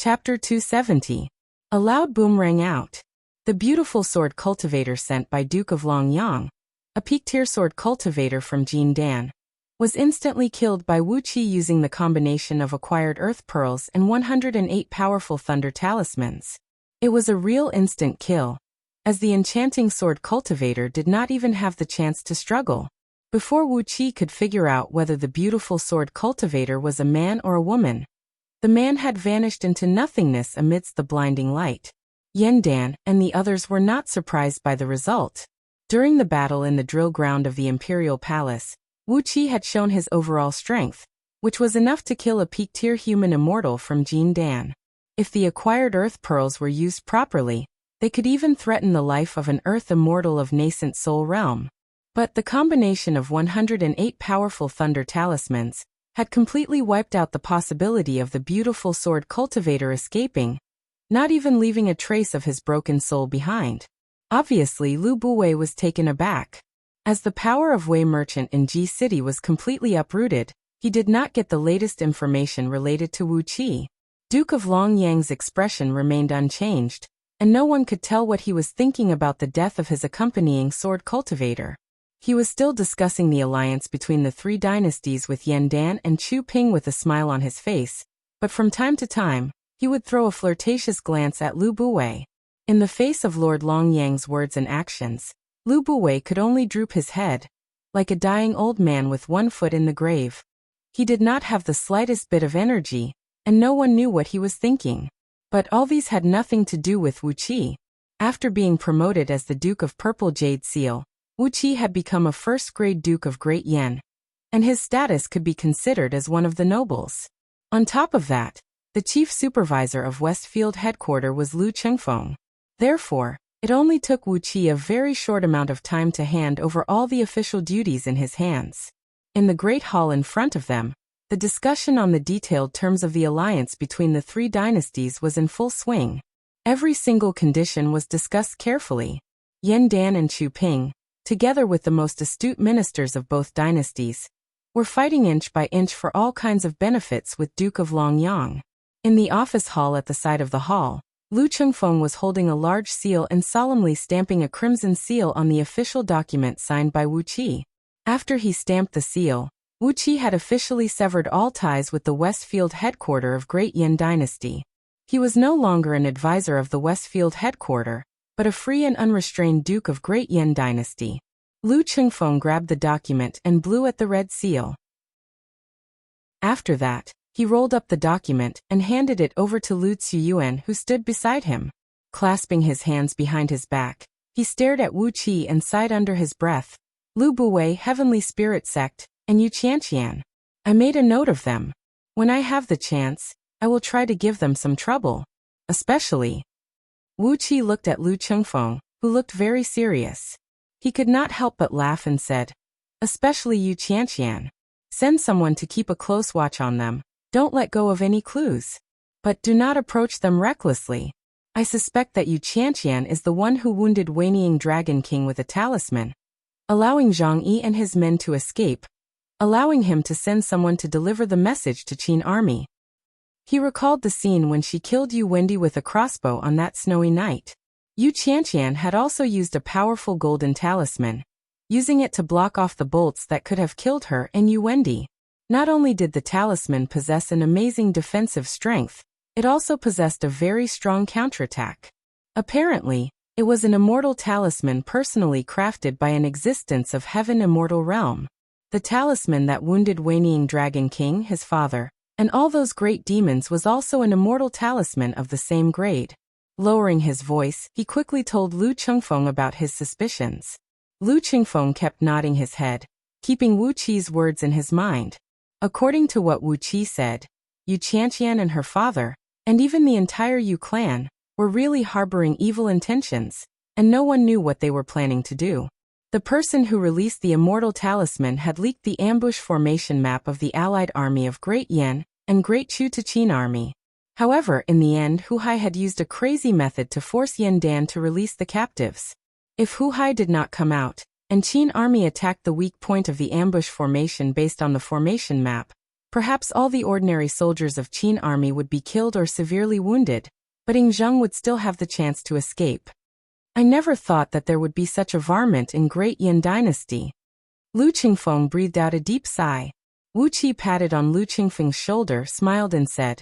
Chapter 270. A loud boom rang out. The beautiful sword cultivator sent by Duke of Longyang, a peak-tier sword cultivator from Jindan, was instantly killed by Wuxia using the combination of acquired earth pearls and 108 powerful thunder talismans. It was a real instant kill, as the enchanting sword cultivator did not even have the chance to struggle. Before Wuxia could figure out whether the beautiful sword cultivator was a man or a woman, the man had vanished into nothingness amidst the blinding light. Yandan and the others were not surprised by the result. During the battle in the drill ground of the Imperial Palace, Wuxia had shown his overall strength, which was enough to kill a peak-tier human immortal from Jindan. If the acquired earth pearls were used properly, they could even threaten the life of an earth immortal of nascent soul realm. But the combination of 108 powerful thunder talismans had completely wiped out the possibility of the beautiful sword cultivator escaping, not even leaving a trace of his broken soul behind. Obviously, Lu Buwei was taken aback. As the power of Wei Merchant in Ji City was completely uprooted, he did not get the latest information related to Wuxia. Duke of Longyang's expression remained unchanged, and no one could tell what he was thinking about the death of his accompanying sword cultivator. He was still discussing the alliance between the three dynasties with Yandan and Chu Ping with a smile on his face, but from time to time, he would throw a flirtatious glance at Lu Buwei. In the face of Lord Longyang's words and actions, Lu Buwei could only droop his head, like a dying old man with one foot in the grave. He did not have the slightest bit of energy, and no one knew what he was thinking. But all these had nothing to do with Wuxia. After being promoted as the Duke of Purple Jade Seal, Wuxia had become a first-grade Duke of Great Yan, and his status could be considered as one of the nobles. On top of that, the chief supervisor of Westfield headquarters was Lu Chengfeng. Therefore, it only took Wuxia a very short amount of time to hand over all the official duties in his hands. In the great hall in front of them, the discussion on the detailed terms of the alliance between the three dynasties was in full swing. Every single condition was discussed carefully. Yandan and Chu Ping, together with the most astute ministers of both dynasties, were fighting inch by inch for all kinds of benefits with Duke of Longyang. In the office hall at the side of the hall, Lu Chengfeng was holding a large seal and solemnly stamping a crimson seal on the official document signed by Wuxia. After he stamped the seal, Wuxia had officially severed all ties with the Westfield headquarters of Great Yan Dynasty. He was no longer an advisor of the Westfield headquarters, but a free and unrestrained Duke of Great Yan Dynasty. Lu Chengfeng grabbed the document and blew at the red seal. After that, he rolled up the document and handed it over to Lu Ziyuan, who stood beside him. Clasping his hands behind his back, he stared at Wuxia and sighed under his breath. Lu Buwei, Heavenly Spirit Sect, and Yu Qianqian. I made a note of them. When I have the chance, I will try to give them some trouble. Especially. Wuxia looked at Lu Chengfeng, who looked very serious. He could not help but laugh and said, especially Yu Qianqian. Send someone to keep a close watch on them. Don't let go of any clues. But do not approach them recklessly. I suspect that Yu Qianqian is the one who wounded Wanying Dragon King with a talisman, allowing Zhang Yi and his men to escape, allowing him to send someone to deliver the message to Qin army. He recalled the scene when she killed Yu Wendi with a crossbow on that snowy night. Yu Qianqian had also used a powerful golden talisman, using it to block off the bolts that could have killed her and Yu Wendi. Not only did the talisman possess an amazing defensive strength, it also possessed a very strong counterattack. Apparently, it was an immortal talisman personally crafted by an existence of heaven immortal realm. The talisman that wounded Wanying Dragon King, his father, and all those great demons was also an immortal talisman of the same grade. Lowering his voice, he quickly told Lu Chengfeng about his suspicions. Lu Chengfeng kept nodding his head, keeping Wuqia's words in his mind. According to what Wuxia said, Yu Qianqian and her father, and even the entire Yu clan, were really harboring evil intentions, and no one knew what they were planning to do. The person who released the immortal talisman had leaked the ambush formation map of the allied army of Great Yan and Great Chu to Qin army. However, in the end, Hu Hai had used a crazy method to force Yandan to release the captives. If Hu Hai did not come out, and Qin army attacked the weak point of the ambush formation based on the formation map, Perhaps all the ordinary soldiers of Qin army would be killed or severely wounded, but Ing Zheng would still have the chance to escape. I never thought that there would be such a varmint in Great Yin Dynasty. Lu Qingfeng breathed out a deep sigh. Wu Qi patted on Lu Qingfeng's shoulder, smiled and said,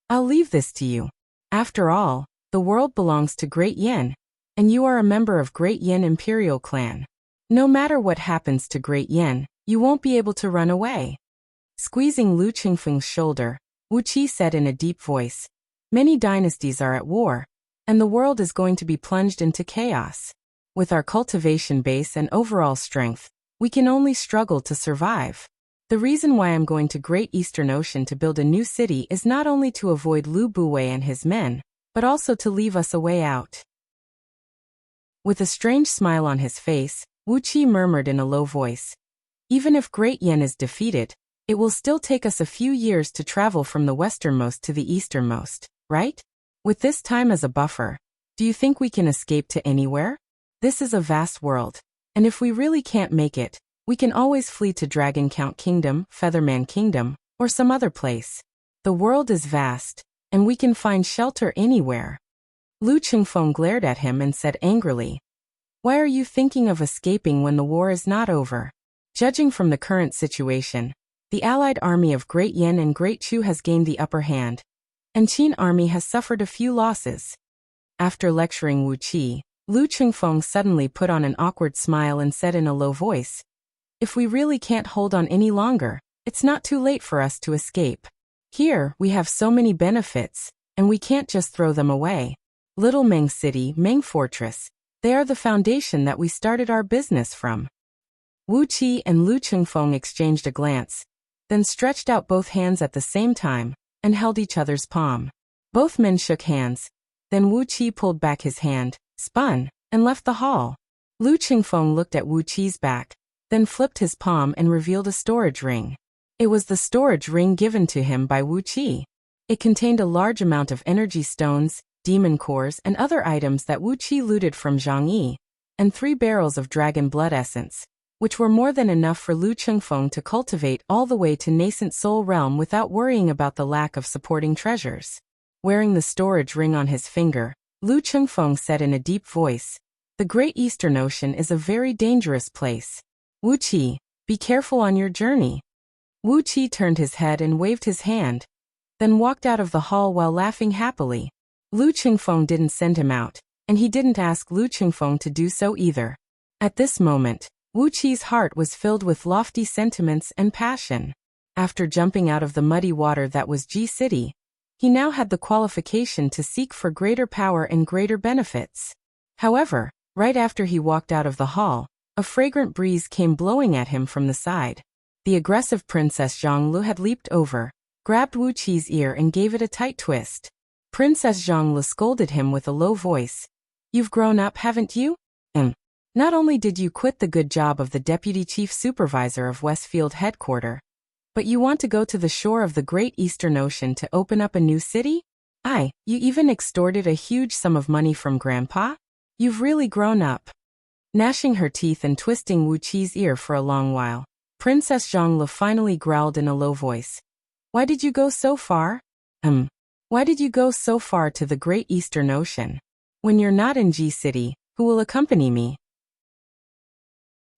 I'll leave this to you. After all, the world belongs to Great Yin, and you are a member of Great Yin Imperial Clan. No matter what happens to Great Yin, you won't be able to run away. Squeezing Lu Qingfeng's shoulder, Wu Qi said in a deep voice, Many dynasties are at war, and the world is going to be plunged into chaos. With our cultivation base and overall strength, we can only struggle to survive. The reason why I'm going to Great Eastern Ocean to build a new city is not only to avoid Lu Buwei and his men, but also to leave us a way out. With a strange smile on his face, Wu Qi murmured in a low voice, Even if Great Yin is defeated, it will still take us a few years to travel from the westernmost to the easternmost, right? With this time as a buffer, do you think we can escape to anywhere? This is a vast world, and if we really can't make it, we can always flee to Dragon Count Kingdom, Featherman Kingdom, or some other place. The world is vast, and we can find shelter anywhere. Lu Qingfeng glared at him and said angrily, Why are you thinking of escaping when the war is not over? Judging from the current situation, the allied army of Great Yin and Great Chu has gained the upper hand, and Qin army has suffered a few losses. After lecturing Wu Qi, Lu Qingfeng suddenly put on an awkward smile and said in a low voice, If we really can't hold on any longer, it's not too late for us to escape. Here, we have so many benefits, and we can't just throw them away. Little Meng City, Meng Fortress, they are the foundation that we started our business from. Wu Qi and Lu Qingfeng exchanged a glance, then stretched out both hands at the same time, and held each other's palm. Both men shook hands. Then Wu Qi pulled back his hand, spun, and left the hall. Lu Qingfeng looked at Wu Qi's back, then flipped his palm and revealed a storage ring. It was the storage ring given to him by Wu Qi. It contained a large amount of energy stones, demon cores, and other items that Wu Qi looted from Zhang Yi, and 3 barrels of dragon blood essence, which were more than enough for Lu Qingfeng to cultivate all the way to nascent soul realm without worrying about the lack of supporting treasures. Wearing the storage ring on his finger, Lu Qingfeng said in a deep voice, The Great Eastern Ocean is a very dangerous place. Wu Qi, be careful on your journey. Wu Qi turned his head and waved his hand, then walked out of the hall while laughing happily. Lu Qingfeng didn't send him out, and he didn't ask Lu Qingfeng to do so either. At this moment, Wu Qi's heart was filled with lofty sentiments and passion. After jumping out of the muddy water that was Ji City, he now had the qualification to seek for greater power and greater benefits. However, right after he walked out of the hall, a fragrant breeze came blowing at him from the side. The aggressive Princess Zhanglu had leaped over, grabbed Wu Qi's ear and gave it a tight twist. Princess Zhanglu scolded him with a low voice. You've grown up, haven't you? Not only did you quit the good job of the Deputy Chief Supervisor of Westfield Headquarters, but you want to go to the shore of the Great Eastern Ocean to open up a new city? You even extorted a huge sum of money from Grandpa? You've really grown up. Gnashing her teeth and twisting Wu Qi's ear for a long while, Princess Zhanglu finally growled in a low voice. Why did you go so far? Why did you go so far to the Great Eastern Ocean? When you're not in Ji City, who will accompany me?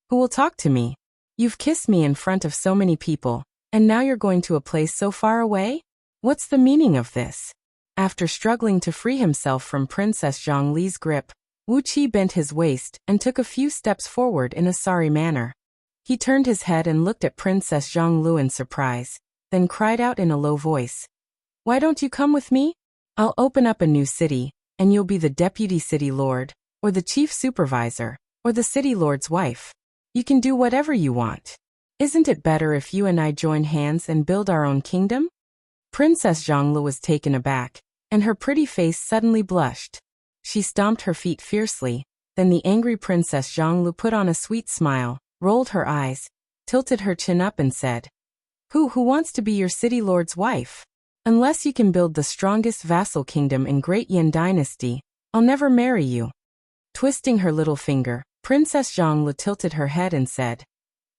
Who will talk to me? You've kissed me in front of so many people, and now you're going to a place so far away? What's the meaning of this? After struggling to free himself from Princess Zhongli's grip, Wu Qi bent his waist and took a few steps forward in a sorry manner. He turned his head and looked at Princess Zhonglu in surprise, then cried out in a low voice. Why don't you come with me? I'll open up a new city, and you'll be the Deputy City Lord, or the Chief Supervisor, or the City Lord's wife. You can do whatever you want. Isn't it better if you and I join hands and build our own kingdom? Princess Zhonglu was taken aback, and her pretty face suddenly blushed. She stomped her feet fiercely, then the angry Princess Zhonglu put on a sweet smile, rolled her eyes, tilted her chin up and said, Who wants to be your city lord's wife? Unless you can build the strongest vassal kingdom in Great Yin Dynasty, I'll never marry you. Twisting her little finger, Princess Zhonglu tilted her head and said,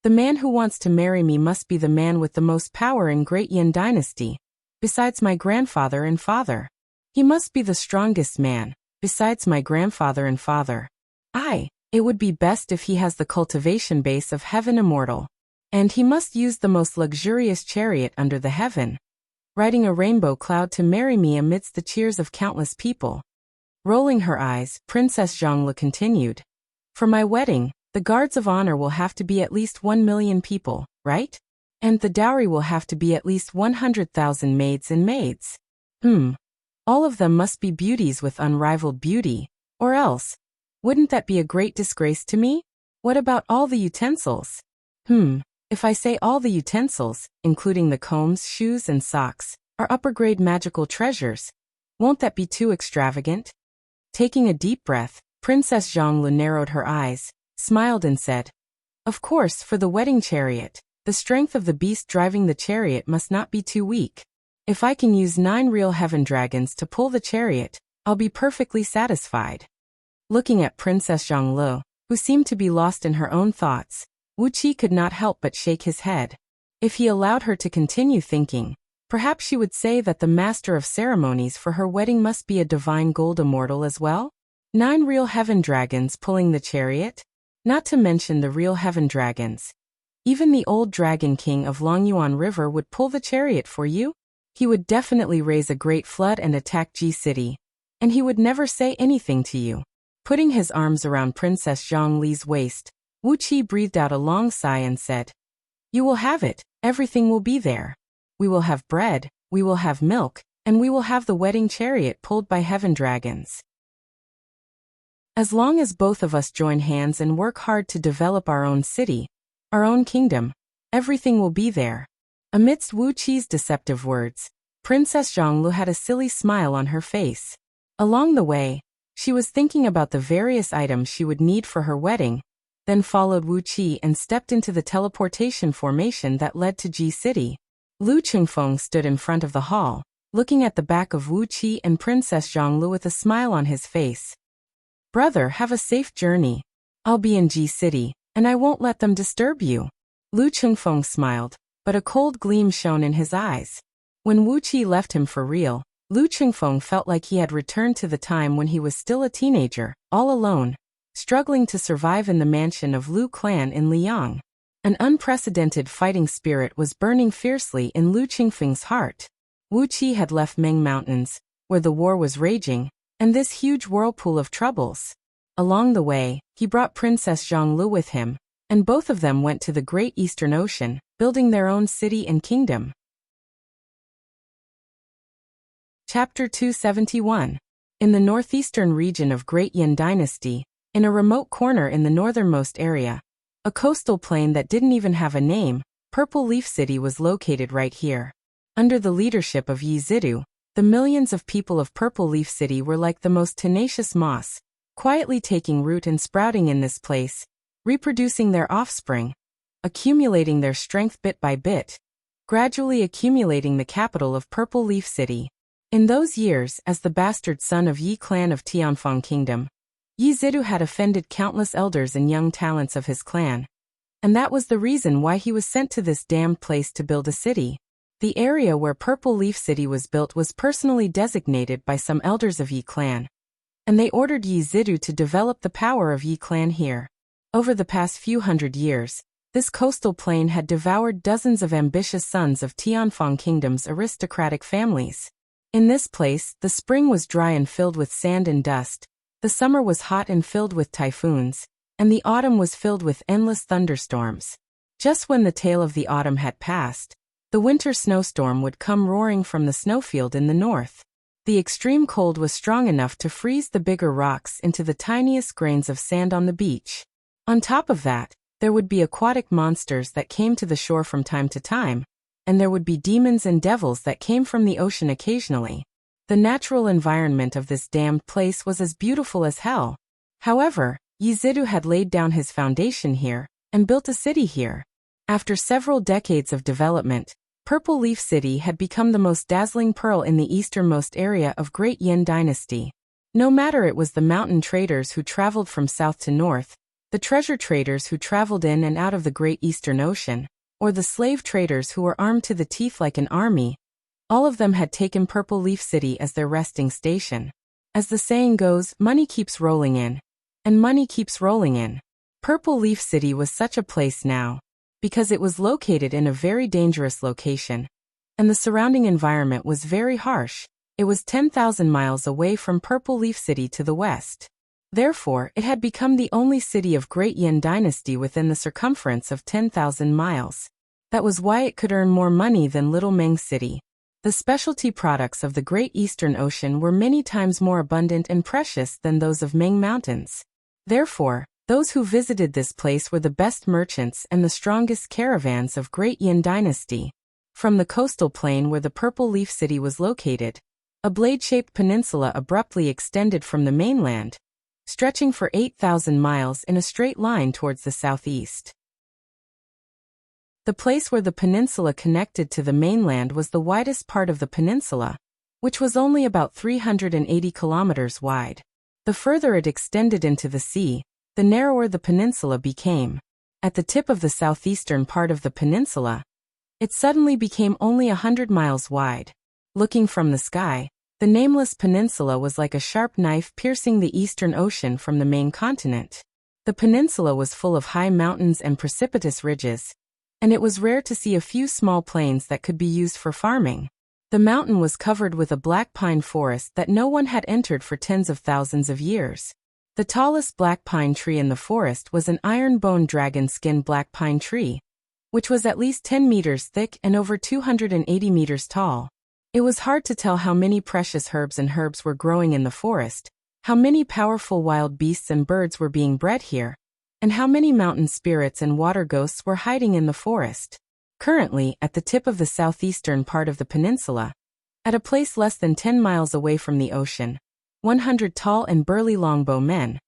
The man who wants to marry me must be the man with the most power in Great Yin Dynasty, besides my grandfather and father. He must be the strongest man, besides my grandfather and father. It would be best if he has the cultivation base of heaven immortal. And he must use the most luxurious chariot under the heaven, riding a rainbow cloud to marry me amidst the cheers of countless people. Rolling her eyes, Princess Zhongli continued. For my wedding, the guards of honor will have to be at least 1 million people, right? And the dowry will have to be at least 100,000 maids and maids. All of them must be beauties with unrivaled beauty, or else, wouldn't that be a great disgrace to me? What about all the utensils? If I say all the utensils, including the combs, shoes, and socks, are upper-grade magical treasures, won't that be too extravagant? Taking a deep breath, Princess Zhongli narrowed her eyes, smiled and said, Of course, for the wedding chariot, the strength of the beast driving the chariot must not be too weak. If I can use 9 real heaven dragons to pull the chariot, I'll be perfectly satisfied. Looking at Princess Zhongli, who seemed to be lost in her own thoughts, Wuxia could not help but shake his head. If he allowed her to continue thinking, perhaps she would say that the master of ceremonies for her wedding must be a divine gold immortal as well? 9 real heaven dragons pulling the chariot? Not to mention the real heaven dragons. Even the old dragon king of Longyuan River would pull the chariot for you? He would definitely raise a great flood and attack Ji City. And he would never say anything to you. Putting his arms around Princess Zhongli's waist, Wuxia breathed out a long sigh and said, You will have it, everything will be there. We will have bread, we will have milk, and we will have the wedding chariot pulled by heaven dragons. As long as both of us join hands and work hard to develop our own city, our own kingdom, everything will be there. Amidst Wuxia's deceptive words, Princess Zhongli had a silly smile on her face. Along the way, she was thinking about the various items she would need for her wedding, then followed Wuxia and stepped into the teleportation formation that led to Ji City. Lu Chengfeng stood in front of the hall, looking at the back of Wuxia and Princess Zhongli with a smile on his face. Brother, have a safe journey. I'll be in Ji City, and I won't let them disturb you. Lu Chengfeng smiled, but a cold gleam shone in his eyes. When Wuxia left him for real, Lu Chengfeng felt like he had returned to the time when he was still a teenager, all alone, struggling to survive in the mansion of Lu clan in Liang. An unprecedented fighting spirit was burning fiercely in Lu Chengfeng's heart. Wuxia had left Meng Mountains, where the war was raging, and this huge whirlpool of troubles. Along the way, he brought Princess Zhongli with him, and both of them went to the Great Eastern Ocean, building their own city and kingdom. Chapter 271. In the northeastern region of Great Yin Dynasty, in a remote corner in the northernmost area, a coastal plain that didn't even have a name, Purple Leaf City was located right here. Under the leadership of Yi Zidu, the millions of people of Purple Leaf City were like the most tenacious moss, quietly taking root and sprouting in this place, reproducing their offspring, accumulating their strength bit by bit, gradually accumulating the capital of Purple Leaf City. In those years, as the bastard son of Yi clan of Tianfang Kingdom, Yi Zidu had offended countless elders and young talents of his clan. And that was the reason why he was sent to this damned place to build a city. The area where Purple Leaf City was built was personally designated by some elders of Yi clan. And they ordered Yi Zidu to develop the power of Yi clan here. Over the past few hundred years, this coastal plain had devoured dozens of ambitious sons of Tianfang Kingdom's aristocratic families. In this place, the spring was dry and filled with sand and dust, the summer was hot and filled with typhoons, and the autumn was filled with endless thunderstorms. Just when the tail of the autumn had passed, the winter snowstorm would come roaring from the snowfield in the north. The extreme cold was strong enough to freeze the bigger rocks into the tiniest grains of sand on the beach. On top of that, there would be aquatic monsters that came to the shore from time to time, and there would be demons and devils that came from the ocean occasionally. The natural environment of this damned place was as beautiful as hell. However, Yi Zidu had laid down his foundation here, and built a city here. After several decades of development, Purple Leaf City had become the most dazzling pearl in the easternmost area of Great Yin Dynasty. No matter it was the mountain traders who traveled from south to north, the treasure traders who traveled in and out of the Great Eastern Ocean, or the slave traders who were armed to the teeth like an army, all of them had taken Purple Leaf City as their resting station. As the saying goes, money keeps rolling in, and money keeps rolling in. Purple Leaf City was such a place now, because it was located in a very dangerous location, and the surrounding environment was very harsh. It was 10,000 miles away from Purple Leaf City to the west. Therefore, it had become the only city of Great Yin Dynasty within the circumference of 10,000 miles. That was why it could earn more money than Little Meng City. The specialty products of the Great Eastern Ocean were many times more abundant and precious than those of Ming Mountains. Therefore, those who visited this place were the best merchants and the strongest caravans of Great Yin Dynasty. From the coastal plain where the Purple Leaf City was located, a blade-shaped peninsula abruptly extended from the mainland, stretching for 8,000 miles in a straight line towards the southeast. The place where the peninsula connected to the mainland was the widest part of the peninsula, which was only about 380 kilometers wide. The further it extended into the sea, the narrower the peninsula became. At the tip of the southeastern part of the peninsula, it suddenly became only 100 miles wide. Looking from the sky, the nameless peninsula was like a sharp knife piercing the Eastern Ocean from the main continent. The peninsula was full of high mountains and precipitous ridges, and it was rare to see a few small plains that could be used for farming. The mountain was covered with a black pine forest that no one had entered for tens of thousands of years. The tallest black pine tree in the forest was an iron-bone dragon-skin black pine tree, which was at least 10 meters thick and over 280 meters tall. It was hard to tell how many precious herbs were growing in the forest, how many powerful wild beasts and birds were being bred here, and how many mountain spirits and water ghosts were hiding in the forest. Currently, at the tip of the southeastern part of the peninsula, at a place less than 10 miles away from the ocean, 100 tall and burly longbow men,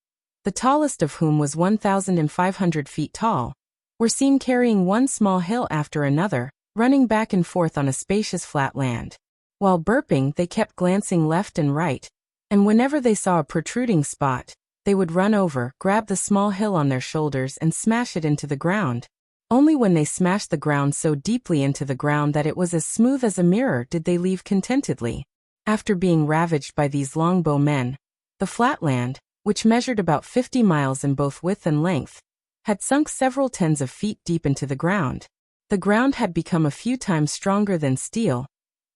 the tallest of whom was 1,500 feet tall, were seen carrying one small hill after another, running back and forth on a spacious flat land. While burping, they kept glancing left and right, and whenever they saw a protruding spot, they would run over, grab the small hill on their shoulders and smash it into the ground. Only when they smashed the ground so deeply into the ground that it was as smooth as a mirror did they leave contentedly. After being ravaged by these longbow men, the flat land, which measured about 50 miles in both width and length, had sunk several tens of feet deep into the ground. The ground had become a few times stronger than steel,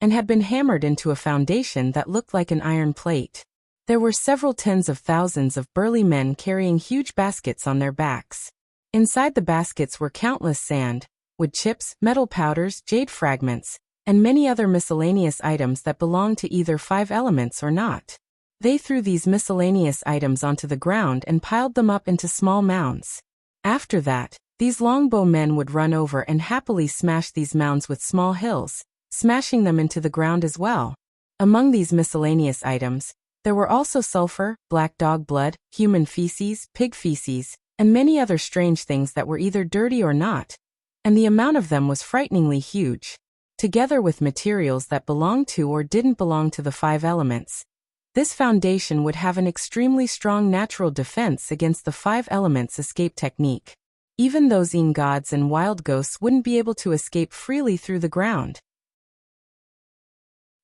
and had been hammered into a foundation that looked like an iron plate. There were several tens of thousands of burly men carrying huge baskets on their backs. Inside the baskets were countless sand, wood chips, metal powders, jade fragments, and many other miscellaneous items that belonged to either 5 elements or not. They threw these miscellaneous items onto the ground and piled them up into small mounds. After that, these longbow men would run over and happily smash these mounds with small hills, smashing them into the ground as well. Among these miscellaneous items, there were also sulfur, black dog blood, human feces, pig feces, and many other strange things that were either dirty or not, and the amount of them was frighteningly huge. Together with materials that belonged to or didn't belong to the 5 elements, this foundation would have an extremely strong natural defense against the 5 elements escape technique. Even those Yin gods and wild ghosts wouldn't be able to escape freely through the ground.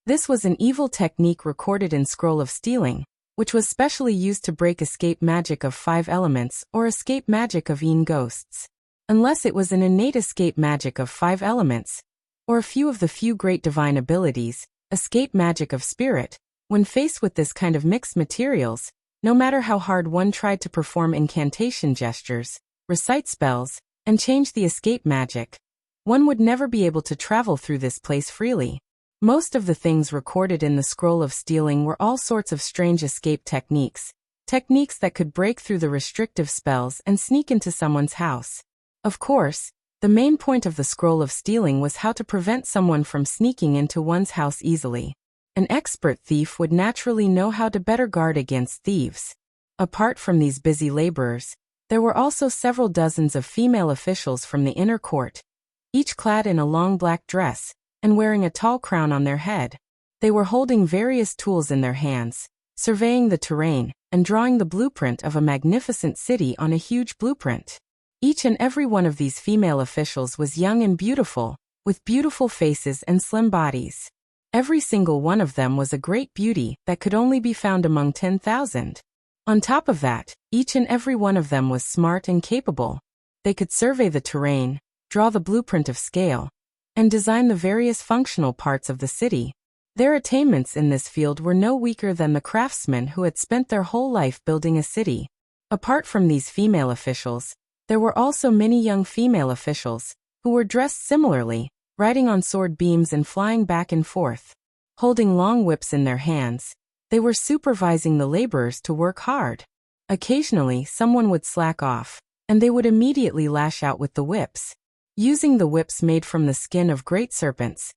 This was an evil technique recorded in Scroll of Stealing, which was specially used to break escape magic of 5 elements or escape magic of Yin ghosts. Unless it was an innate escape magic of 5 elements, or a few of the few great divine abilities, escape magic of spirit, when faced with this kind of mixed materials, no matter how hard one tried to perform incantation gestures, recite spells, and change the escape magic, one would never be able to travel through this place freely. Most of the things recorded in the Scroll of Stealing were all sorts of strange escape techniques, techniques that could break through the restrictive spells and sneak into someone's house. Of course, the main point of the Scroll of Stealing was how to prevent someone from sneaking into one's house easily. An expert thief would naturally know how to better guard against thieves. Apart from these busy laborers, there were also several dozens of female officials from the inner court, each clad in a long black dress, and wearing a tall crown on their head. They were holding various tools in their hands, surveying the terrain, and drawing the blueprint of a magnificent city on a huge blueprint. Each and every one of these female officials was young and beautiful, with beautiful faces and slim bodies. Every single one of them was a great beauty that could only be found among 10,000. On top of that, each and every one of them was smart and capable. They could survey the terrain, draw the blueprint of scale, and design the various functional parts of the city. Their attainments in this field were no weaker than the craftsmen who had spent their whole life building a city. Apart from these female officials, there were also many young female officials, who were dressed similarly, riding on sword beams and flying back and forth. Holding long whips in their hands, they were supervising the laborers to work hard. Occasionally, someone would slack off, and they would immediately lash out with the whips. Using the whips made from the skin of great serpents,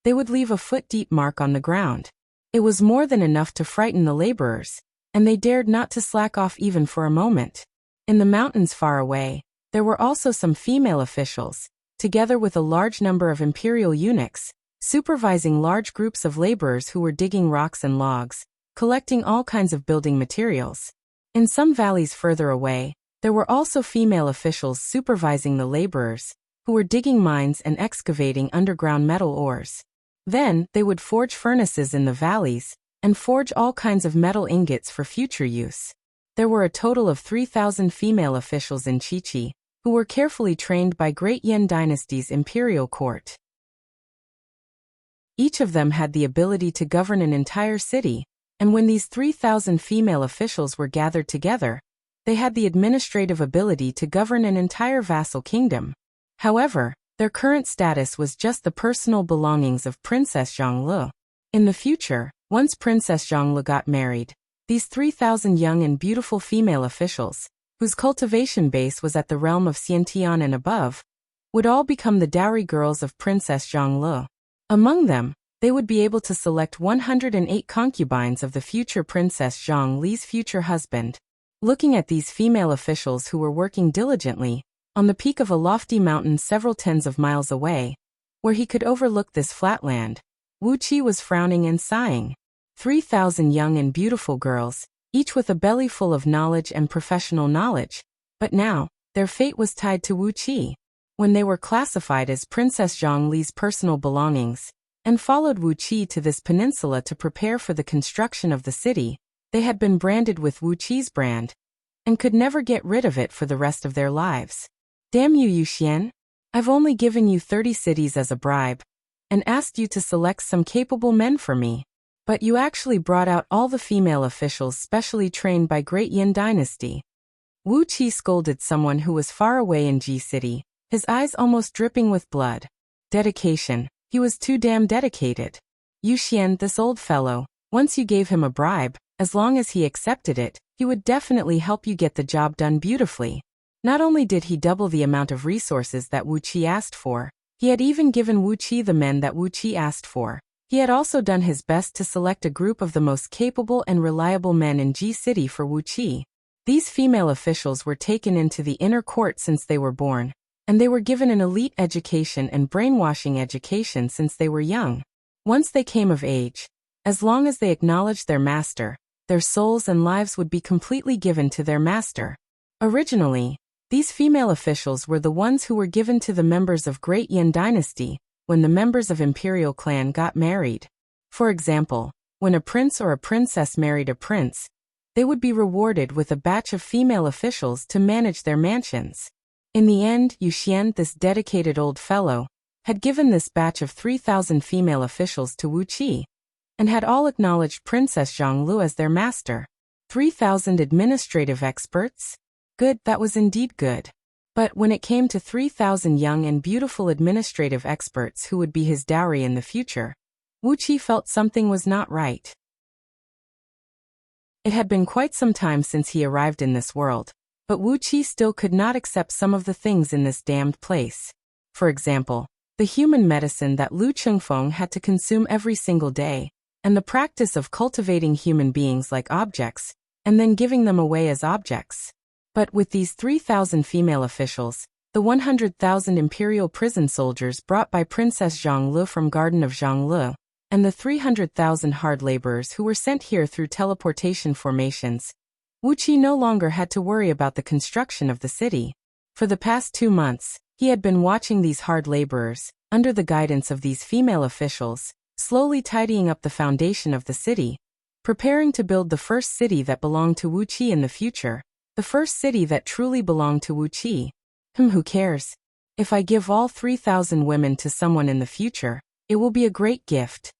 they would leave a foot-deep mark on the ground. It was more than enough to frighten the laborers, and they dared not to slack off even for a moment. In the mountains far away, there were also some female officials, together with a large number of imperial eunuchs, supervising large groups of laborers who were digging rocks and logs, collecting all kinds of building materials. In some valleys further away, there were also female officials supervising the laborers, who were digging mines and excavating underground metal ores. Then, they would forge furnaces in the valleys, and forge all kinds of metal ingots for future use. There were a total of 3,000 female officials in Chichi, who were carefully trained by Great Yin Dynasty's imperial court. Each of them had the ability to govern an entire city, and when these 3,000 female officials were gathered together, they had the administrative ability to govern an entire vassal kingdom. However, their current status was just the personal belongings of Princess Zhonglu. In the future, once Princess Zhonglu got married, these 3,000 young and beautiful female officials, whose cultivation base was at the realm of Xiantian and above, would all become the dowry girls of Princess Zhonglu. Among them, they would be able to select 108 concubines of the future Princess Zhongli's future husband. Looking at these female officials who were working diligently, on the peak of a lofty mountain several tens of miles away, where he could overlook this flatland, Wuxia was frowning and sighing. 3,000 young and beautiful girls, each with a belly full of knowledge and professional knowledge, but now, their fate was tied to Wuxia. When they were classified as Princess Zhongli's personal belongings, and followed Wuxia to this peninsula to prepare for the construction of the city, they had been branded with Wuxia's brand, and could never get rid of it for the rest of their lives. Damn you, Yuxian! I've only given you 30 cities as a bribe, and asked you to select some capable men for me. But you actually brought out all the female officials specially trained by Great Yin Dynasty. Wuxia scolded someone who was far away in Ji City, his eyes almost dripping with blood. Dedication. He was too damn dedicated. Yuxian, this old fellow, once you gave him a bribe, as long as he accepted it, he would definitely help you get the job done beautifully. Not only did he double the amount of resources that Wuxia asked for, he had even given Wuxia the men that Wuxia asked for. He had also done his best to select a group of the most capable and reliable men in Ji City for Wuxia. These female officials were taken into the inner court since they were born, and they were given an elite education and brainwashing education since they were young. Once they came of age, as long as they acknowledged their master, their souls and lives would be completely given to their master. Originally, these female officials were the ones who were given to the members of Great Yin Dynasty when the members of Imperial Clan got married. For example, when a prince or a princess married a prince, they would be rewarded with a batch of female officials to manage their mansions. In the end, Yuxian, this dedicated old fellow, had given this batch of 3,000 female officials to Wuxia, and had all acknowledged Princess Zhonglu as their master. 3,000 administrative experts? Good, that was indeed good. But when it came to 3,000 young and beautiful administrative experts who would be his dowry in the future, Wuxia felt something was not right. It had been quite some time since he arrived in this world, but Wuxia still could not accept some of the things in this damned place. For example, the human medicine that Lu Chengfeng had to consume every single day, and the practice of cultivating human beings like objects, and then giving them away as objects. But with these 3,000 female officials, the 100,000 imperial prison soldiers brought by Princess Zhonglu from Garden of Zhonglu, and the 300,000 hard laborers who were sent here through teleportation formations, Wuxia no longer had to worry about the construction of the city. For the past 2 months, he had been watching these hard laborers, under the guidance of these female officials, slowly tidying up the foundation of the city, preparing to build the first city that belonged to Wuxia in the future, the first city that truly belonged to Wuxia. Who cares? If I give all 3,000 women to someone in the future, it will be a great gift.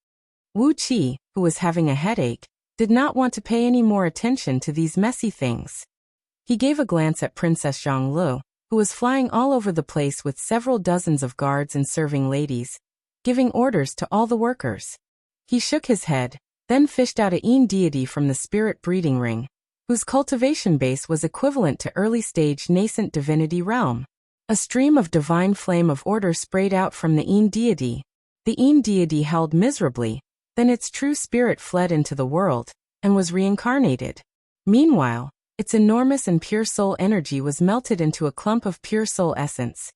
Wuxia, who was having a headache, did not want to pay any more attention to these messy things. He gave a glance at Princess Zhonglu, who was flying all over the place with several dozens of guards and serving ladies, giving orders to all the workers. He shook his head, then fished out a Yin deity from the spirit breeding ring, whose cultivation base was equivalent to early-stage nascent divinity realm. A stream of divine flame of order sprayed out from the Yin deity. The Yin deity howled miserably, then its true spirit fled into the world, and was reincarnated. Meanwhile, its enormous and pure soul energy was melted into a clump of pure soul essence,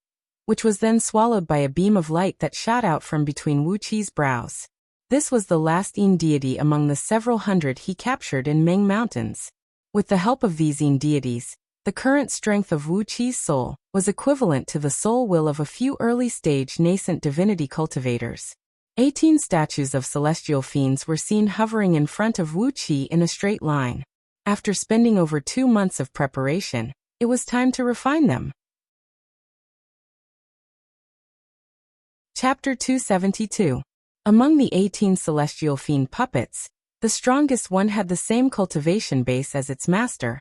which was then swallowed by a beam of light that shot out from between Wuqi's brows. This was the last Yin deity among the several hundred he captured in Ming Mountains. With the help of these Yin deities, the current strength of Wuqi's soul was equivalent to the soul will of a few early-stage nascent divinity cultivators. 18 statues of celestial fiends were seen hovering in front of Wuxia in a straight line. After spending over 2 months of preparation, it was time to refine them. Chapter 272. Among the 18 celestial fiend puppets, the strongest one had the same cultivation base as its master,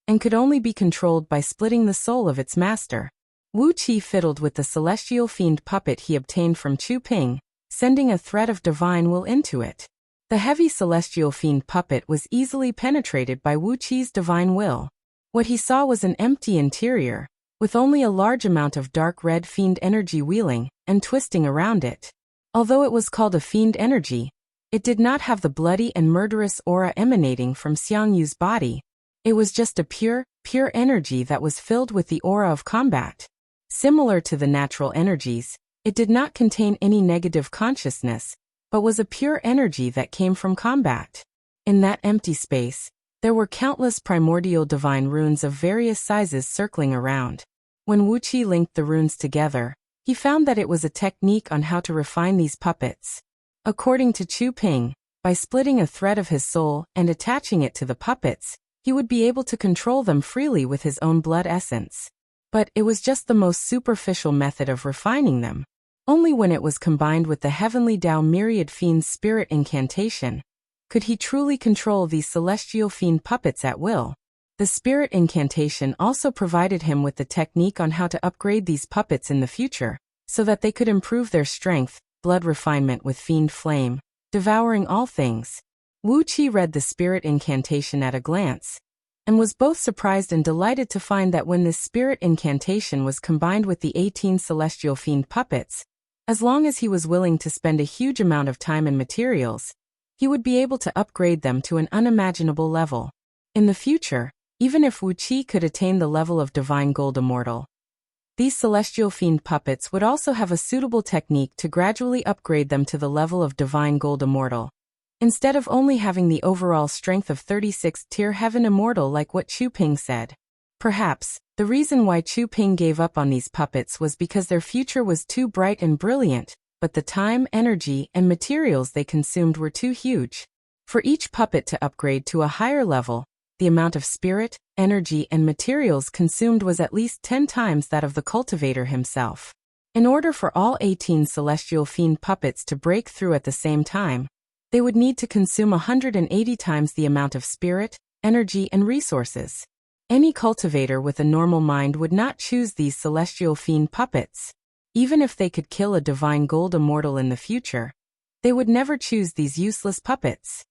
and could only be controlled by splitting the soul of its master. Wuxia fiddled with the celestial fiend puppet he obtained from Chu Ping, sending a thread of divine will into it. The heavy celestial fiend puppet was easily penetrated by Wuqi's divine will. What he saw was an empty interior, with only a large amount of dark red fiend energy wheeling and twisting around it. Although it was called a fiend energy, it did not have the bloody and murderous aura emanating from Xiang Yu's body. It was just a pure energy that was filled with the aura of combat. Similar to the natural energies, it did not contain any negative consciousness, but was a pure energy that came from combat. In that empty space, there were countless primordial divine runes of various sizes circling around. When Wuxia linked the runes together, he found that it was a technique on how to refine these puppets. According to Chu Ping, by splitting a thread of his soul and attaching it to the puppets, he would be able to control them freely with his own blood essence. But it was just the most superficial method of refining them. Only when it was combined with the heavenly Tao myriad fiend's spirit incantation could he truly control these celestial fiend puppets at will. The spirit incantation also provided him with the technique on how to upgrade these puppets in the future, so that they could improve their strength, blood refinement with fiend flame, devouring all things. Wuxia read the spirit incantation at a glance, and was both surprised and delighted to find that when this spirit incantation was combined with the 18 celestial fiend puppets, as long as he was willing to spend a huge amount of time and materials, he would be able to upgrade them to an unimaginable level. In the future, even if Wuxia could attain the level of divine gold immortal, these celestial fiend puppets would also have a suitable technique to gradually upgrade them to the level of divine gold immortal, instead of only having the overall strength of 36th tier heaven immortal like what Chu Ping said. Perhaps, the reason why Chu Ping gave up on these puppets was because their future was too bright and brilliant, but the time, energy, and materials they consumed were too huge. For each puppet to upgrade to a higher level, the amount of spirit, energy, and materials consumed was at least 10 times that of the cultivator himself. In order for all 18 celestial fiend puppets to break through at the same time, they would need to consume 180 times the amount of spirit, energy, and resources. Any cultivator with a normal mind would not choose these celestial fiend puppets. Even if they could kill a divine gold immortal in the future, they would never choose these useless puppets.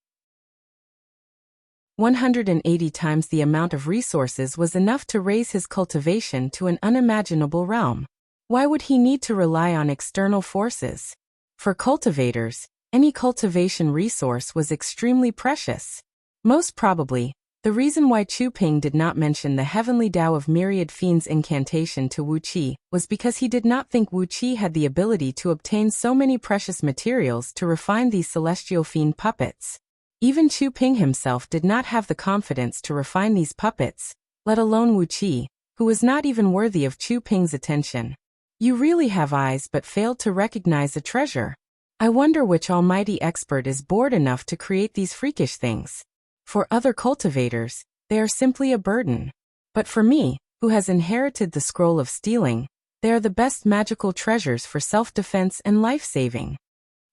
180 times the amount of resources was enough to raise his cultivation to an unimaginable realm. Why would he need to rely on external forces? For cultivators, any cultivation resource was extremely precious. Most probably, the reason why Chu Ping did not mention the heavenly Tao of myriad fiends incantation to Wuxia was because he did not think Wuxia had the ability to obtain so many precious materials to refine these celestial fiend puppets. Even Chu Ping himself did not have the confidence to refine these puppets, let alone Wuxia, who was not even worthy of Chu Ping's attention. You really have eyes but failed to recognize a treasure. I wonder which almighty expert is bored enough to create these freakish things. For other cultivators, they are simply a burden. But for me, who has inherited the scroll of stealing, they are the best magical treasures for self-defense and life-saving.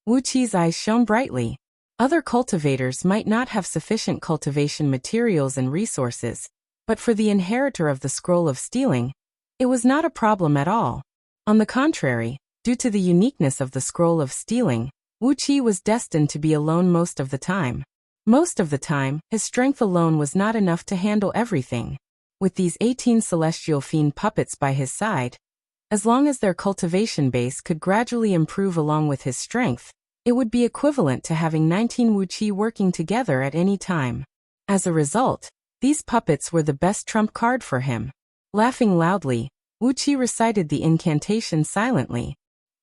Wuqia's eyes shone brightly. Other cultivators might not have sufficient cultivation materials and resources, but for the inheritor of the scroll of stealing, it was not a problem at all. On the contrary, due to the uniqueness of the scroll of stealing, Wuxia was destined to be alone most of the time. Most of the time, his strength alone was not enough to handle everything. With these 18 celestial fiend puppets by his side, as long as their cultivation base could gradually improve along with his strength, it would be equivalent to having 19 Wuxia working together at any time. As a result, these puppets were the best trump card for him. Laughing loudly, Wuxia recited the incantation silently.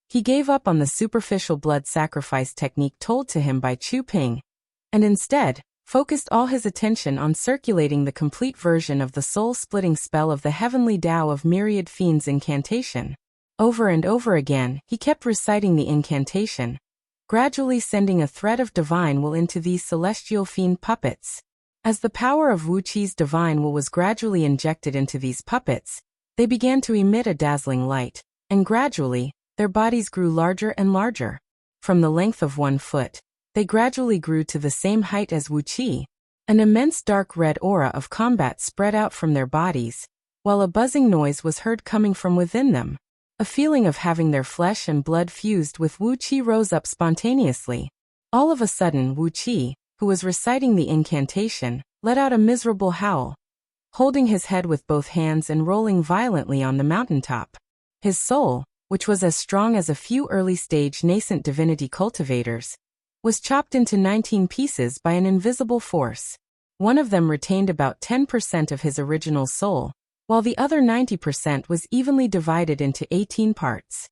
He gave up on the superficial blood sacrifice technique told to him by Chu Ping, and instead, focused all his attention on circulating the complete version of the soul-splitting spell of the heavenly Tao of Myriad Fiends incantation. Over and over again, he kept reciting the incantation, gradually sending a thread of divine will into these celestial fiend puppets. As the power of Wuqia's divine will was gradually injected into these puppets, they began to emit a dazzling light, and gradually, their bodies grew larger and larger. From the length of 1 foot, they gradually grew to the same height as Wuxia. An immense dark red aura of combat spread out from their bodies, while a buzzing noise was heard coming from within them. A feeling of having their flesh and blood fused with Wuxia rose up spontaneously. All of a sudden Wuxia, who was reciting the incantation, let out a miserable howl, holding his head with both hands and rolling violently on the mountaintop. His soul, which was as strong as a few early-stage nascent divinity cultivators, was chopped into 19 pieces by an invisible force. One of them retained about 10% of his original soul, while the other 90% was evenly divided into 18 parts.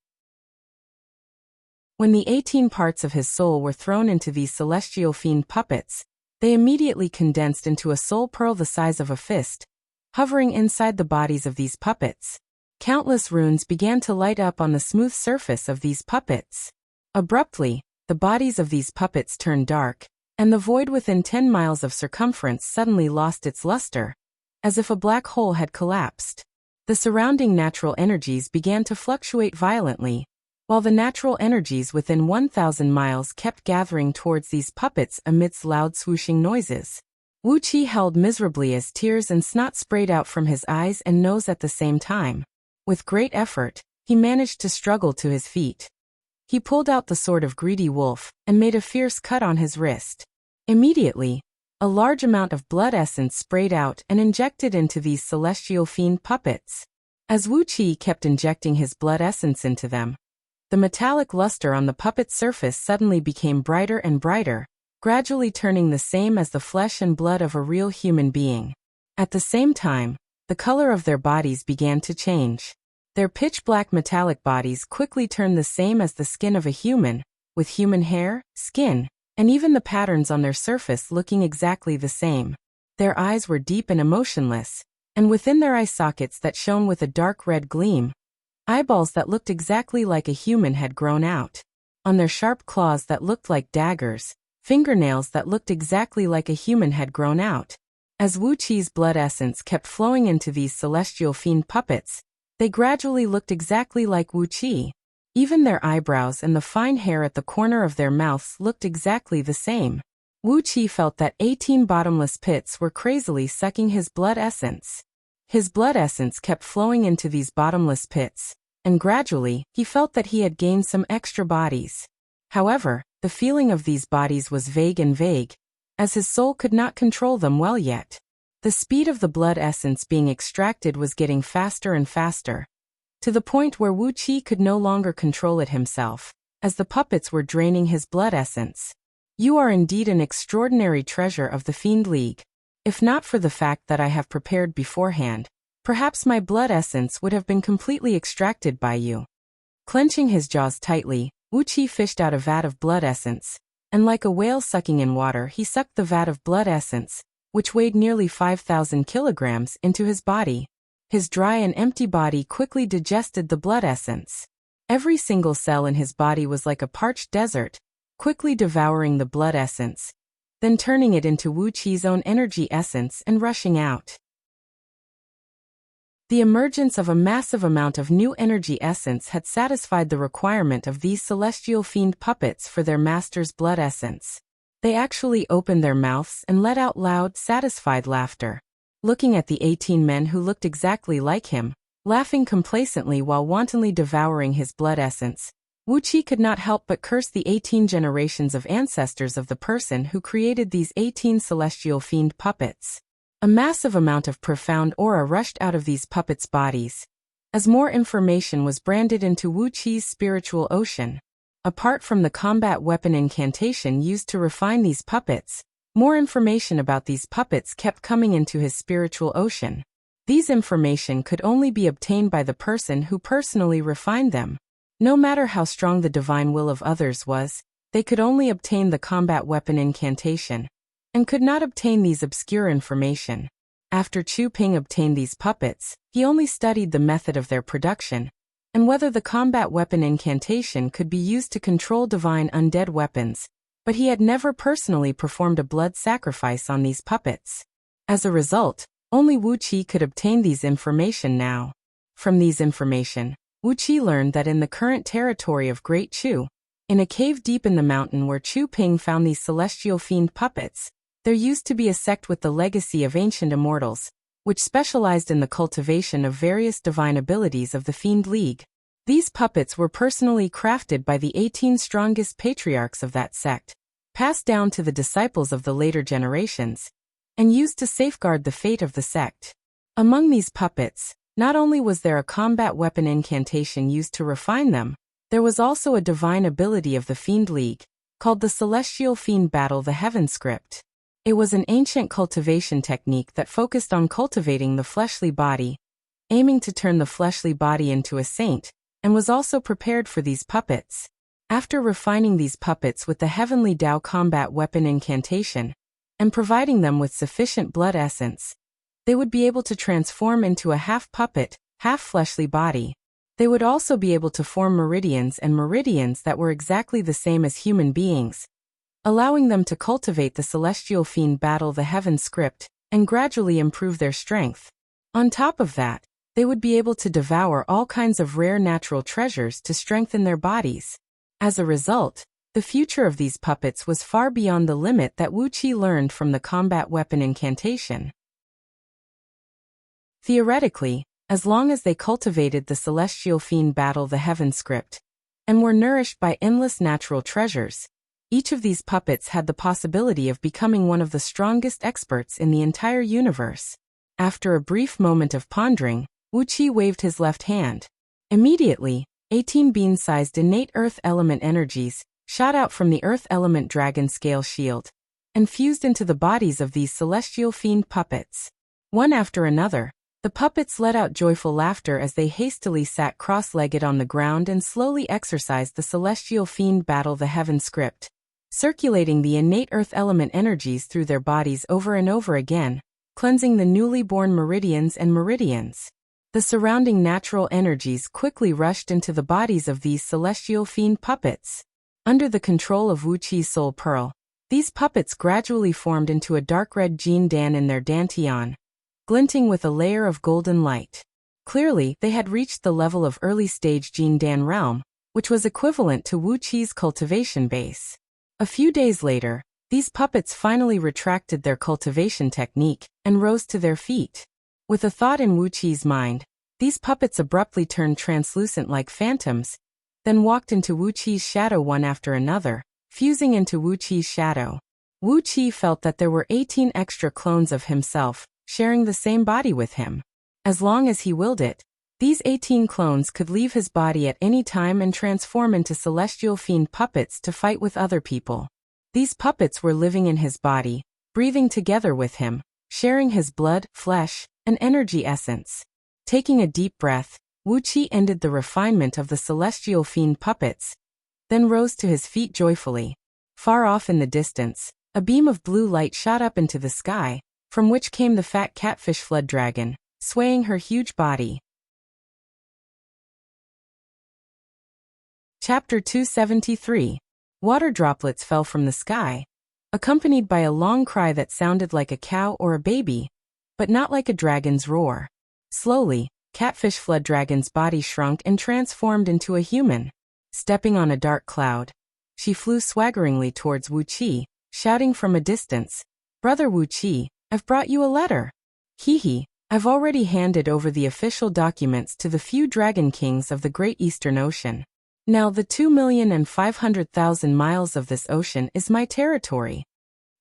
When the 18 parts of his soul were thrown into these celestial fiend puppets, they immediately condensed into a soul pearl the size of a fist, hovering inside the bodies of these puppets. Countless runes began to light up on the smooth surface of these puppets. Abruptly, the bodies of these puppets turned dark, and the void within 10 miles of circumference suddenly lost its luster, as if a black hole had collapsed. The surrounding natural energies began to fluctuate violently, while the natural energies within 1,000 miles kept gathering towards these puppets amidst loud swooshing noises. Wuxia held miserably as tears and snot sprayed out from his eyes and nose at the same time. With great effort, he managed to struggle to his feet. He pulled out the sword of greedy wolf and made a fierce cut on his wrist. Immediately, a large amount of blood essence sprayed out and injected into these celestial fiend puppets. As Wuxia kept injecting his blood essence into them, the metallic luster on the puppet's surface suddenly became brighter and brighter, gradually turning the same as the flesh and blood of a real human being. At the same time, the color of their bodies began to change. Their pitch-black metallic bodies quickly turned the same as the skin of a human, with human hair, skin, and even the patterns on their surface looking exactly the same. Their eyes were deep and emotionless, and within their eye sockets that shone with a dark red gleam, eyeballs that looked exactly like a human had grown out. On their sharp claws that looked like daggers, fingernails that looked exactly like a human had grown out. As Wuqia's blood essence kept flowing into these celestial fiend puppets, they gradually looked exactly like Wuxia. Even their eyebrows and the fine hair at the corner of their mouths looked exactly the same. Wuxia felt that 18 bottomless pits were crazily sucking his blood essence. His blood essence kept flowing into these bottomless pits, and gradually, he felt that he had gained some extra bodies. However, the feeling of these bodies was vague, as his soul could not control them well yet. The speed of the blood essence being extracted was getting faster and faster, to the point where Wuxia could no longer control it himself, as the puppets were draining his blood essence. You are indeed an extraordinary treasure of the Fiend League. If not for the fact that I have prepared beforehand, perhaps my blood essence would have been completely extracted by you. Clenching his jaws tightly, Wuxia fished out a vat of blood essence, and like a whale sucking in water he sucked the vat of blood essence, which weighed nearly 5,000 kilograms, into his body. His dry and empty body quickly digested the blood essence. Every single cell in his body was like a parched desert, quickly devouring the blood essence, then turning it into Wuqi's own energy essence and rushing out. The emergence of a massive amount of new energy essence had satisfied the requirement of these celestial fiend puppets for their master's blood essence. They actually opened their mouths and let out loud, satisfied laughter. Looking at the 18 men who looked exactly like him, laughing complacently while wantonly devouring his blood essence, Wuqi could not help but curse the 18 generations of ancestors of the person who created these 18 celestial fiend puppets. A massive amount of profound aura rushed out of these puppets' bodies, as more information was branded into Wuqi's spiritual ocean. Apart from the combat weapon incantation used to refine these puppets, more information about these puppets kept coming into his spiritual ocean. These information could only be obtained by the person who personally refined them. No matter how strong the divine will of others was, they could only obtain the combat weapon incantation, and could not obtain these obscure information. After Chu Ping obtained these puppets, he only studied the method of their production, and whether the combat weapon incantation could be used to control divine undead weapons, but he had never personally performed a blood sacrifice on these puppets. As a result, only Wu Qi could obtain these information now. From these information, Wu Qi learned that in the current territory of Great Chu, in a cave deep in the mountain where Chu Ping found these celestial fiend puppets, there used to be a sect with the legacy of ancient immortals, which specialized in the cultivation of various divine abilities of the Fiend League. These puppets were personally crafted by the 18 strongest patriarchs of that sect, passed down to the disciples of the later generations, and used to safeguard the fate of the sect. Among these puppets, not only was there a combat weapon incantation used to refine them, there was also a divine ability of the Fiend League, called the Celestial Fiend Battle the Heaven Script. It was an ancient cultivation technique that focused on cultivating the fleshly body, aiming to turn the fleshly body into a saint, and was also prepared for these puppets. After refining these puppets with the Heavenly Tao combat weapon incantation, and providing them with sufficient blood essence, they would be able to transform into a half-puppet, half-fleshly body. They would also be able to form meridians that were exactly the same as human beings, allowing them to cultivate the Celestial Fiend Battle the Heaven Script, and gradually improve their strength. On top of that, they would be able to devour all kinds of rare natural treasures to strengthen their bodies. As a result, the future of these puppets was far beyond the limit that Wu Qi learned from the combat weapon incantation. Theoretically, as long as they cultivated the Celestial Fiend Battle the Heaven Script, and were nourished by endless natural treasures, each of these puppets had the possibility of becoming one of the strongest experts in the entire universe. After a brief moment of pondering, Wu Qi waved his left hand. Immediately, 18 bean-sized innate earth element energies shot out from the earth element dragon scale shield, and fused into the bodies of these celestial fiend puppets. One after another, the puppets let out joyful laughter as they hastily sat cross-legged on the ground and slowly exercised the Celestial Fiend Battle the Heaven Script, circulating the innate earth element energies through their bodies over and over again, cleansing the newly born meridians. The surrounding natural energies quickly rushed into the bodies of these celestial fiend puppets. Under the control of Wu Qi's soul pearl, these puppets gradually formed into a dark red Jin Dan in their dantian, glinting with a layer of golden light. Clearly, they had reached the level of early-stage Jin Dan realm, which was equivalent to Wu Qi's cultivation base. A few days later, these puppets finally retracted their cultivation technique and rose to their feet. With a thought in Wu Qi's mind, these puppets abruptly turned translucent like phantoms, then walked into Wu Qi's shadow one after another, fusing into Wu Qi's shadow. Wu Qi felt that there were 18 extra clones of himself, sharing the same body with him. As long as he willed it, these 18 clones could leave his body at any time and transform into celestial fiend puppets to fight with other people. These puppets were living in his body, breathing together with him, sharing his blood, flesh, and energy essence. Taking a deep breath, Wu Qi ended the refinement of the celestial fiend puppets, then rose to his feet joyfully. Far off in the distance, a beam of blue light shot up into the sky, from which came the fat catfish flood dragon, swaying her huge body. Chapter 273. Water droplets fell from the sky, accompanied by a long cry that sounded like a cow or a baby, but not like a dragon's roar. Slowly, catfish flood dragon's body shrunk and transformed into a human. Stepping on a dark cloud, she flew swaggeringly towards Wuxia, shouting from a distance, "Brother Wuxia, I've brought you a letter. Hee, I've already handed over the official documents to the few dragon kings of the Great Eastern Ocean. Now the 2,500,000 miles of this ocean is my territory."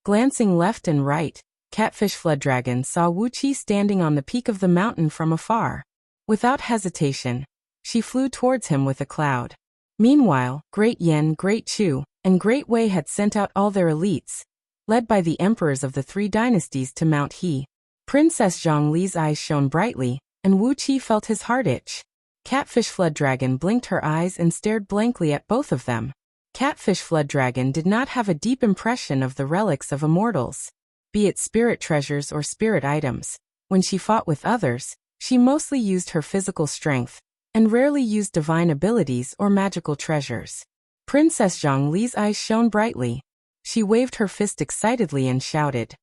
Glancing left and right, catfish flood dragon saw Wuxia standing on the peak of the mountain from afar. Without hesitation, she flew towards him with a cloud. Meanwhile, Great Yen, Great Chu, and Great Wei had sent out all their elites, led by the emperors of the three dynasties, to Mount He. Princess Zhongli's eyes shone brightly, and Wuxia felt his heart itch. Catfish flood dragon blinked her eyes and stared blankly at both of them. Catfish flood dragon did not have a deep impression of the relics of immortals, be it spirit treasures or spirit items. When she fought with others, she mostly used her physical strength, and rarely used divine abilities or magical treasures. Princess Zhongli's eyes shone brightly. She waved her fist excitedly and shouted,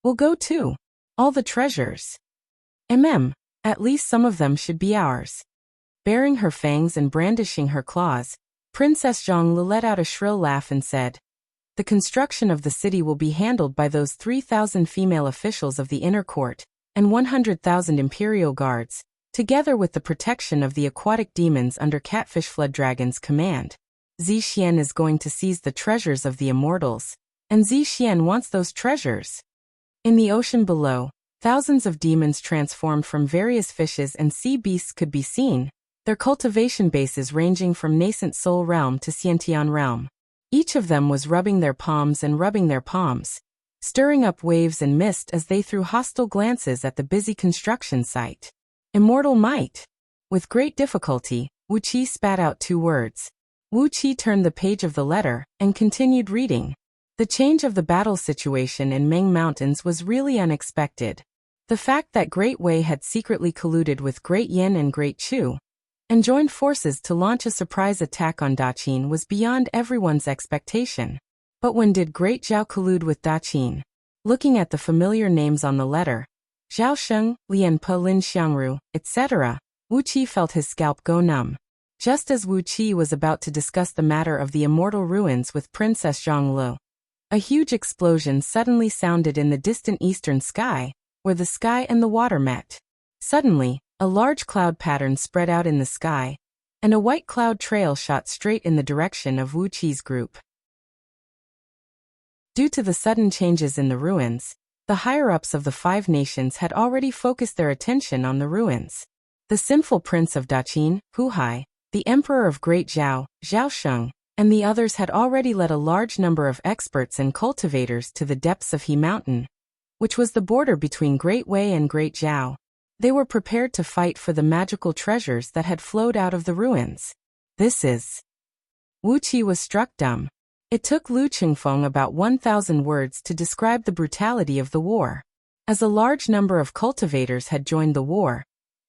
"We'll go too. All the treasures. At least some of them should be ours." Baring her fangs and brandishing her claws, Princess Zhongli let out a shrill laugh and said, "The construction of the city will be handled by those 3,000 female officials of the inner court, and 100,000 imperial guards, together with the protection of the aquatic demons under Catfish Flood Dragon's command. Zixian is going to seize the treasures of the immortals, and Zixian wants those treasures." In the ocean below, thousands of demons transformed from various fishes and sea beasts could be seen, their cultivation bases ranging from nascent soul realm to Xiantian realm. Each of them was rubbing their palms, stirring up waves and mist as they threw hostile glances at the busy construction site. Immortal might. With great difficulty, Wuxia spat out 2 words. Wuxia turned the page of the letter and continued reading. The change of the battle situation in Ming Mountains was really unexpected. The fact that Great Wei had secretly colluded with Great Yin and Great Chu, and joined forces to launch a surprise attack on Daqin was beyond everyone's expectation. But when did Great Zhao collude with Daqin? Looking at the familiar names on the letter, Zhao Sheng, Lian Pe, Lin Xiangru, etc., Wuqi felt his scalp go numb. Just as Wuqi was about to discuss the matter of the immortal ruins with Princess Zhonglu, a huge explosion suddenly sounded in the distant eastern sky, where the sky and the water met. Suddenly, a large cloud pattern spread out in the sky, and a white cloud trail shot straight in the direction of Wuqi's group. Due to the sudden changes in the ruins, the higher-ups of the 5 nations had already focused their attention on the ruins. The sinful prince of Daqin, Huhai, the emperor of Great Zhao, Zhao Sheng, and the others had already led a large number of experts and cultivators to the depths of He Mountain, which was the border between Great Wei and Great Zhao. They were prepared to fight for the magical treasures that had flowed out of the ruins. This is... Wuqi was struck dumb. It took Lu Qingfeng about 1,000 words to describe the brutality of the war. As a large number of cultivators had joined the war,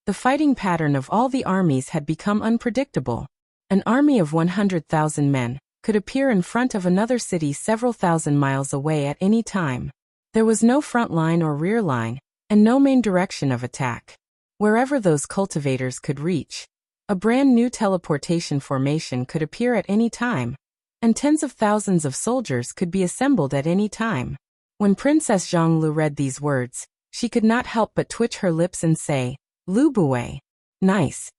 the fighting pattern of all the armies had become unpredictable. An army of 100,000 men could appear in front of another city several thousand miles away at any time. There was no front line or rear line, and no main direction of attack. Wherever those cultivators could reach, a brand new teleportation formation could appear at any time, and tens of thousands of soldiers could be assembled at any time. When Princess Zhonglu read these words, she could not help but twitch her lips and say, "Lu Buwei. Nice."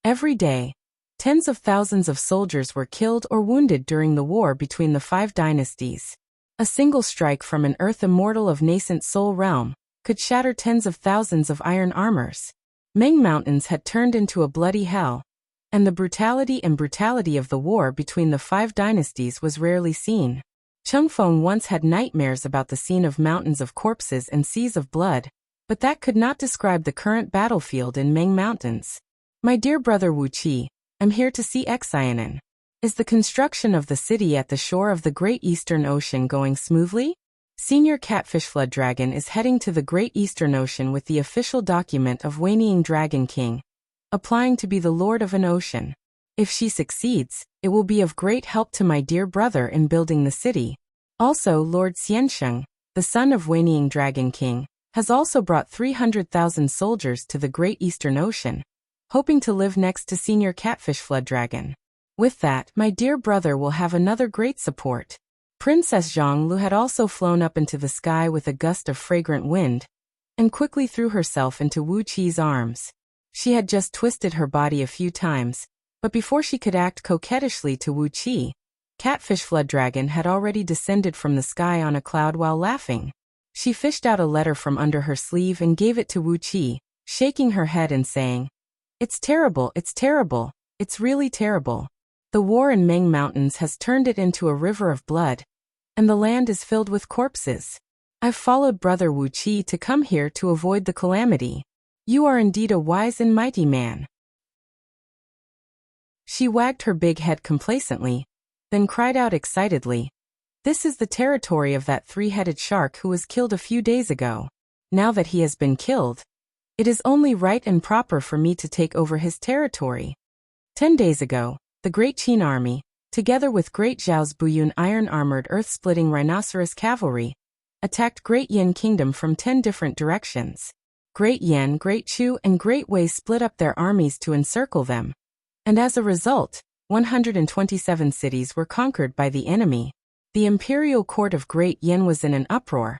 Every day, tens of thousands of soldiers were killed or wounded during the war between the 5 dynasties. A single strike from an earth immortal of nascent soul realm could shatter tens of thousands of iron armors. Ming Mountains had turned into a bloody hell, and the brutality of the war between the 5 dynasties was rarely seen. Chengfeng once had nightmares about the scene of mountains of corpses and seas of blood, but that could not describe the current battlefield in Ming Mountains. "My dear brother Wuqi, I'm here to see Xianan. Is the construction of the city at the shore of the Great Eastern Ocean going smoothly? Senior Catfish Flood Dragon is heading to the Great Eastern Ocean with the official document of Wanying Dragon King, applying to be the Lord of an Ocean. If she succeeds, it will be of great help to my dear brother in building the city. Also, Lord Xiansheng, the son of Wanying Dragon King, has also brought 300,000 soldiers to the Great Eastern Ocean, hoping to live next to Senior Catfish Flood Dragon. With that, my dear brother will have another great support. Princess Zhonglu had also flown up into the sky with a gust of fragrant wind, and quickly threw herself into Wu Qi's arms. She had just twisted her body a few times, but before she could act coquettishly to Wu Qi, Catfish Flood Dragon had already descended from the sky on a cloud while laughing. She fished out a letter from under her sleeve and gave it to Wu Qi, shaking her head and saying, "It's terrible, it's really terrible. The war in Meng Mountains has turned it into a river of blood, and the land is filled with corpses. I've followed Brother Wu Qi to come here to avoid the calamity. You are indeed a wise and mighty man." She wagged her big head complacently, then cried out excitedly, "This is the territory of that three-headed shark who was killed a few days ago. Now that he has been killed, it is only right and proper for me to take over his territory. 10 days ago, the Great Qin Army, together with Great Zhao's Buyun iron-armored earth-splitting rhinoceros cavalry, attacked Great Yin Kingdom from 10 different directions. Great Yan, Great Chu, and Great Wei split up their armies to encircle them, and as a result, 127 cities were conquered by the enemy. The imperial court of Great Yin was in an uproar,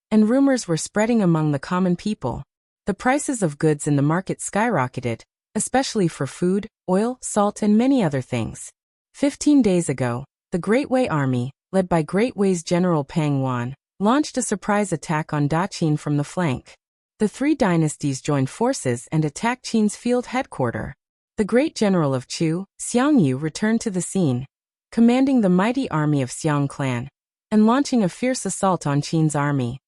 and rumors were spreading among the common people. The prices of goods in the market skyrocketed, especially for food, oil, salt, and many other things. 15 days ago, the Great Wei Army, led by Great Wei's General Pang Wan, launched a surprise attack on Daqin from the flank. The three dynasties joined forces and attacked Qin's field headquarters. The great general of Chu, Xiangyu, returned to the scene, commanding the mighty army of Xiang clan, and launching a fierce assault on Qin's army.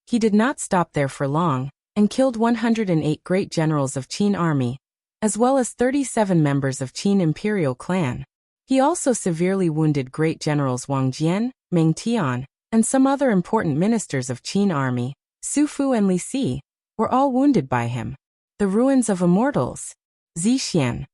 He did not stop there for long, and killed 108 great generals of Qin army, as well as 37 members of Qin imperial clan. He also severely wounded great generals Wang Jian, Meng Tian, and some other important ministers of Qin army. Su Fu and Li Si were all wounded by him. The ruins of immortals. Zixian.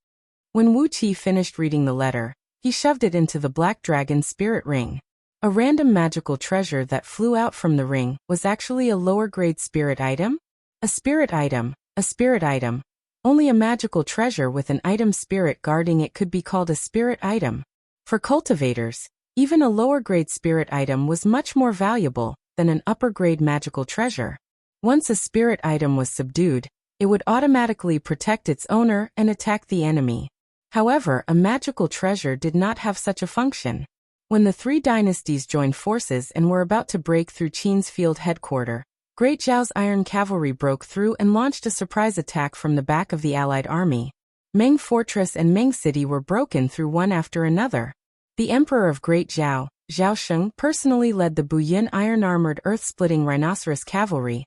When Wu Qi finished reading the letter, he shoved it into the Black Dragon spirit ring. A random magical treasure that flew out from the ring was actually a lower-grade spirit item? A spirit item, a spirit item. Only a magical treasure with an item spirit guarding it could be called a spirit item. For cultivators, even a lower-grade spirit item was much more valuable than an upper-grade magical treasure. Once a spirit item was subdued, it would automatically protect its owner and attack the enemy. However, a magical treasure did not have such a function. When the three dynasties joined forces and were about to break through Qin's field headquarters, Great Zhao's iron cavalry broke through and launched a surprise attack from the back of the allied army. Meng Fortress and Meng City were broken through one after another. The emperor of Great Zhao, Zhao Sheng, personally led the Buyun iron-armored earth-splitting rhinoceros cavalry,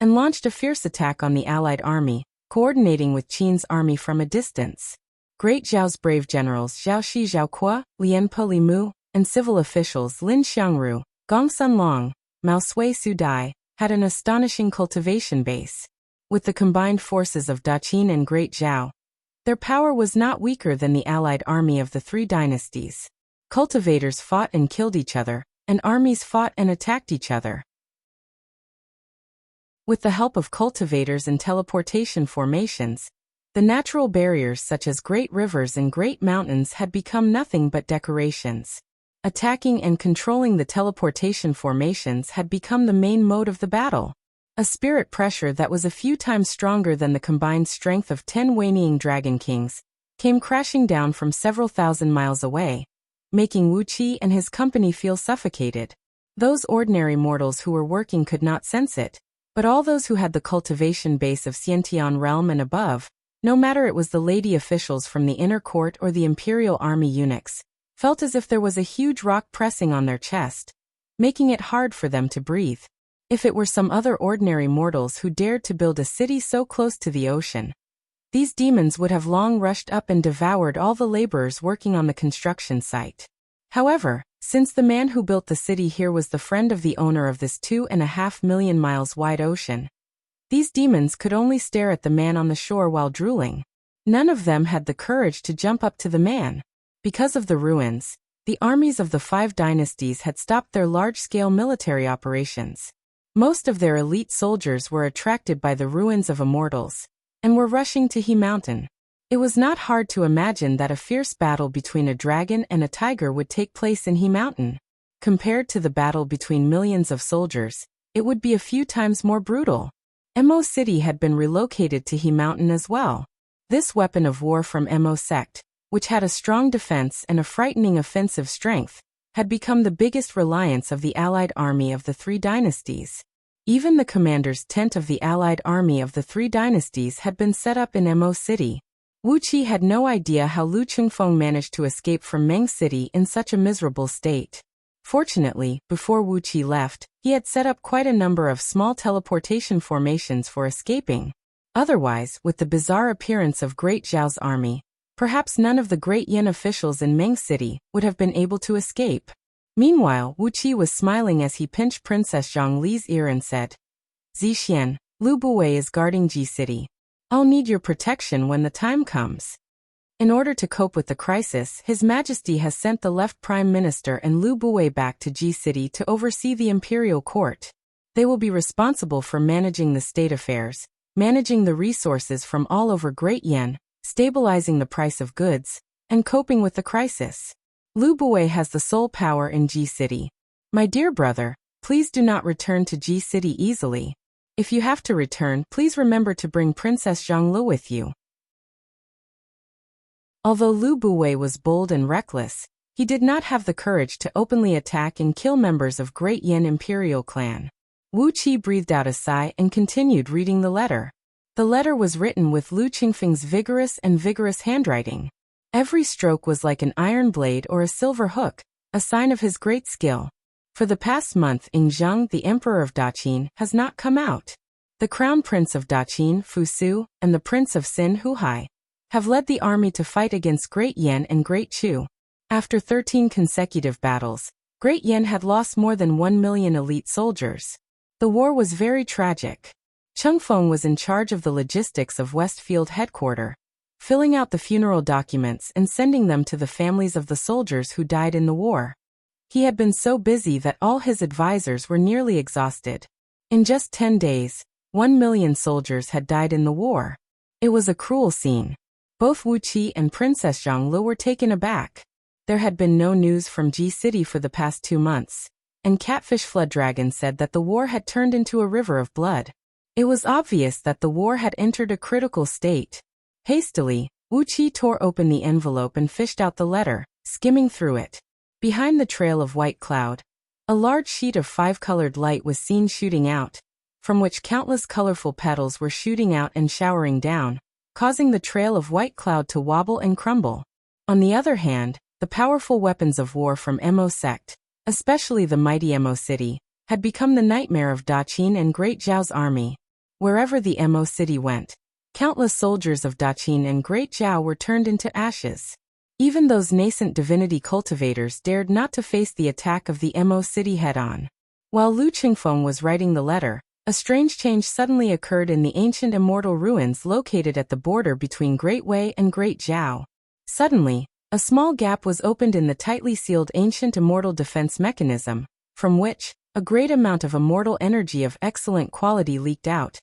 and launched a fierce attack on the allied army, coordinating with Qin's army from a distance. Great Zhao's brave generals Zhao Shi Zhao Kuo, Lianpe Li Mu, and civil officials Lin Xiangru, Gong Sun Long, Mao Sui Su Dai, had an astonishing cultivation base. With the combined forces of Daqin and Great Zhao, their power was not weaker than the allied army of the three dynasties. Cultivators fought and killed each other, and armies fought and attacked each other. With the help of cultivators and teleportation formations, the natural barriers such as great rivers and great mountains had become nothing but decorations. Attacking and controlling the teleportation formations had become the main mode of the battle. A spirit pressure that was a few times stronger than the combined strength of 10 Wanying Dragon Kings came crashing down from several thousand miles away, making Wu Qi and his company feel suffocated. Those ordinary mortals who were working could not sense it, but all those who had the cultivation base of Xiantian realm and above, no matter it was the lady officials from the inner court or the imperial army eunuchs, felt as if there was a huge rock pressing on their chest, making it hard for them to breathe. If it were some other ordinary mortals who dared to build a city so close to the ocean, these demons would have long rushed up and devoured all the laborers working on the construction site. However, since the man who built the city here was the friend of the owner of this 2.5 million miles wide ocean, these demons could only stare at the man on the shore while drooling. None of them had the courage to jump up to the man. Because of the ruins, the armies of the 5 dynasties had stopped their large-scale military operations. Most of their elite soldiers were attracted by the ruins of immortals, and were rushing to He Mountain. It was not hard to imagine that a fierce battle between a dragon and a tiger would take place in He Mountain. Compared to the battle between millions of soldiers, it would be a few times more brutal. Mo City had been relocated to He Mountain as well. This weapon of war from Mo sect, which had a strong defense and a frightening offensive strength, had become the biggest reliance of the allied army of the 3 dynasties. Even the commander's tent of the allied army of the 3 dynasties had been set up in Mo City. Wuxia had no idea how Lu Chengfeng managed to escape from Meng City in such a miserable state. Fortunately, before Wuxia left, he had set up quite a number of small teleportation formations for escaping. Otherwise, with the bizarre appearance of Great Zhao's army, perhaps none of the Great Yin officials in Meng City would have been able to escape. Meanwhile, Wuxia was smiling as he pinched Princess Zhongli's ear and said, "Zixian, Lu Buwei is guarding Ji City. I'll need your protection when the time comes." In order to cope with the crisis, His Majesty has sent the left Prime Minister and Lu Buwei back to Ji City to oversee the imperial court. They will be responsible for managing the state affairs, managing the resources from all over Great Yin, stabilizing the price of goods, and coping with the crisis. Lu Buwei has the sole power in Ji City. My dear brother, please do not return to Ji City easily. If you have to return, please remember to bring Princess Zhongli with you. Although Lu Buwei was bold and reckless, he did not have the courage to openly attack and kill members of Great Yin imperial clan. Wuxia breathed out a sigh and continued reading the letter. The letter was written with Lu Qingfeng's vigorous handwriting. Every stroke was like an iron blade or a silver hook, a sign of his great skill. For the past month, Yingzheng, the emperor of Daqin, has not come out. The crown prince of Daqin, Fu Su, and the prince of Xin, Huhai, have led the army to fight against Great Yin and Great Chu. After 13 consecutive battles, Great Yin had lost more than 1 million elite soldiers. The war was very tragic. Chengfeng was in charge of the logistics of Westfield headquarters, filling out the funeral documents and sending them to the families of the soldiers who died in the war. He had been so busy that all his advisors were nearly exhausted. In just 10 days, 1 million soldiers had died in the war. It was a cruel scene. Both Wuqia and Princess Zhongli were taken aback. There had been no news from Ji City for the past 2 months, and Catfish Flood Dragon said that the war had turned into a river of blood. It was obvious that the war had entered a critical state. Hastily, Wuqia tore open the envelope and fished out the letter, skimming through it. Behind the trail of white cloud, a large sheet of 5-colored light was seen shooting out, from which countless colorful petals were shooting out and showering down, causing the trail of white cloud to wobble and crumble. On the other hand, the powerful weapons of war from Mo sect, especially the mighty Mo City, had become the nightmare of Daqin and Great Zhao's army. Wherever the Mo City went, countless soldiers of Daqin and Great Zhao were turned into ashes. Even those nascent divinity cultivators dared not to face the attack of the Mo City head-on. While Lu Qingfeng was writing the letter, a strange change suddenly occurred in the ancient immortal ruins located at the border between Great Wei and Great Zhao. Suddenly, a small gap was opened in the tightly sealed ancient immortal defense mechanism, from which a great amount of immortal energy of excellent quality leaked out,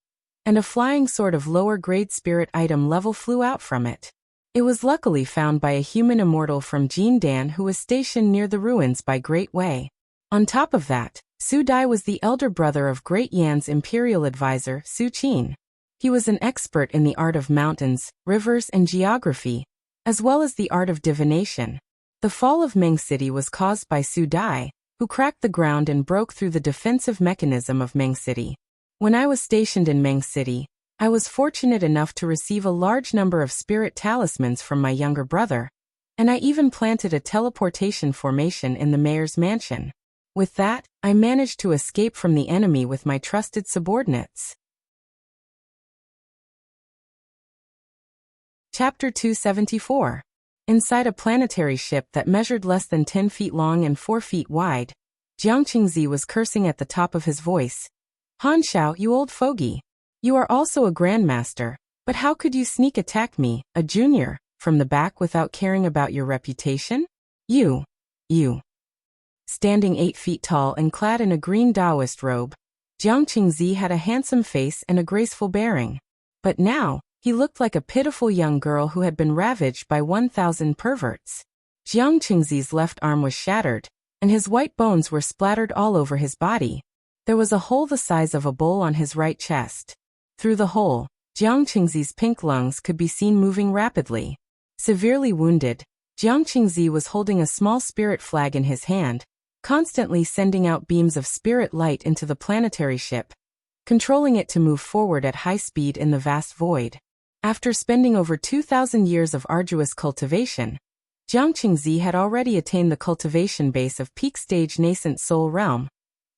and a flying sword of lower-grade spirit item level flew out from it. It was luckily found by a human immortal from Jindan who was stationed near the ruins by Great Wei. On top of that, Su Dai was the elder brother of Great Yan's imperial advisor, Su Qin. He was an expert in the art of mountains, rivers, and geography, as well as the art of divination. The fall of Meng City was caused by Su Dai, who cracked the ground and broke through the defensive mechanism of Meng City. When I was stationed in Meng City, I was fortunate enough to receive a large number of spirit talismans from my younger brother, and I even planted a teleportation formation in the mayor's mansion. With that, I managed to escape from the enemy with my trusted subordinates. Chapter 274. Inside a planetary ship that measured less than 10 feet long and 4 feet wide, Jiang Qingzi was cursing at the top of his voice. Han Shao, you old fogey. You are also a grandmaster, but how could you sneak attack me, a junior, from the back without caring about your reputation? You. Standing 8 feet tall and clad in a green Taoist robe, Jiang Qingzi had a handsome face and a graceful bearing. But now, he looked like a pitiful young girl who had been ravaged by 1,000 perverts. Jiang Qingzi's left arm was shattered, and his white bones were splattered all over his body. There was a hole the size of a bowl on his right chest. Through the hole, Jiang Qingzi's pink lungs could be seen moving rapidly. Severely wounded, Jiang Qingzi was holding a small spirit flag in his hand, constantly sending out beams of spirit light into the planetary ship, controlling it to move forward at high speed in the vast void. After spending over 2,000 years of arduous cultivation, Jiang Qingzi had already attained the cultivation base of peak stage nascent soul realm,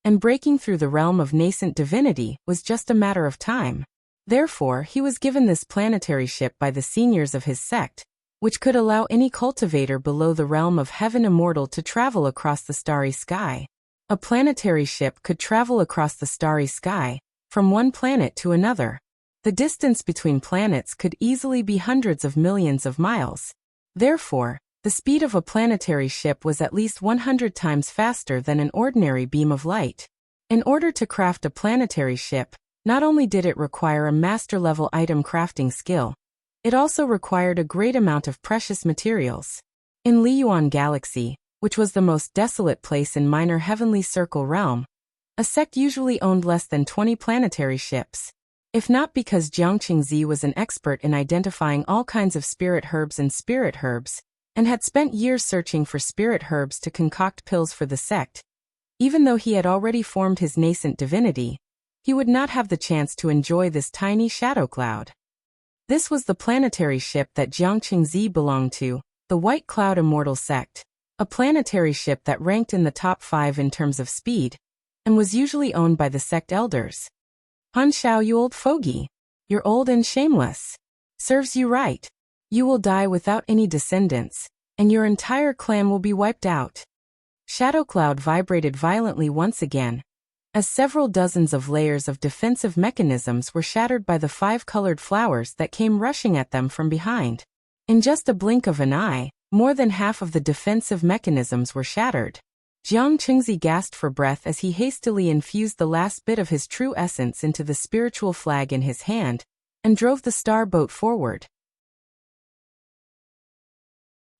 and breaking through the realm of nascent divinity was just a matter of time. Therefore, he was given this planetary ship by the seniors of his sect, which could allow any cultivator below the realm of heaven immortal to travel across the starry sky. A planetary ship could travel across the starry sky, from one planet to another. The distance between planets could easily be hundreds of millions of miles. Therefore, the speed of a planetary ship was at least 100 times faster than an ordinary beam of light. In order to craft a planetary ship, not only did it require a master-level item crafting skill, it also required a great amount of precious materials. In Liyuan Galaxy, which was the most desolate place in Minor Heavenly Circle realm, a sect usually owned less than 20 planetary ships. If not because Jiang Qingzi was an expert in identifying all kinds of spirit herbs, and had spent years searching for spirit herbs to concoct pills for the sect, even though he had already formed his nascent divinity, he would not have the chance to enjoy this tiny shadow cloud. This was the planetary ship that Jiang Qingzi belonged to, the White Cloud Immortal Sect, a planetary ship that ranked in the top 5 in terms of speed, and was usually owned by the sect elders. Han Shao, you old fogey. You're old and shameless. Serves you right. You will die without any descendants, and your entire clan will be wiped out. Shadow Cloud vibrated violently once again, as several dozens of layers of defensive mechanisms were shattered by the 5 colored flowers that came rushing at them from behind. In just a blink of an eye, more than half of the defensive mechanisms were shattered. Jiang Qingzi gasped for breath as he hastily infused the last bit of his true essence into the spiritual flag in his hand, and drove the star boat forward.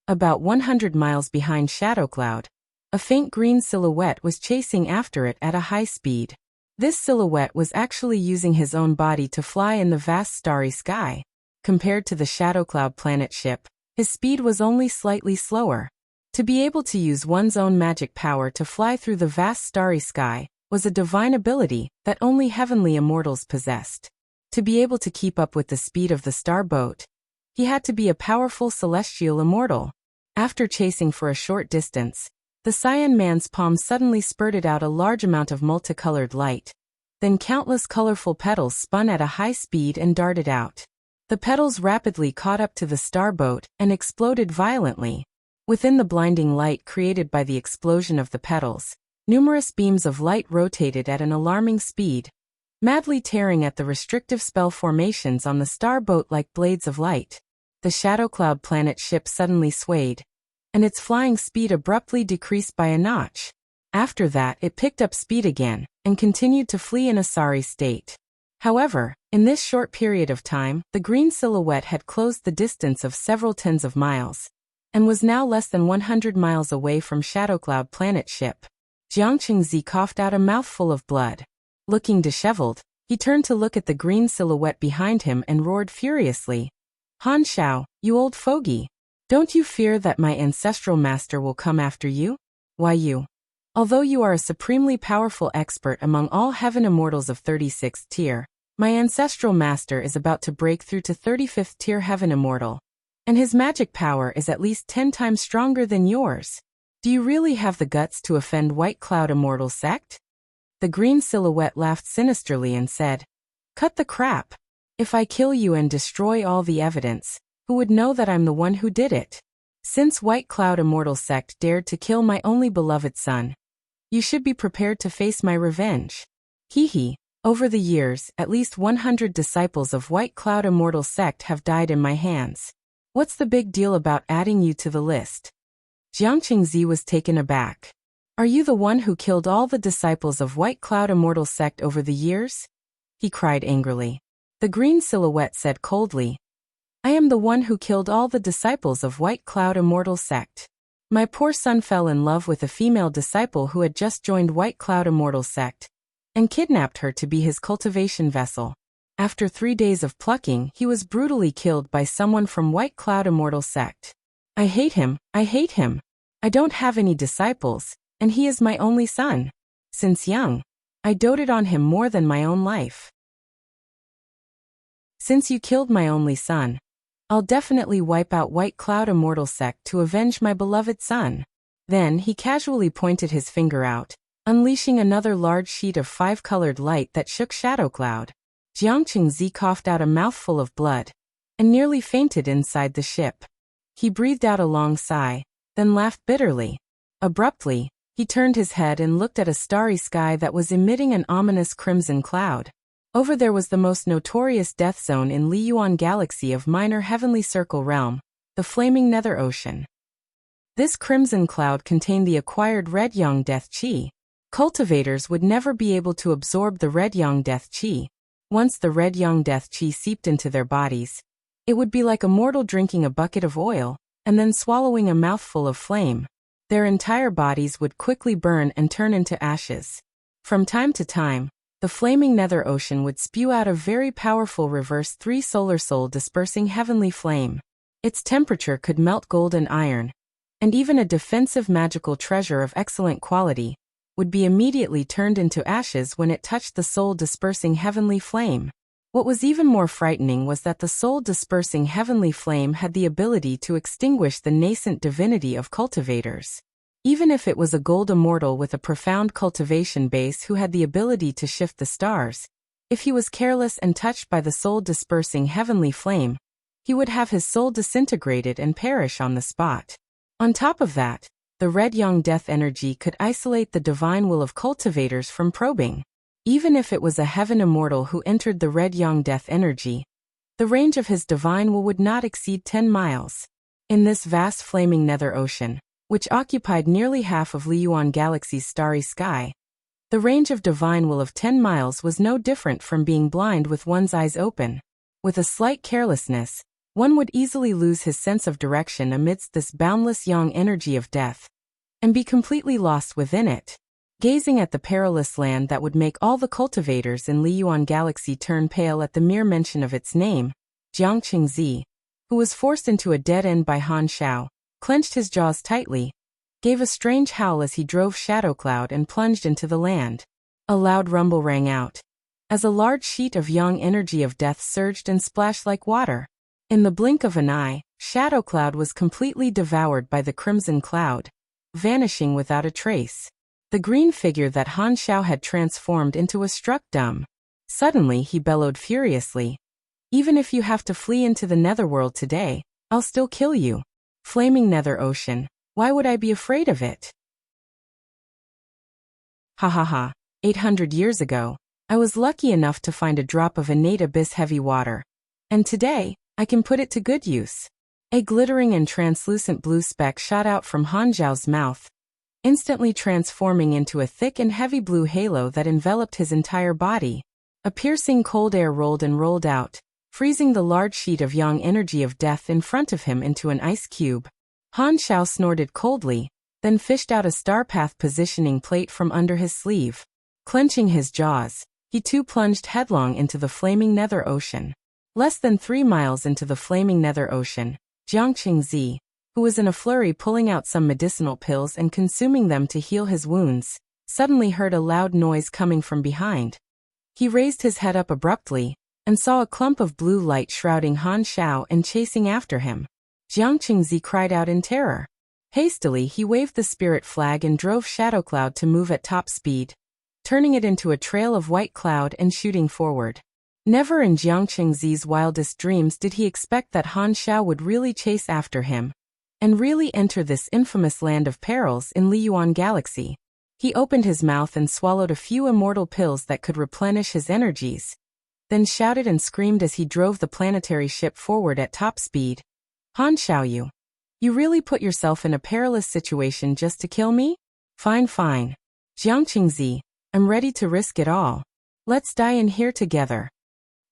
About 100 miles behind Shadow Cloud, a faint green silhouette was chasing after it at a high speed. This silhouette was actually using his own body to fly in the vast starry sky. Compared to the Shadow Cloud planet ship, his speed was only slightly slower. To be able to use one's own magic power to fly through the vast starry sky was a divine ability that only heavenly immortals possessed. To be able to keep up with the speed of the star boat, he had to be a powerful celestial immortal. After chasing for a short distance, the Cyan Man's palm suddenly spurted out a large amount of multicolored light. Then countless colorful petals spun at a high speed and darted out. The petals rapidly caught up to the star boat and exploded violently. Within the blinding light created by the explosion of the petals, numerous beams of light rotated at an alarming speed, madly tearing at the restrictive spell formations on the star boat like blades of light. The Shadow Cloud planet ship suddenly swayed, and its flying speed abruptly decreased by a notch. After that, it picked up speed again, and continued to flee in a sorry state. However, in this short period of time, the green silhouette had closed the distance of several tens of miles, and was now less than 100 miles away from Shadow Cloud planet ship. Jiang Qingzi coughed out a mouthful of blood. Looking disheveled, he turned to look at the green silhouette behind him and roared furiously. Han Shao, you old fogey. Don't you fear that my ancestral master will come after you? Why you? Although you are a supremely powerful expert among all heaven immortals of 36th tier, my ancestral master is about to break through to 35th tier heaven immortal, and his magic power is at least 10 times stronger than yours. Do you really have the guts to offend White Cloud Immortal Sect? The green silhouette laughed sinisterly and said, Cut the crap. If I kill you and destroy all the evidence, Who would know that I'm the one who did it? Since White Cloud Immortal Sect dared to kill my only beloved son, you should be prepared to face my revenge. Hee. Over the years, at least 100 disciples of White Cloud Immortal Sect have died in my hands. What's the big deal about adding you to the list? Jiang Qingzi was taken aback. Are you the one who killed all the disciples of White Cloud Immortal Sect over the years? He cried angrily. The green silhouette said coldly, I am the one who killed all the disciples of White Cloud Immortal Sect. My poor son fell in love with a female disciple who had just joined White Cloud Immortal Sect, and kidnapped her to be his cultivation vessel. After 3 days of plucking, he was brutally killed by someone from White Cloud Immortal Sect. I hate him, I hate him. I don't have any disciples, and he is my only son. Since young, I doted on him more than my own life. Since you killed my only son, I'll definitely wipe out White Cloud Immortal Sect to avenge my beloved son. Then he casually pointed his finger out, unleashing another large sheet of 5-colored light that shook Shadow Cloud. Jiang Qingzi coughed out a mouthful of blood, and nearly fainted inside the ship. He breathed out a long sigh, then laughed bitterly. Abruptly, he turned his head and looked at a starry sky that was emitting an ominous crimson cloud. Over there was the most notorious death zone in Liyuan Galaxy of Minor Heavenly Circle Realm, the Flaming Nether Ocean. This crimson cloud contained the acquired Red Yang Death Qi. Cultivators would never be able to absorb the Red Yang Death Qi. Once the Red Yang Death Qi seeped into their bodies, it would be like a mortal drinking a bucket of oil, and then swallowing a mouthful of flame. Their entire bodies would quickly burn and turn into ashes. From time to time, the flaming nether ocean would spew out a very powerful reverse 3 solar soul dispersing heavenly flame. Its temperature could melt gold and iron, and even a defensive magical treasure of excellent quality would be immediately turned into ashes when it touched the soul dispersing heavenly flame. What was even more frightening was that the soul dispersing heavenly flame had the ability to extinguish the nascent divinity of cultivators. Even if it was a gold immortal with a profound cultivation base who had the ability to shift the stars, if he was careless and touched by the soul-dispersing heavenly flame, he would have his soul disintegrated and perish on the spot. On top of that, the Red Yang Death energy could isolate the divine will of cultivators from probing. Even if it was a heaven immortal who entered the Red Yang Death energy, the range of his divine will would not exceed 10 miles. In this vast flaming nether ocean, which occupied nearly half of Liyuan Galaxy's starry sky, the range of divine will of 10 miles was no different from being blind with one's eyes open. With a slight carelessness, one would easily lose his sense of direction amidst this boundless yang energy of death, and be completely lost within it. Gazing at the perilous land that would make all the cultivators in Liyuan Galaxy turn pale at the mere mention of its name, Jiang Qingzi, who was forced into a dead end by Han Xiao, clenched his jaws tightly, gave a strange howl as he drove Shadow Cloud and plunged into the land. A loud rumble rang out, as a large sheet of yang energy of death surged and splashed like water. In the blink of an eye, Shadow Cloud was completely devoured by the crimson cloud, vanishing without a trace. The green figure that Han Xiao had transformed into was struck dumb. Suddenly he bellowed furiously, "Even if you have to flee into the netherworld today, I'll still kill you. Flaming nether ocean, why would I be afraid of it?" Ha ha ha. 800 years ago, I was lucky enough to find a drop of innate abyss heavy water, and today, I can put it to good use. A glittering and translucent blue speck shot out from Han Xiao's mouth, instantly transforming into a thick and heavy blue halo that enveloped his entire body. A piercing cold air rolled and rolled out, freezing the large sheet of yang energy of death in front of him into an ice cube. Han Xiao snorted coldly, then fished out a star path positioning plate from under his sleeve. Clenching his jaws, he too plunged headlong into the flaming nether ocean. Less than 3 miles into the flaming nether ocean, Jiang Qingzi, who was in a flurry pulling out some medicinal pills and consuming them to heal his wounds, suddenly heard a loud noise coming from behind. He raised his head up abruptly, and saw a clump of blue light shrouding Han Xiao and chasing after him. Jiang Qingzi cried out in terror. Hastily he waved the spirit flag and drove Shadow Cloud to move at top speed, turning it into a trail of white cloud and shooting forward. Never in Jiang Qingzi's wildest dreams did he expect that Han Xiao would really chase after him and really enter this infamous land of perils in Liyuan Galaxy. He opened his mouth and swallowed a few immortal pills that could replenish his energies, then shouted and screamed as he drove the planetary ship forward at top speed. Han Xiao, you really put yourself in a perilous situation just to kill me? Fine, fine. Jiang Qingzi, I'm ready to risk it all. Let's die in here together.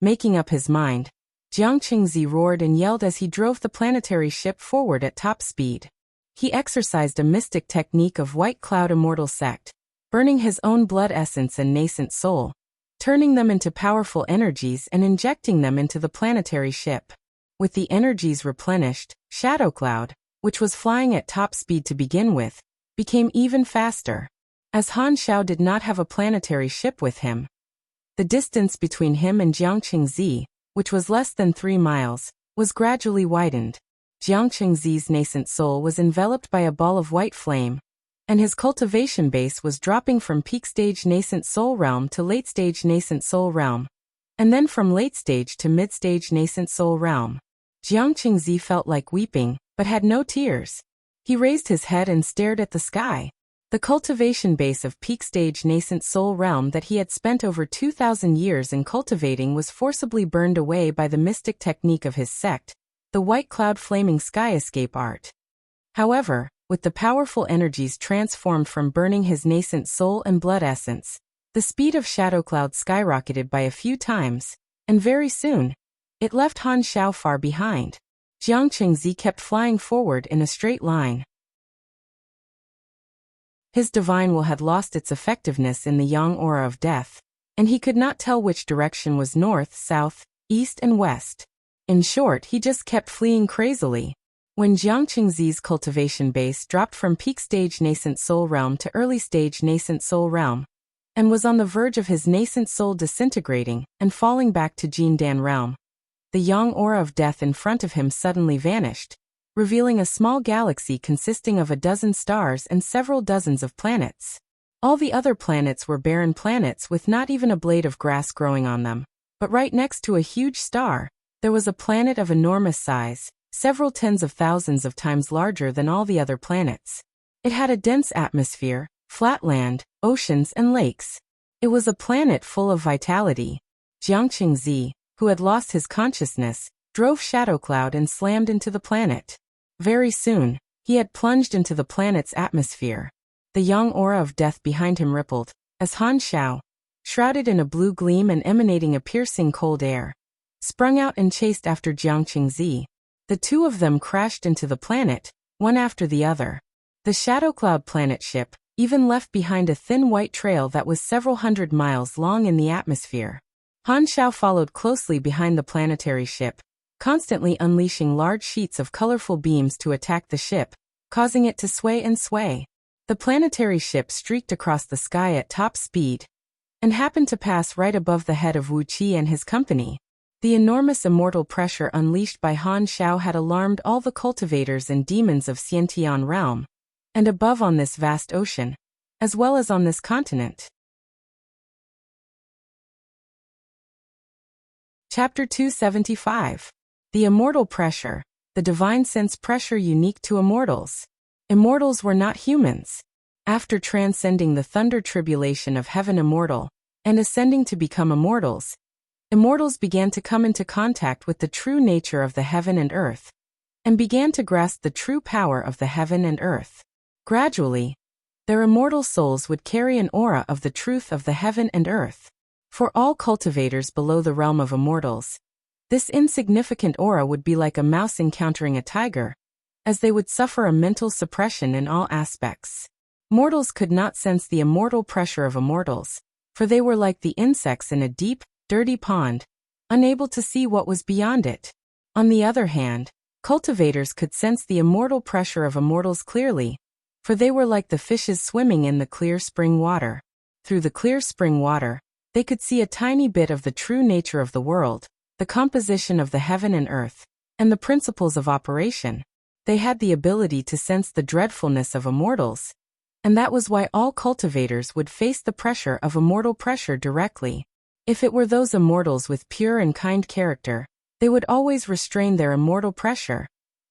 Making up his mind, Jiang Qingzi roared and yelled as he drove the planetary ship forward at top speed. He exercised a mystic technique of White Cloud Immortal Sect, burning his own blood essence and nascent soul, turning them into powerful energies and injecting them into the planetary ship. With the energies replenished, Shadow Cloud, which was flying at top speed to begin with, became even faster. As Han Xiao did not have a planetary ship with him, the distance between him and Jiang Qingzi, which was less than 3 miles, was gradually widened. Jiang Qingzi's nascent soul was enveloped by a ball of white flame, and his cultivation base was dropping from peak-stage nascent soul realm to late-stage nascent soul realm, and then from late-stage to mid-stage nascent soul realm. Jiang Qingzi felt like weeping, but had no tears. He raised his head and stared at the sky. The cultivation base of peak-stage nascent soul realm that he had spent over 2,000 years in cultivating was forcibly burned away by the mystic technique of his sect, the White Cloud Flaming Sky Escape art. However, with the powerful energies transformed from burning his nascent soul and blood essence, the speed of Shadow Cloud skyrocketed by a few times, and very soon, it left Han Xiao far behind. Jiang Qingzi kept flying forward in a straight line. His divine will had lost its effectiveness in the yang aura of death, and he could not tell which direction was north, south, east and west. In short, he just kept fleeing crazily. When Jiang Qingzi's cultivation base dropped from peak-stage nascent soul realm to early-stage nascent soul realm, and was on the verge of his nascent soul disintegrating and falling back to Jindan realm, the yang aura of death in front of him suddenly vanished, revealing a small galaxy consisting of a dozen stars and several dozens of planets. All the other planets were barren planets with not even a blade of grass growing on them. But right next to a huge star, there was a planet of enormous size, several tens of thousands of times larger than all the other planets. It had a dense atmosphere, flat land, oceans and lakes. It was a planet full of vitality. Jiang Qingzi, who had lost his consciousness, drove Shadow Cloud and slammed into the planet. Very soon, he had plunged into the planet's atmosphere. The yang aura of death behind him rippled, as Han Xiao, shrouded in a blue gleam and emanating a piercing cold air, sprung out and chased after Jiang Qingzi. The two of them crashed into the planet, one after the other. The Shadow Cloud planet ship even left behind a thin white trail that was several hundred miles long in the atmosphere. Han Xiao followed closely behind the planetary ship, constantly unleashing large sheets of colorful beams to attack the ship, causing it to sway and sway. The planetary ship streaked across the sky at top speed, and happened to pass right above the head of Wuxia and his company. The enormous immortal pressure unleashed by Han Xiao had alarmed all the cultivators and demons of Xiantian realm, and above on this vast ocean, as well as on this continent. Chapter 275. The Immortal Pressure, the divine sense pressure unique to immortals. Immortals were not humans. After transcending the thunder tribulation of heaven immortal, and ascending to become immortals, immortals began to come into contact with the true nature of the heaven and earth, and began to grasp the true power of the heaven and earth. Gradually, their immortal souls would carry an aura of the truth of the heaven and earth. For all cultivators below the realm of immortals, this insignificant aura would be like a mouse encountering a tiger, as they would suffer a mental suppression in all aspects. Mortals could not sense the immortal pressure of immortals, for they were like the insects in a deep, dirty pond, unable to see what was beyond it. On the other hand, cultivators could sense the immortal pressure of immortals clearly, for they were like the fishes swimming in the clear spring water. Through the clear spring water, they could see a tiny bit of the true nature of the world, the composition of the heaven and earth, and the principles of operation. They had the ability to sense the dreadfulness of immortals, and that was why all cultivators would face the pressure of immortal pressure directly. If it were those immortals with pure and kind character, they would always restrain their immortal pressure,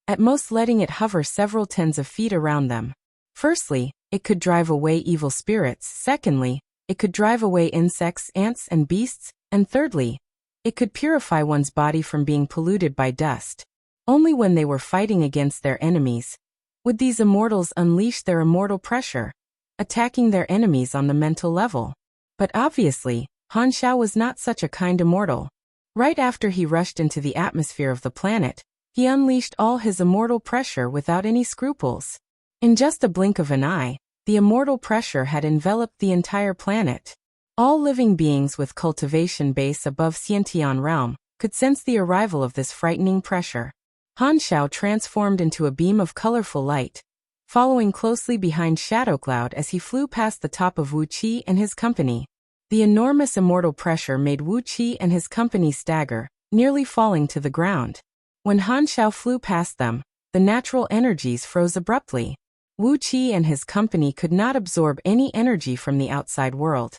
at most letting it hover several tens of feet around them. Firstly, it could drive away evil spirits. Secondly, it could drive away insects, ants, and beasts. And thirdly, it could purify one's body from being polluted by dust. Only when they were fighting against their enemies would these immortals unleash their immortal pressure, attacking their enemies on the mental level. But obviously, Han Xiao was not such a kind immortal. Right after he rushed into the atmosphere of the planet, he unleashed all his immortal pressure without any scruples. In just a blink of an eye, the immortal pressure had enveloped the entire planet. All living beings with cultivation base above Xiantian realm could sense the arrival of this frightening pressure. Han Xiao transformed into a beam of colorful light, following closely behind Shadow Cloud as he flew past the top of Wuxia and his company. The enormous immortal pressure made Wuxia and his company stagger, nearly falling to the ground. When Han Xiao flew past them, the natural energies froze abruptly. Wuxia and his company could not absorb any energy from the outside world,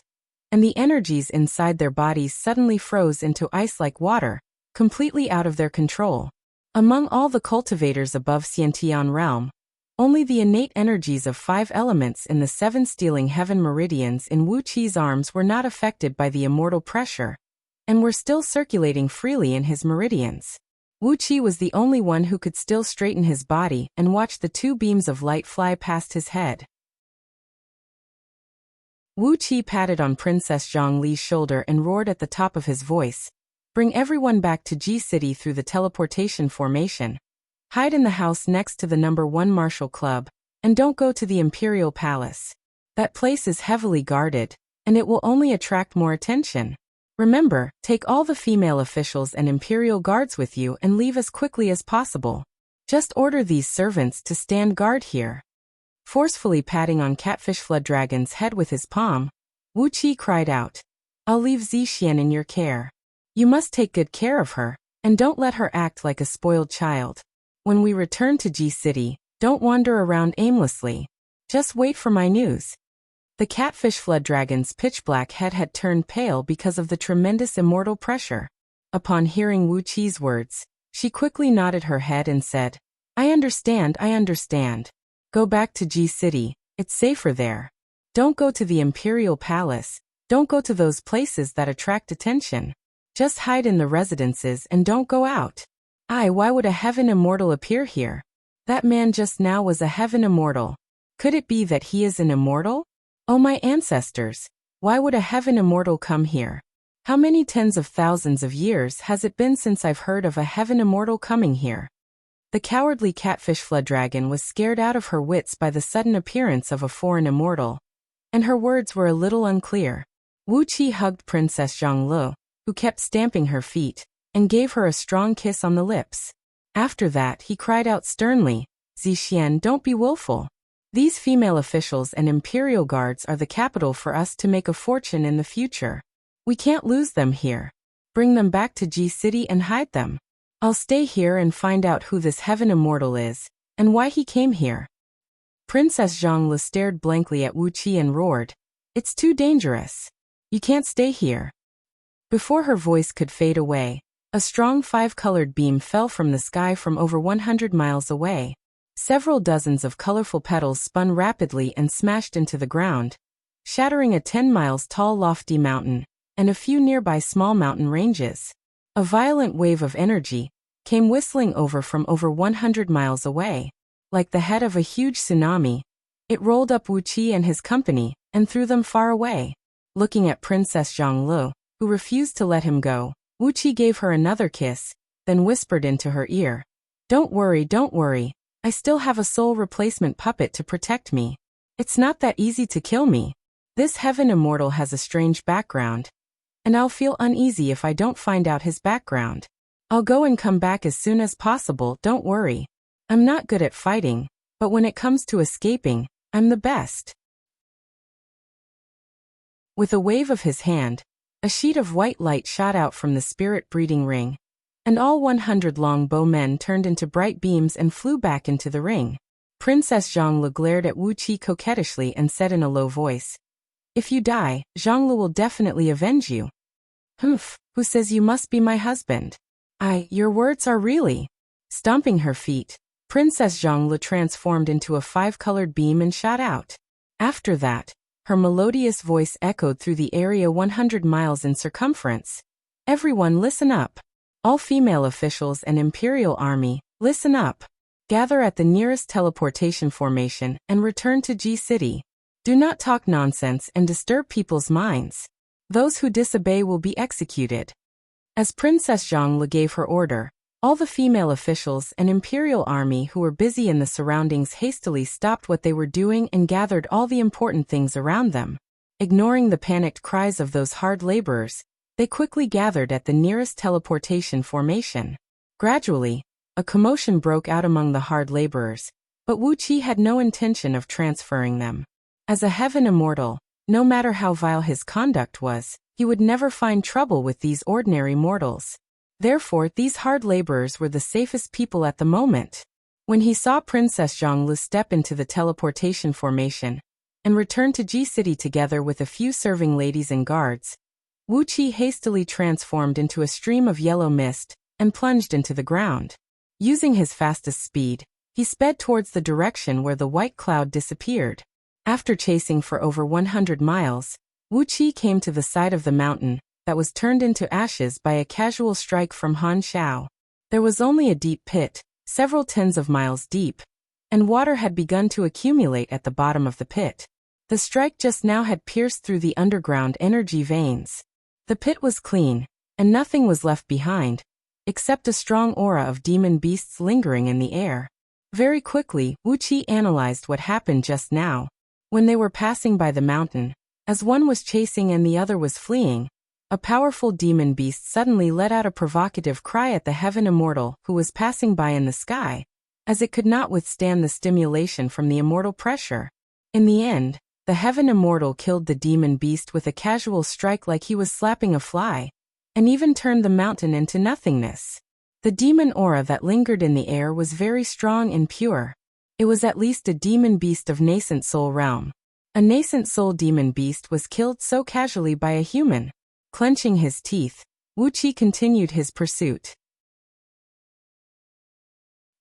and the energies inside their bodies suddenly froze into ice-like water, completely out of their control. Among all the cultivators above Xiantian realm, only the innate energies of 5 elements in the 7 stealing heaven meridians in Wuqi's arms were not affected by the immortal pressure, and were still circulating freely in his meridians. Wuqi was the only one who could still straighten his body and watch the 2 beams of light fly past his head. Wuqi patted on Princess Zhongli's shoulder and roared at the top of his voice, "Bring everyone back to G City through the teleportation formation. Hide in the house next to the number 1 Martial Club, and don't go to the Imperial Palace. That place is heavily guarded, and it will only attract more attention. Remember, take all the female officials and Imperial guards with you and leave as quickly as possible. Just order these servants to stand guard here." Forcefully patting on Catfish Flood Dragon's head with his palm, Wuqi cried out, "I'll leave Zixian in your care. You must take good care of her, and don't let her act like a spoiled child. When we return to G City, don't wander around aimlessly. Just wait for my news." The Catfish Flood Dragon's pitch-black head had turned pale because of the tremendous immortal pressure. Upon hearing Wuqi's words, she quickly nodded her head and said, I understand. Go back to G City, it's safer there. Don't go to the Imperial Palace, don't go to those places that attract attention. Just hide in the residences and don't go out." Why would a heaven immortal appear here? That man just now was a heaven immortal. Could it be that he is an immortal? Oh my ancestors, why would a heaven immortal come here? How many tens of thousands of years has it been since I've heard of a heaven immortal coming here? The cowardly Catfish Flood Dragon was scared out of her wits by the sudden appearance of a foreign immortal, and her words were a little unclear. Wuqi hugged Princess Zhonglu, who kept stamping her feet, and gave her a strong kiss on the lips. After that he cried out sternly, "Zixian, don't be willful. These female officials and imperial guards are the capital for us to make a fortune in the future. We can't lose them here. Bring them back to G City and hide them. I'll stay here and find out who this heaven immortal is, and why he came here." Princess Zhongli stared blankly at Wuqi and roared, "It's too dangerous. You can't stay here." Before her voice could fade away, a strong 5-colored beam fell from the sky from over 100 miles away. Several dozens of colorful petals spun rapidly and smashed into the ground, shattering a 10 miles tall lofty mountain, and a few nearby small mountain ranges. A violent wave of energy came whistling over from over 100 miles away. Like the head of a huge tsunami, it rolled up Wuqi and his company, and threw them far away. Looking at Princess Zhonglu, who refused to let him go, Wuqi gave her another kiss, then whispered into her ear, don't worry, I still have a soul replacement puppet to protect me. It's not that easy to kill me. This heaven immortal has a strange background, and I'll feel uneasy if I don't find out his background. I'll go and come back as soon as possible, don't worry. I'm not good at fighting, but when it comes to escaping, I'm the best." With a wave of his hand, a sheet of white light shot out from the spirit breeding ring, and all 100 longbow men turned into bright beams and flew back into the ring. Princess Zhongli glared at Wuqi coquettishly and said in a low voice, "If you die, Zhongli will definitely avenge you." Humph, who says you must be my husband? Your words are really. Stomping her feet, Princess Zhongli transformed into a five-colored beam and shot out. After that, her melodious voice echoed through the area 100 miles in circumference. Everyone listen up. All female officials and Imperial Army, listen up. Gather at the nearest teleportation formation and return to G City. Do not talk nonsense and disturb people's minds. Those who disobey will be executed. As Princess Zhongli gave her order, all the female officials and Imperial Army who were busy in the surroundings hastily stopped what they were doing and gathered all the important things around them. Ignoring the panicked cries of those hard laborers, they quickly gathered at the nearest teleportation formation. Gradually, a commotion broke out among the hard laborers, but Wuxia had no intention of transferring them. As a heaven immortal, no matter how vile his conduct was, he would never find trouble with these ordinary mortals. Therefore, these hard laborers were the safest people at the moment. When he saw Princess Zhongli step into the teleportation formation and return to G City together with a few serving ladies and guards, Wuxia hastily transformed into a stream of yellow mist and plunged into the ground. Using his fastest speed, he sped towards the direction where the white cloud disappeared. After chasing for over 100 miles, Wuxia came to the side of the mountain that was turned into ashes by a casual strike from Han Xiao. There was only a deep pit, several tens of miles deep, and water had begun to accumulate at the bottom of the pit. The strike just now had pierced through the underground energy veins. The pit was clean, and nothing was left behind, except a strong aura of demon beasts lingering in the air. Very quickly, Wuxia analyzed what happened just now. When they were passing by the mountain, as one was chasing and the other was fleeing, a powerful demon beast suddenly let out a provocative cry at the heaven immortal who was passing by in the sky, as it could not withstand the stimulation from the immortal pressure. In the end, the heaven immortal killed the demon beast with a casual strike like he was slapping a fly, and even turned the mountain into nothingness. The demon aura that lingered in the air was very strong and pure. It was at least a demon beast of nascent soul realm. A nascent soul demon beast was killed so casually by a human. Clenching his teeth, Wuxia continued his pursuit.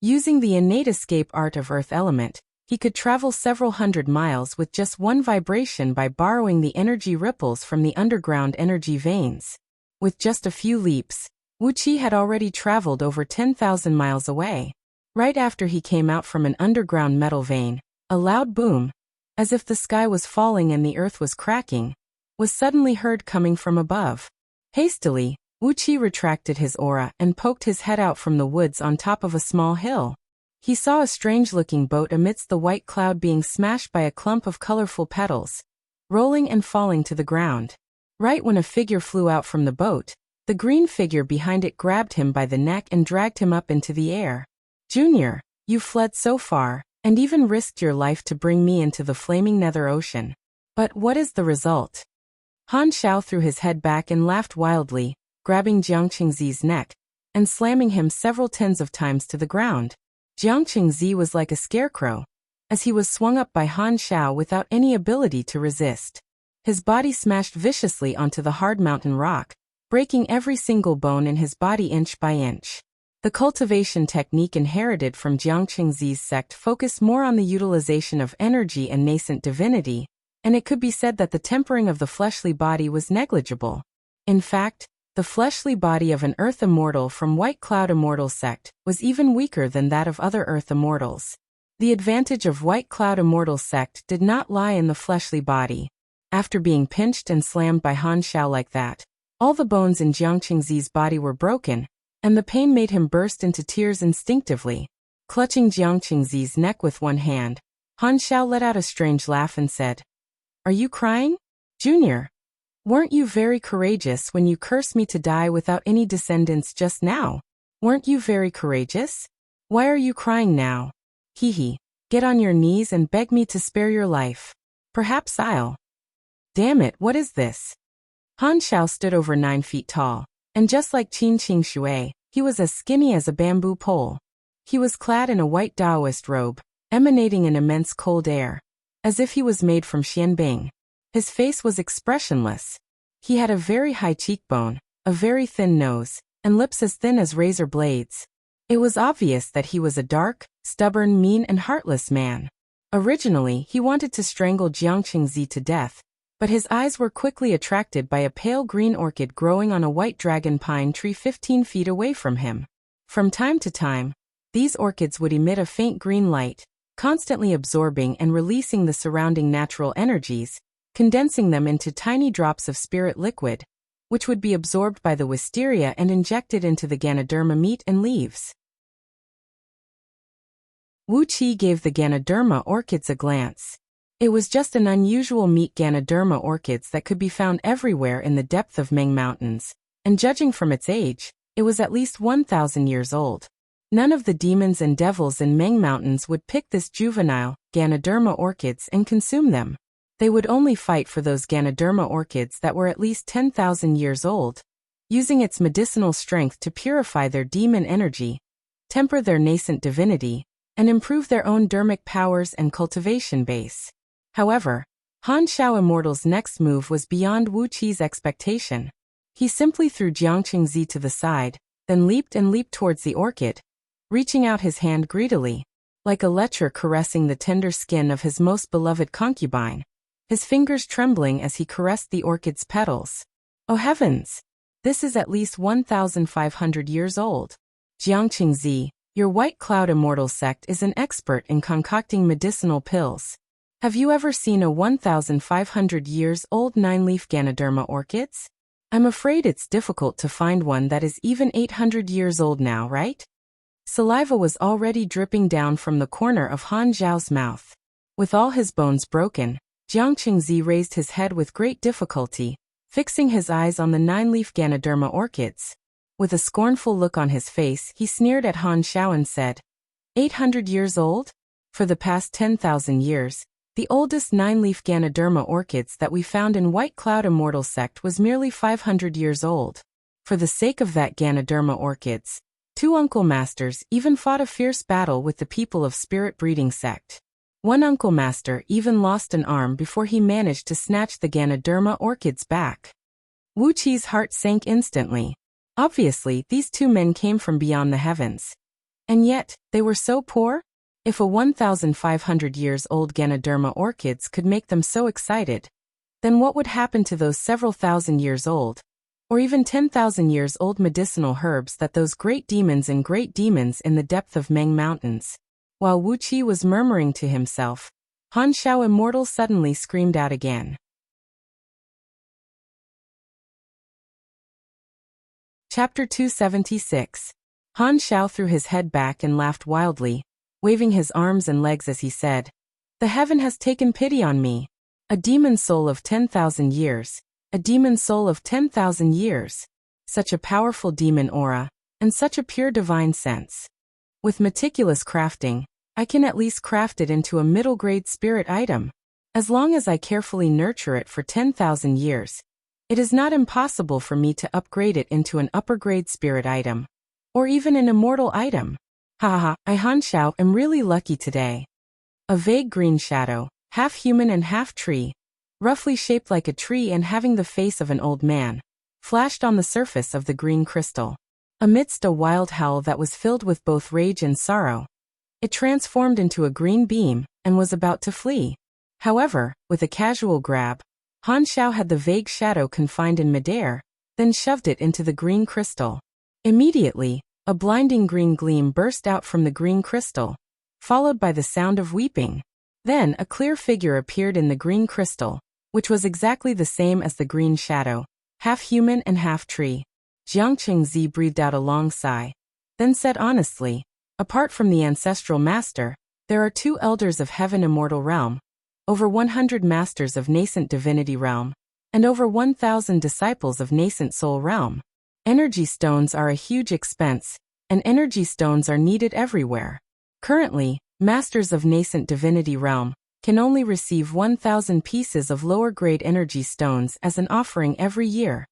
Using the innate escape art of earth element, he could travel several hundred miles with just one vibration by borrowing the energy ripples from the underground energy veins. With just a few leaps, Wuxia had already traveled over 10,000 miles away. Right after he came out from an underground metal vein, a loud boom, as if the sky was falling and the earth was cracking, was suddenly heard coming from above. Hastily, Wuxia retracted his aura and poked his head out from the woods on top of a small hill. He saw a strange-looking boat amidst the white cloud being smashed by a clump of colorful petals, rolling and falling to the ground. Right when a figure flew out from the boat, the green figure behind it grabbed him by the neck and dragged him up into the air. "Junior, you fled so far, and even risked your life to bring me into the flaming nether ocean. But what is the result?" Han Xiao threw his head back and laughed wildly, grabbing Jiang Qingzi's neck and slamming him several tens of times to the ground. Jiang Qingzi was like a scarecrow, as he was swung up by Han Xiao without any ability to resist. His body smashed viciously onto the hard mountain rock, breaking every single bone in his body inch by inch. The cultivation technique inherited from Jiang Qingzi's sect focused more on the utilization of energy and nascent divinity, and it could be said that the tempering of the fleshly body was negligible. In fact, the fleshly body of an Earth Immortal from White Cloud Immortal sect was even weaker than that of other Earth Immortals. The advantage of White Cloud Immortal sect did not lie in the fleshly body. After being pinched and slammed by Han Xiao like that, all the bones in Jiang Qingzi's body were broken, and the pain made him burst into tears instinctively. Clutching Jiang Qingzi's neck with one hand, Han Xiao let out a strange laugh and said, "Are you crying? Junior, weren't you very courageous when you cursed me to die without any descendants just now? Weren't you very courageous? Why are you crying now? Hee. Get on your knees and beg me to spare your life. Perhaps I'll..." Damn it, what is this? Han Xiao stood over 9 feet tall, and just like Qin Qing Shui, he was as skinny as a bamboo pole. He was clad in a white Taoist robe, emanating an immense cold air, as if he was made from xianbing. His face was expressionless. He had a very high cheekbone, a very thin nose, and lips as thin as razor blades. It was obvious that he was a dark, stubborn, mean and heartless man. Originally, he wanted to strangle Jiang Qingzi to death, but his eyes were quickly attracted by a pale green orchid growing on a white dragon pine tree 15 feet away from him. From time to time, these orchids would emit a faint green light, constantly absorbing and releasing the surrounding natural energies, condensing them into tiny drops of spirit liquid, which would be absorbed by the wisteria and injected into the Ganoderma meat and leaves. Wuxia gave the Ganoderma orchids a glance. It was just an unusual meat Ganoderma orchids that could be found everywhere in the depth of Meng Mountains, and judging from its age, it was at least 1,000 years old. None of the demons and devils in Meng Mountains would pick this juvenile, Ganoderma orchids and consume them. They would only fight for those Ganoderma orchids that were at least 10,000 years old, using its medicinal strength to purify their demon energy, temper their nascent divinity, and improve their own dermic powers and cultivation base. However, Han Shao Immortal's next move was beyond Wu Qi's expectation. He simply threw Jiang Qingzi to the side, then leaped towards the orchid, reaching out his hand greedily, like a lecher caressing the tender skin of his most beloved concubine, his fingers trembling as he caressed the orchid's petals. Oh heavens! This is at least 1,500 years old. Jiang Qingzi, your White Cloud Immortal sect is an expert in concocting medicinal pills. Have you ever seen a 1,500 years old 9-leaf Ganoderma orchids? I'm afraid it's difficult to find one that is even 800 years old now, right? Saliva was already dripping down from the corner of Han Zhao's mouth. With all his bones broken, Jiang Qingzi raised his head with great difficulty, fixing his eyes on the 9-leaf Ganoderma orchids. With a scornful look on his face, he sneered at Han Shao and said, 800 years old? For the past 10,000 years, the oldest 9-leaf Ganoderma orchids that we found in White Cloud Immortal sect was merely 500 years old. For the sake of that Ganoderma orchids, 2 uncle masters even fought a fierce battle with the people of Spirit Breeding sect. One uncle master even lost an arm before he managed to snatch the Ganoderma orchids back. Wu Qi's heart sank instantly. Obviously, these 2 men came from beyond the heavens. And yet, they were so poor? If a 1,500 years old Ganoderma orchids could make them so excited, then what would happen to those several thousand years old, or even 10,000 years old medicinal herbs that those great demons in the depth of Meng Mountains? While Wu Qi was murmuring to himself, Han Shao Immortal suddenly screamed out again. Chapter 276. Han Shao threw his head back and laughed wildly, waving his arms and legs as he said, "The heaven has taken pity on me. A demon soul of 10,000 years. A demon soul of 10,000 years. Such a powerful demon aura, and such a pure divine sense. With meticulous crafting, I can at least craft it into a middle-grade spirit item. As long as I carefully nurture it for 10,000 years, it is not impossible for me to upgrade it into an upper-grade spirit item, or even an immortal item. Haha, I Han Shao am really lucky today." A vague green shadow, half human and half tree, roughly shaped like a tree and having the face of an old man, flashed on the surface of the green crystal. Amidst a wild howl that was filled with both rage and sorrow, it transformed into a green beam and was about to flee. However, with a casual grab, Han Shao had the vague shadow confined in midair, then shoved it into the green crystal. Immediately, a blinding green gleam burst out from the green crystal, followed by the sound of weeping. Then a clear figure appeared in the green crystal, which was exactly the same as the green shadow, half human and half tree. Jiang Qingzi breathed out a long sigh, then said honestly, "Apart from the ancestral master, there are 2 elders of Heaven Immortal Realm, over 100 masters of Nascent Divinity Realm, and over 1,000 disciples of Nascent Soul Realm. Energy stones are a huge expense, and energy stones are needed everywhere. Currently, masters of Nascent Divinity Realm can only receive 1,000 pieces of lower-grade energy stones as an offering every year.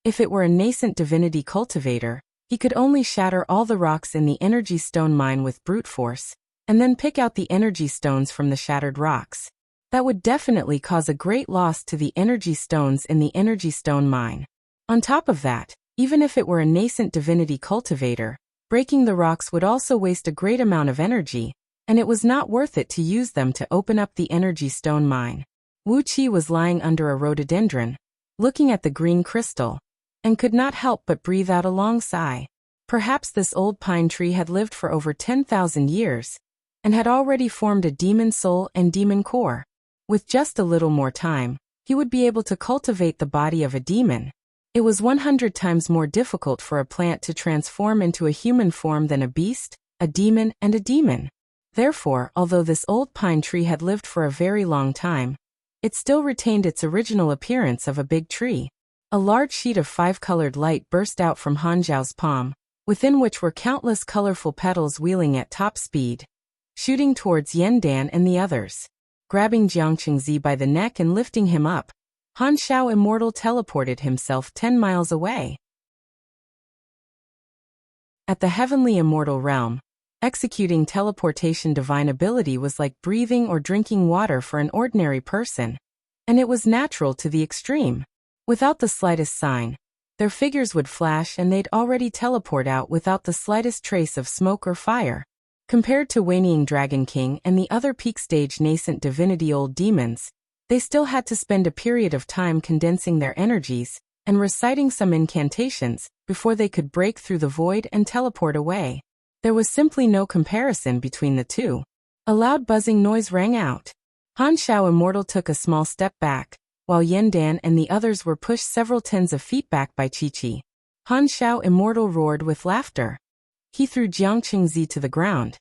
If it were a Nascent Divinity cultivator, he could only shatter all the rocks in the energy stone mine with brute force, and then pick out the energy stones from the shattered rocks. That would definitely cause a great loss to the energy stones in the energy stone mine. On top of that, Even if it were a nascent divinity cultivator, breaking the rocks would also waste a great amount of energy, and it was not worth it to use them to open up the energy stone mine. Wuxia was lying under a rhododendron, looking at the green crystal, and could not help but breathe out a long sigh. Perhaps this old pine tree had lived for over 10,000 years, and had already formed a demon soul and demon core. With just a little more time, he would be able to cultivate the body of a demon. It was 100 times more difficult for a plant to transform into a human form than a beast, a demon, and a demon. Therefore, although this old pine tree had lived for a very long time, it still retained its original appearance of a big tree. A large sheet of 5-colored light burst out from Han Zhao's palm, within which were countless colorful petals wheeling at top speed, shooting towards Yan Dan and the others. Grabbing Jiang Qingzi by the neck and lifting him up, Han Xiao Immortal teleported himself 10 miles away. At the heavenly immortal realm, executing teleportation divine ability was like breathing or drinking water for an ordinary person, and it was natural to the extreme. Without the slightest sign, their figures would flash and they'd already teleport out without the slightest trace of smoke or fire. Compared to Wanying Dragon King and the other peak stage nascent divinity old demons, they still had to spend a period of time condensing their energies and reciting some incantations before they could break through the void and teleport away. There was simply no comparison between the two. A loud buzzing noise rang out. Han Xiao Immortal took a small step back, while Yan Dan and the others were pushed several tens of feet back by Chi-Chi. Han Xiao Immortal roared with laughter. He threw Jiang Qingzi to the ground,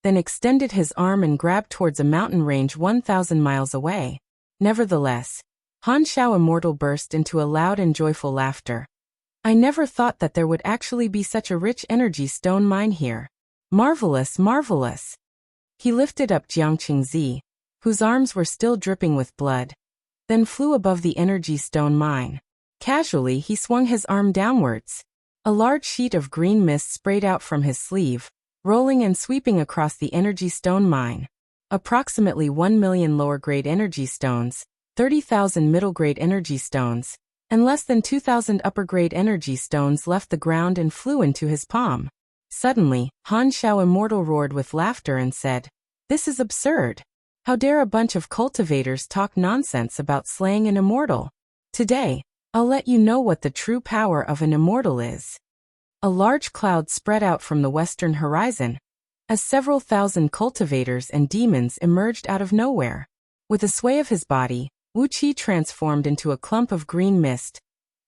then extended his arm and grabbed towards a mountain range 1,000 miles away. Nevertheless, Han Xiao Immortal burst into a loud and joyful laughter. I never thought that there would actually be such a rich energy stone mine here. Marvelous, marvelous. He lifted up Jiang Qingzi, whose arms were still dripping with blood, then flew above the energy stone mine. Casually, he swung his arm downwards. A large sheet of green mist sprayed out from his sleeve, rolling and sweeping across the energy stone mine. Approximately 1 million lower-grade energy stones, 30,000 middle-grade energy stones, and less than 2,000 upper-grade energy stones left the ground and flew into his palm. Suddenly, Han Xiao Immortal roared with laughter and said, "This is absurd. How dare a bunch of cultivators talk nonsense about slaying an immortal? Today, I'll let you know what the true power of an immortal is." A large cloud spread out from the western horizon, as several thousand cultivators and demons emerged out of nowhere. With a sway of his body, Wuxia transformed into a clump of green mist,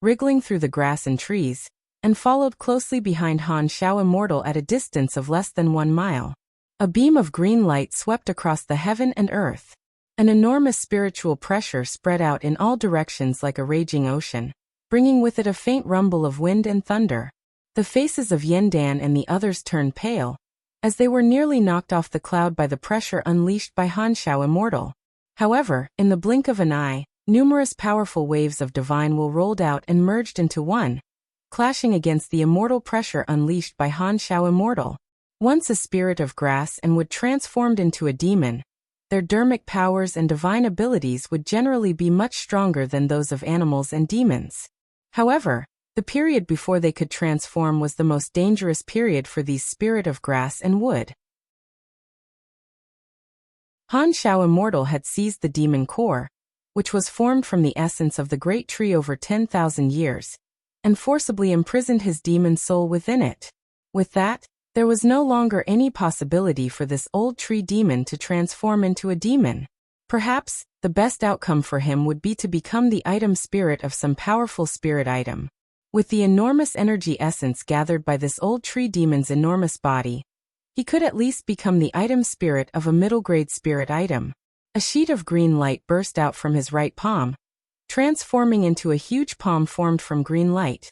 wriggling through the grass and trees, and followed closely behind Han Xiao Immortal at a distance of less than 1 mile. A beam of green light swept across the heaven and earth. An enormous spiritual pressure spread out in all directions like a raging ocean, bringing with it a faint rumble of wind and thunder. The faces of Yan Dan and the others turned pale, as they were nearly knocked off the cloud by the pressure unleashed by Han Xiao Immortal. However, in the blink of an eye, numerous powerful waves of divine will rolled out and merged into one, clashing against the immortal pressure unleashed by Han Xiao Immortal. Once a spirit of grass and wood transformed into a demon, their dermic powers and divine abilities would generally be much stronger than those of animals and demons. However, the period before they could transform was the most dangerous period for these spirit of grass and wood. Han Xiao Immortal had seized the demon core, which was formed from the essence of the great tree over 10,000 years, and forcibly imprisoned his demon soul within it. With that, there was no longer any possibility for this old tree demon to transform into a demon. Perhaps, the best outcome for him would be to become the item spirit of some powerful spirit item. With the enormous energy essence gathered by this old tree demon's enormous body, he could at least become the item spirit of a middle-grade spirit item. A sheet of green light burst out from his right palm, transforming into a huge palm formed from green light,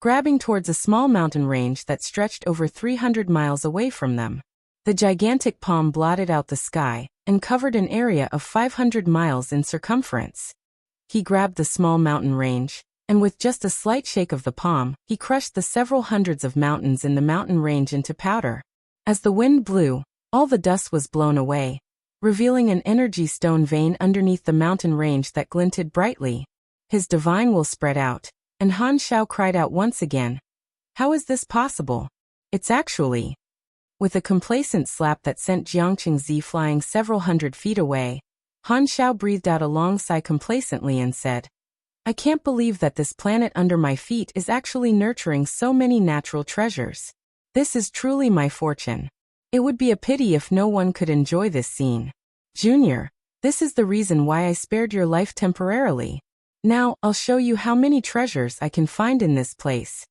grabbing towards a small mountain range that stretched over 300 miles away from them. The gigantic palm blotted out the sky and covered an area of 500 miles in circumference. He grabbed the small mountain range, and with just a slight shake of the palm, he crushed the several hundreds of mountains in the mountain range into powder. As the wind blew, all the dust was blown away, revealing an energy stone vein underneath the mountain range that glinted brightly. His divine will spread out, And Han Xiao cried out once again, "How is this possible? It's actually..." With a complacent slap that sent Jiangqingzi flying several hundred feet away, Han Xiao breathed out a long sigh complacently and said, "I can't believe that this planet under my feet is actually nurturing so many natural treasures. This is truly my fortune. It would be a pity if no one could enjoy this scene. Junior, this is the reason why I spared your life temporarily. Now, I'll show you how many treasures I can find in this place."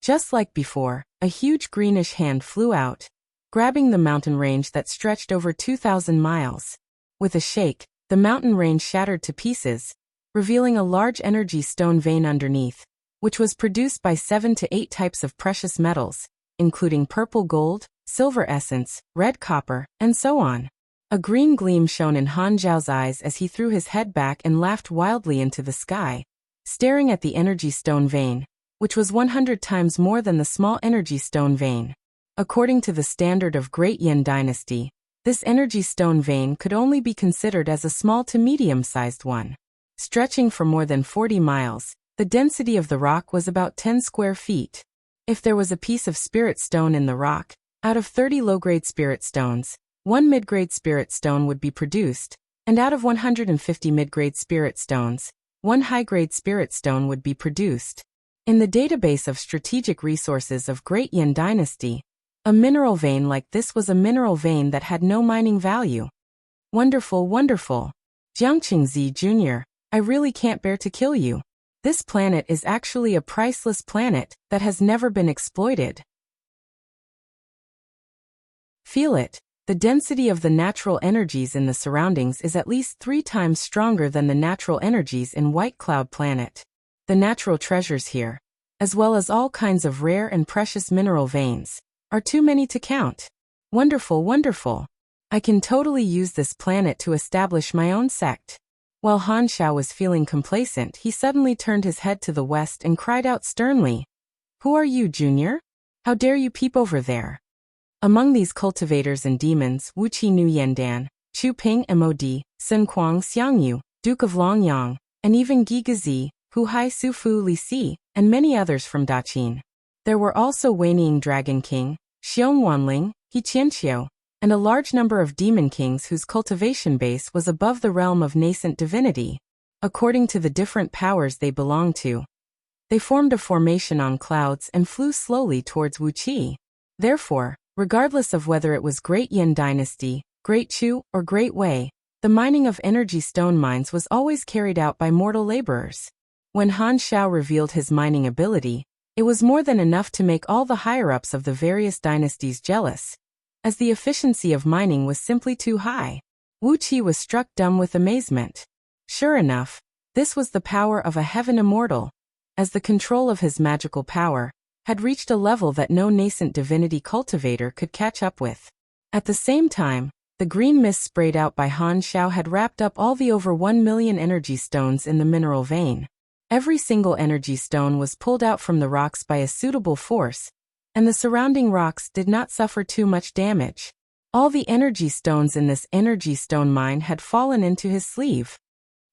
Just like before, a huge greenish hand flew out, grabbing the mountain range that stretched over 2,000 miles. With a shake, the mountain range shattered to pieces, revealing a large energy stone vein underneath, which was produced by 7 to 8 types of precious metals, including purple gold, silver essence, red copper, and so on. A green gleam shone in Han Zhao's eyes as he threw his head back and laughed wildly into the sky, staring at the energy stone vein, which was 100 times more than the small energy stone vein. According to the standard of Great Yin Dynasty, this energy stone vein could only be considered as a small to medium-sized one. Stretching for more than 40 miles, the density of the rock was about 10 square feet. If there was a piece of spirit stone in the rock, out of 30 low-grade spirit stones, 1 mid-grade spirit stone would be produced, and out of 150 mid-grade spirit stones, 1 high-grade spirit stone would be produced. In the database of strategic resources of Great Yin Dynasty, a mineral vein like this was a mineral vein that had no mining value. Wonderful, wonderful. Jiangqingzi Jr., I really can't bear to kill you. This planet is actually a priceless planet that has never been exploited. Feel it. The density of the natural energies in the surroundings is at least 3 times stronger than the natural energies in White Cloud Planet. The natural treasures here, as well as all kinds of rare and precious mineral veins, are too many to count. Wonderful, wonderful. I can totally use this planet to establish my own sect. While Han Xiao was feeling complacent, he suddenly turned his head to the west and cried out sternly, "Who are you, Junior? How dare you peep over there?" Among these cultivators and demons, Wuxia Nu Yandan, Chu Ping Mod, Sun Kuang Xiangyu, Duke of Longyang, and even Gi Gazi, Hu Hai Su Fu Li Si, and many others from Daqin. There were also Weining Dragon King, Xiong Wanling, He Qianqiu, and a large number of demon kings whose cultivation base was above the realm of nascent divinity. According to the different powers they belonged to, they formed a formation on clouds and flew slowly towards Wuxi. Therefore, regardless of whether it was Great Yin Dynasty, Great Chu, or Great Wei, the mining of energy stone mines was always carried out by mortal laborers. When Han Xiao revealed his mining ability, it was more than enough to make all the higher-ups of the various dynasties jealous, as the efficiency of mining was simply too high. Wu Qi was struck dumb with amazement. Sure enough, this was the power of a heaven immortal, as the control of his magical power had reached a level that no nascent divinity cultivator could catch up with. At the same time, the green mist sprayed out by Han Xiao had wrapped up all the over 1 million energy stones in the mineral vein. Every single energy stone was pulled out from the rocks by a suitable force, and the surrounding rocks did not suffer too much damage. All the energy stones in this energy stone mine had fallen into his sleeve.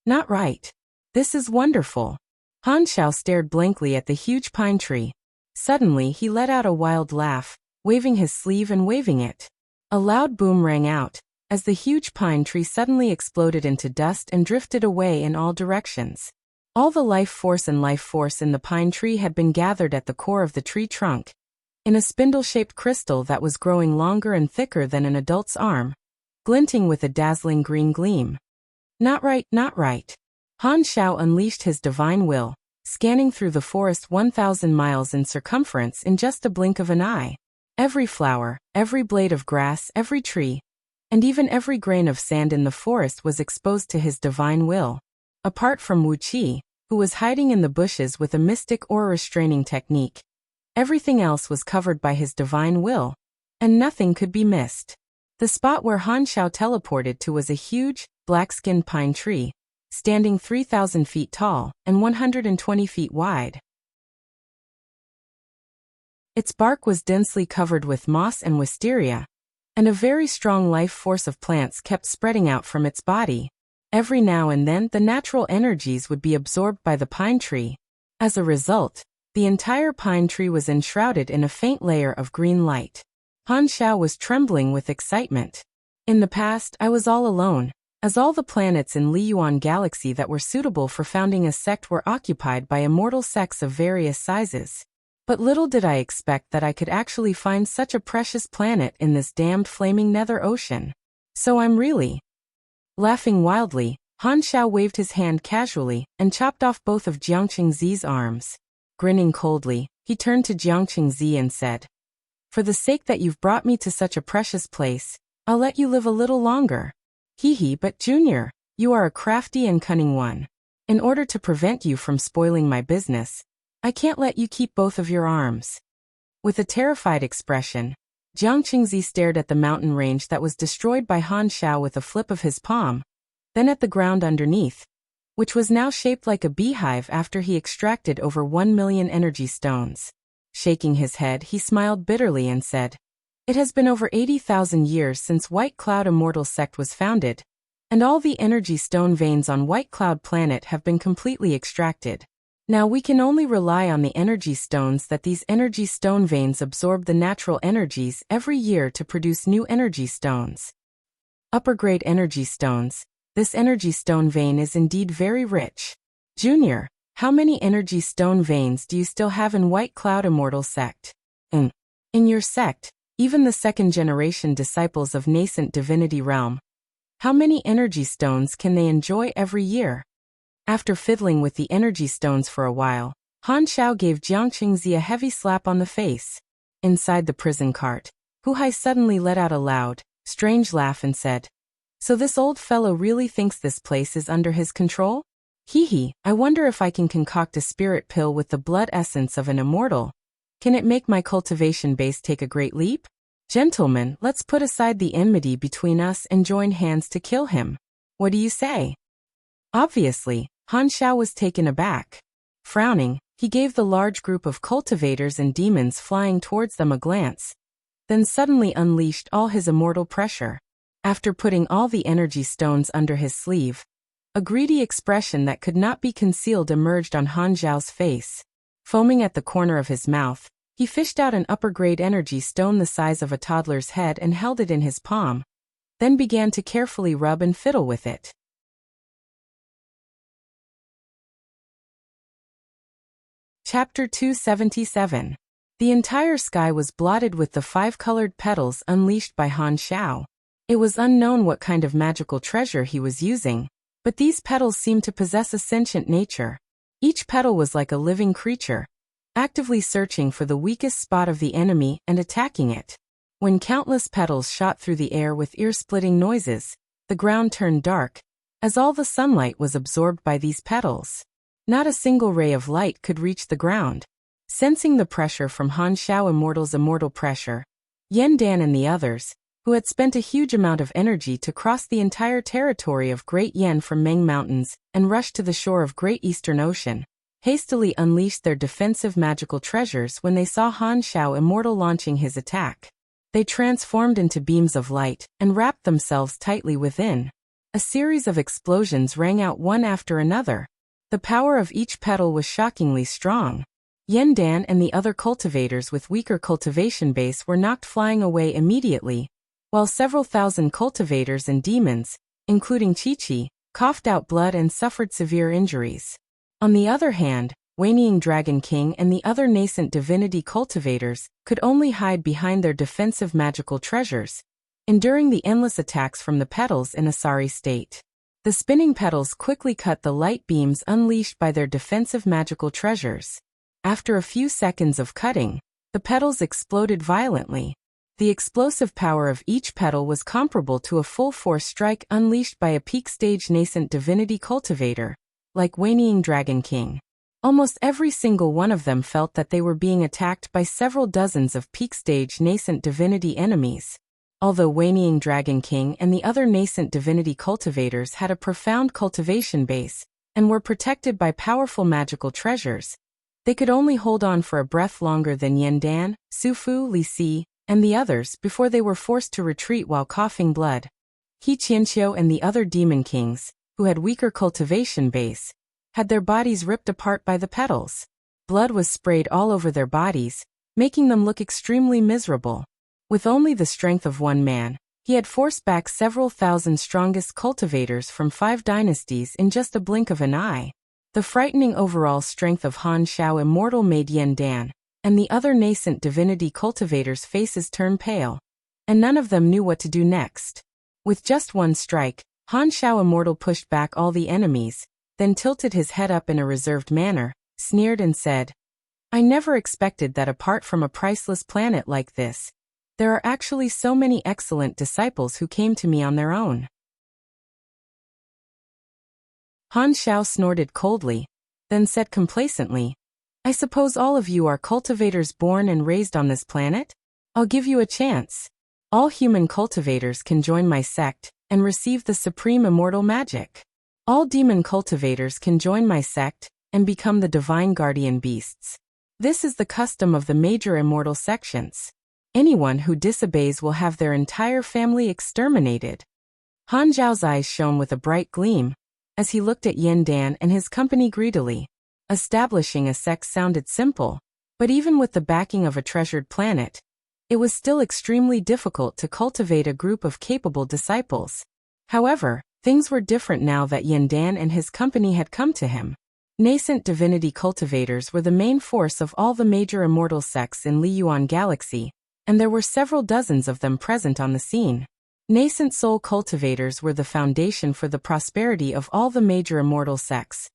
Not right. This is wonderful. Han Xiao stared blankly at the huge pine tree. Suddenly he let out a wild laugh, waving his sleeve and waving it. A loud boom rang out, as the huge pine tree suddenly exploded into dust and drifted away in all directions. All the life force in the pine tree had been gathered at the core of the tree trunk, in a spindle-shaped crystal that was growing longer and thicker than an adult's arm, glinting with a dazzling green gleam. Not right, not right. Han Xiao unleashed his divine will, scanning through the forest 1,000 miles in circumference in just a blink of an eye. Every flower, every blade of grass, every tree, and even every grain of sand in the forest was exposed to his divine will. Apart from Wu Qi, who was hiding in the bushes with a mystic aura-restraining technique, everything else was covered by his divine will, and nothing could be missed. The spot where Han Xiao teleported to was a huge, black-skinned pine tree, standing 3,000 feet tall and 120 feet wide. Its bark was densely covered with moss and wisteria, and a very strong life force of plants kept spreading out from its body. Every now and then the natural energies would be absorbed by the pine tree, As a result, the entire pine tree was enshrouded in a faint layer of green light. Han Xiao was trembling with excitement. In the past, I was all alone, as all the planets in Liyuan Galaxy that were suitable for founding a sect were occupied by immortal sects of various sizes. But little did I expect that I could actually find such a precious planet in this damned flaming nether ocean. So I'm really... Laughing wildly, Han Xiao waved his hand casually and chopped off both of Jiangqing Zi's arms. Grinning coldly, he turned to Jiangqing Zi and said, "For the sake that you've brought me to such a precious place, I'll let you live a little longer." "Hee, but Junior, you are a crafty and cunning one. In order to prevent you from spoiling my business, I can't let you keep both of your arms." With a terrified expression, Jiang Qingzi stared at the mountain range that was destroyed by Han Xiao with a flip of his palm, then at the ground underneath, which was now shaped like a beehive after he extracted over 1 million energy stones. Shaking his head, he smiled bitterly and said, "It has been over 80,000 years since White Cloud Immortal Sect was founded, and all the energy stone veins on White Cloud Planet have been completely extracted. Now we can only rely on the energy stones that these energy stone veins absorb the natural energies every year to produce new energy stones. Upper grade energy stones. This energy stone vein is indeed very rich. Junior, how many energy stone veins do you still have in White Cloud Immortal Sect?" In your sect, even the second-generation disciples of nascent divinity realm, how many energy stones can they enjoy every year?" After fiddling with the energy stones for a while, Han Xiao gave Jiang Qingzi a heavy slap on the face. Inside the prison cart, Hu Hai suddenly let out a loud, strange laugh and said, "So this old fellow really thinks this place is under his control? Hee, I wonder if I can concoct a spirit pill with the blood essence of an immortal. Can it make my cultivation base take a great leap? Gentlemen, let's put aside the enmity between us and join hands to kill him. What do you say?" Obviously, Han Xiao was taken aback. Frowning, he gave the large group of cultivators and demons flying towards them a glance, then suddenly unleashed all his immortal pressure. After putting all the energy stones under his sleeve, a greedy expression that could not be concealed emerged on Han Xiao's face. Foaming at the corner of his mouth, he fished out an upper-grade energy stone the size of a toddler's head and held it in his palm, then began to carefully rub and fiddle with it. Chapter 277. The entire sky was blotted with the 5-colored petals unleashed by Han Xiao. It was unknown what kind of magical treasure he was using, but these petals seemed to possess a sentient nature. Each petal was like a living creature, actively searching for the weakest spot of the enemy and attacking it. When countless petals shot through the air with ear-splitting noises, the ground turned dark, as all the sunlight was absorbed by these petals. Not a single ray of light could reach the ground. Sensing the pressure from Han Xiao Immortal's immortal pressure, Yan Dan and the others, who had spent a huge amount of energy to cross the entire territory of Great Yan from Meng Mountains and rush to the shore of Great Eastern Ocean, hastily unleashed their defensive magical treasures when they saw Han Xiao Immortal launching his attack. They transformed into beams of light and wrapped themselves tightly within. A series of explosions rang out one after another. The power of each petal was shockingly strong. Yan Dan and the other cultivators with weaker cultivation base were knocked flying away immediately, while several thousand cultivators and demons, including Chi-Chi, coughed out blood and suffered severe injuries. On the other hand, Wanying Dragon King and the other nascent divinity cultivators could only hide behind their defensive magical treasures, enduring the endless attacks from the petals in a sorry state. The spinning petals quickly cut the light beams unleashed by their defensive magical treasures. After a few seconds of cutting, the petals exploded violently. The explosive power of each petal was comparable to a full-force strike unleashed by a peak-stage nascent divinity cultivator, like Wanying Dragon King. Almost every single one of them felt that they were being attacked by several dozens of peak-stage nascent divinity enemies. Although Wanying Dragon King and the other nascent divinity cultivators had a profound cultivation base and were protected by powerful magical treasures, they could only hold on for a breath longer than Yan Dan, Su Fu, Li Si, and the others before they were forced to retreat while coughing blood. He Qianqiu and the other demon kings, who had weaker cultivation base, had their bodies ripped apart by the petals. Blood was sprayed all over their bodies, making them look extremely miserable. With only the strength of one man, he had forced back several thousand strongest cultivators from 5 dynasties in just a blink of an eye. The frightening overall strength of Han Shao Immortal made Yin Dan and the other nascent divinity cultivators' faces turn pale, and none of them knew what to do next. With just one strike, Han Shao Immortal pushed back all the enemies, then tilted his head up in a reserved manner, sneered and said, "I never expected that apart from a priceless planet like this, there are actually so many excellent disciples who came to me on their own." Han Shao snorted coldly, then said complacently, "I suppose all of you are cultivators born and raised on this planet? I'll give you a chance. All human cultivators can join my sect and receive the supreme immortal magic. All demon cultivators can join my sect and become the divine guardian beasts. This is the custom of the major immortal sections. Anyone who disobeys will have their entire family exterminated." Han Zhao's eyes shone with a bright gleam as he looked at Yin Dan and his company greedily. Establishing a sect sounded simple, but even with the backing of a treasured planet, it was still extremely difficult to cultivate a group of capable disciples. However, things were different now that Yin Dan and his company had come to him. Nascent divinity cultivators were the main force of all the major immortal sects in Liyuan Galaxy, and there were several dozens of them present on the scene. Nascent soul cultivators were the foundation for the prosperity of all the major immortal sects,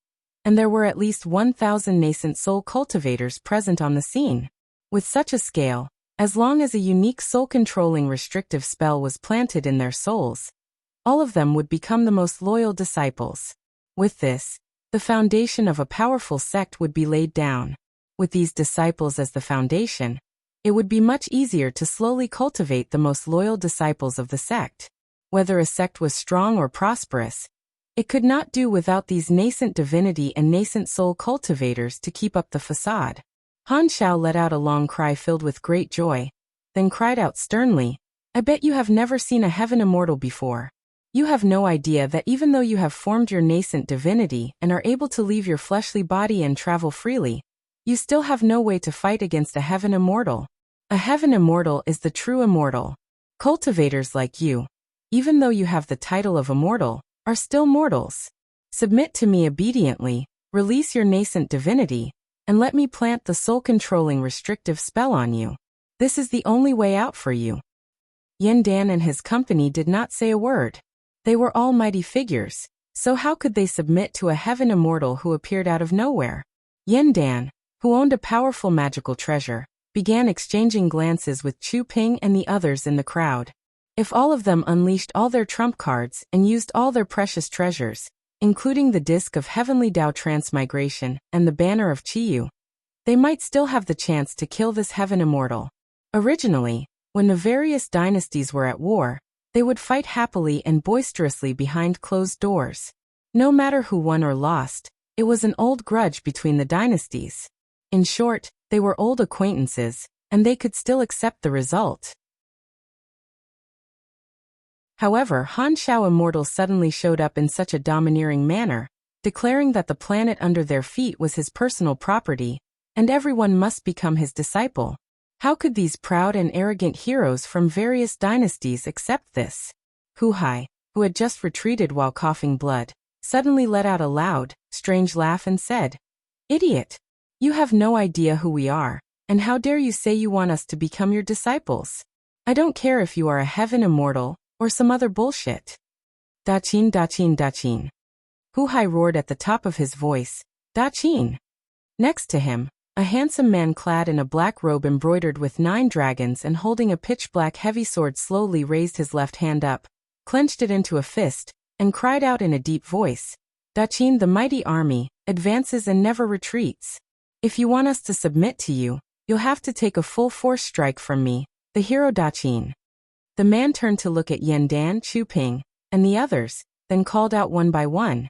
and there were at least 1,000 nascent soul cultivators present on the scene. With such a scale, as long as a unique soul-controlling restrictive spell was planted in their souls, all of them would become the most loyal disciples. With this, the foundation of a powerful sect would be laid down. With these disciples as the foundation, it would be much easier to slowly cultivate the most loyal disciples of the sect. Whether a sect was strong or prosperous, it could not do without these nascent divinity and nascent soul cultivators to keep up the facade. Han Shao let out a long cry filled with great joy, then cried out sternly, "I bet you have never seen a heaven immortal before. You have no idea that even though you have formed your nascent divinity and are able to leave your fleshly body and travel freely, you still have no way to fight against a heaven immortal. A heaven immortal is the true immortal. Cultivators like you, even though you have the title of immortal, are still mortals. Submit to me obediently, release your nascent divinity, and let me plant the soul-controlling restrictive spell on you. This is the only way out for you." Yin Dan and his company did not say a word. They were almighty figures, so how could they submit to a heaven immortal who appeared out of nowhere? Yin Dan, who owned a powerful magical treasure, began exchanging glances with Chu Ping and the others in the crowd. If all of them unleashed all their trump cards and used all their precious treasures, including the disc of Heavenly Dao Transmigration and the Banner of Chiyu, they might still have the chance to kill this heaven immortal. Originally, when the various dynasties were at war, they would fight happily and boisterously behind closed doors. No matter who won or lost, it was an old grudge between the dynasties. In short, they were old acquaintances, and they could still accept the result. However, Han Shao Immortal suddenly showed up in such a domineering manner, declaring that the planet under their feet was his personal property, and everyone must become his disciple. How could these proud and arrogant heroes from various dynasties accept this? Hu Hai, who had just retreated while coughing blood, suddenly let out a loud, strange laugh and said, "Idiot! You have no idea who we are, and how dare you say you want us to become your disciples? I don't care if you are a heaven immortal, or some other bullshit." "Dachin, Dachin, Dachin." Hu Hai roared at the top of his voice, "Dachin." Next to him, a handsome man clad in a black robe embroidered with 9 dragons and holding a pitch-black heavy sword slowly raised his left hand up, clenched it into a fist, and cried out in a deep voice, "Dachin, the mighty army, advances and never retreats. If you want us to submit to you, you'll have to take a full force strike from me, the hero Dachin." The man turned to look at Yin Dan, Chu Ping, and the others, then called out one by one,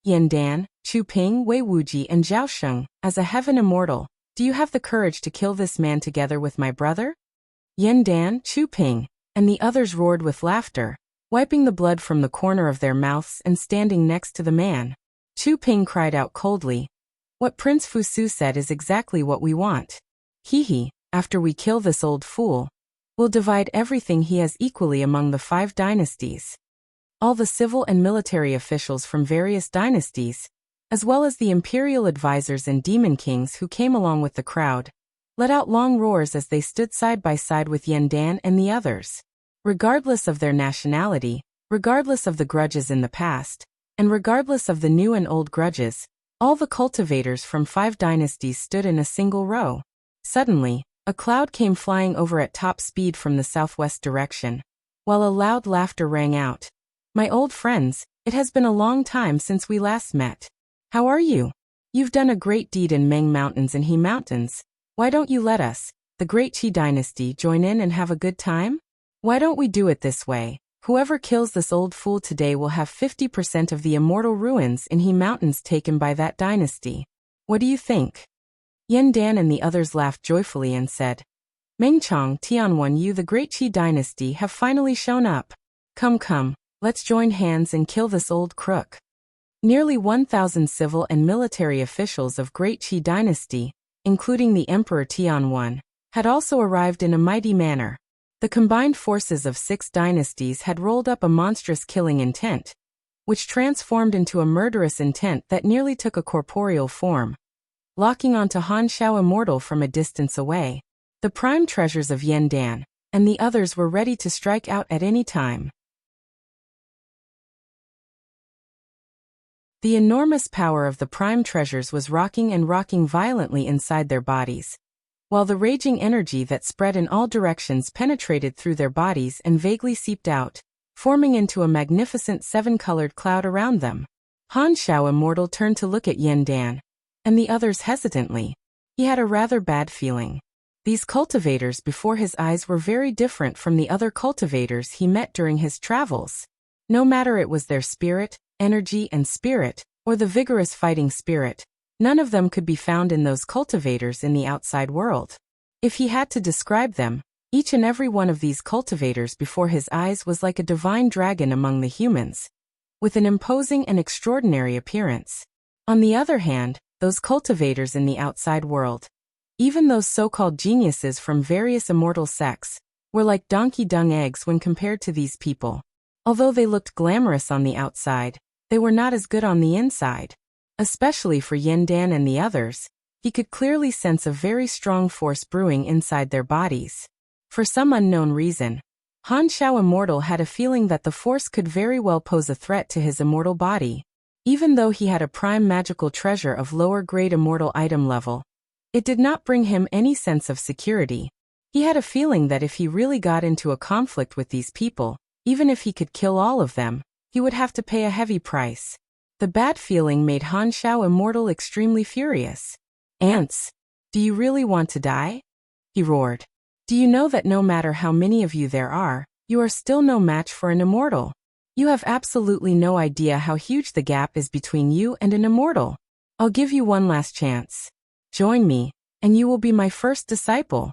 "Yin Dan, Chu Ping, Wei Wuji and Zhao Sheng, as a heaven immortal, do you have the courage to kill this man together with my brother?" Yin Dan, Chu Ping, and the others roared with laughter, wiping the blood from the corner of their mouths and standing next to the man. Chu Ping cried out coldly, What Prince Fusu said is exactly what we want. He, after we kill this old fool, will divide everything he has equally among the 5 dynasties. All the civil and military officials from various dynasties, as well as the imperial advisors and demon kings who came along with the crowd, let out long roars as they stood side by side with Yandan and the others. Regardless of their nationality, regardless of the grudges in the past, and regardless of the new and old grudges, all the cultivators from 5 dynasties stood in a single row. Suddenly, a cloud came flying over at top speed from the southwest direction, while a loud laughter rang out. My old friends, it has been a long time since we last met. How are you? You've done a great deed in Meng Mountains and He Mountains. Why don't you let us, the Great Qi Dynasty, join in and have a good time? Why don't we do it this way? Whoever kills this old fool today will have 50% of the immortal ruins in He Mountains taken by that dynasty. What do you think? Yandan and the others laughed joyfully and said, Mengchong Tianwen, you the Great Qi Dynasty have finally shown up. Come, let's join hands and kill this old crook. Nearly 1,000 civil and military officials of Great Qi Dynasty, including the Emperor Tianwen, had also arrived in a mighty manner. The combined forces of 6 dynasties had rolled up a monstrous killing intent, which transformed into a murderous intent that nearly took a corporeal form. Locking onto Han Shao Immortal from a distance away, the prime treasures of Yandan and the others were ready to strike out at any time. The enormous power of the prime treasures was rocking and rocking violently inside their bodies, while the raging energy that spread in all directions penetrated through their bodies and vaguely seeped out, forming into a magnificent 7-colored cloud around them. Han Shao Immortal turned to look at Yandan and the others hesitantly. He had a rather bad feeling. These cultivators before his eyes were very different from the other cultivators he met during his travels. No matter it was their spirit, energy and spirit, or the vigorous fighting spirit, none of them could be found in those cultivators in the outside world. If he had to describe them, each and every one of these cultivators before his eyes was like a divine dragon among the humans, with an imposing and extraordinary appearance. On the other hand, those cultivators in the outside world, even those so-called geniuses from various immortal sects, were like donkey dung eggs when compared to these people. Although they looked glamorous on the outside, they were not as good on the inside. Especially for Yandan and the others, he could clearly sense a very strong force brewing inside their bodies. For some unknown reason, Han Shao Immortal had a feeling that the force could very well pose a threat to his immortal body. Even though he had a prime magical treasure of lower-grade immortal item level, it did not bring him any sense of security. He had a feeling that if he really got into a conflict with these people, even if he could kill all of them, he would have to pay a heavy price. The bad feeling made Han Shao Immortal extremely furious. Ants, do you really want to die? He roared. Do you know that no matter how many of you there are, you are still no match for an immortal? You have absolutely no idea how huge the gap is between you and an immortal. I'll give you one last chance. Join me, and you will be my first disciple.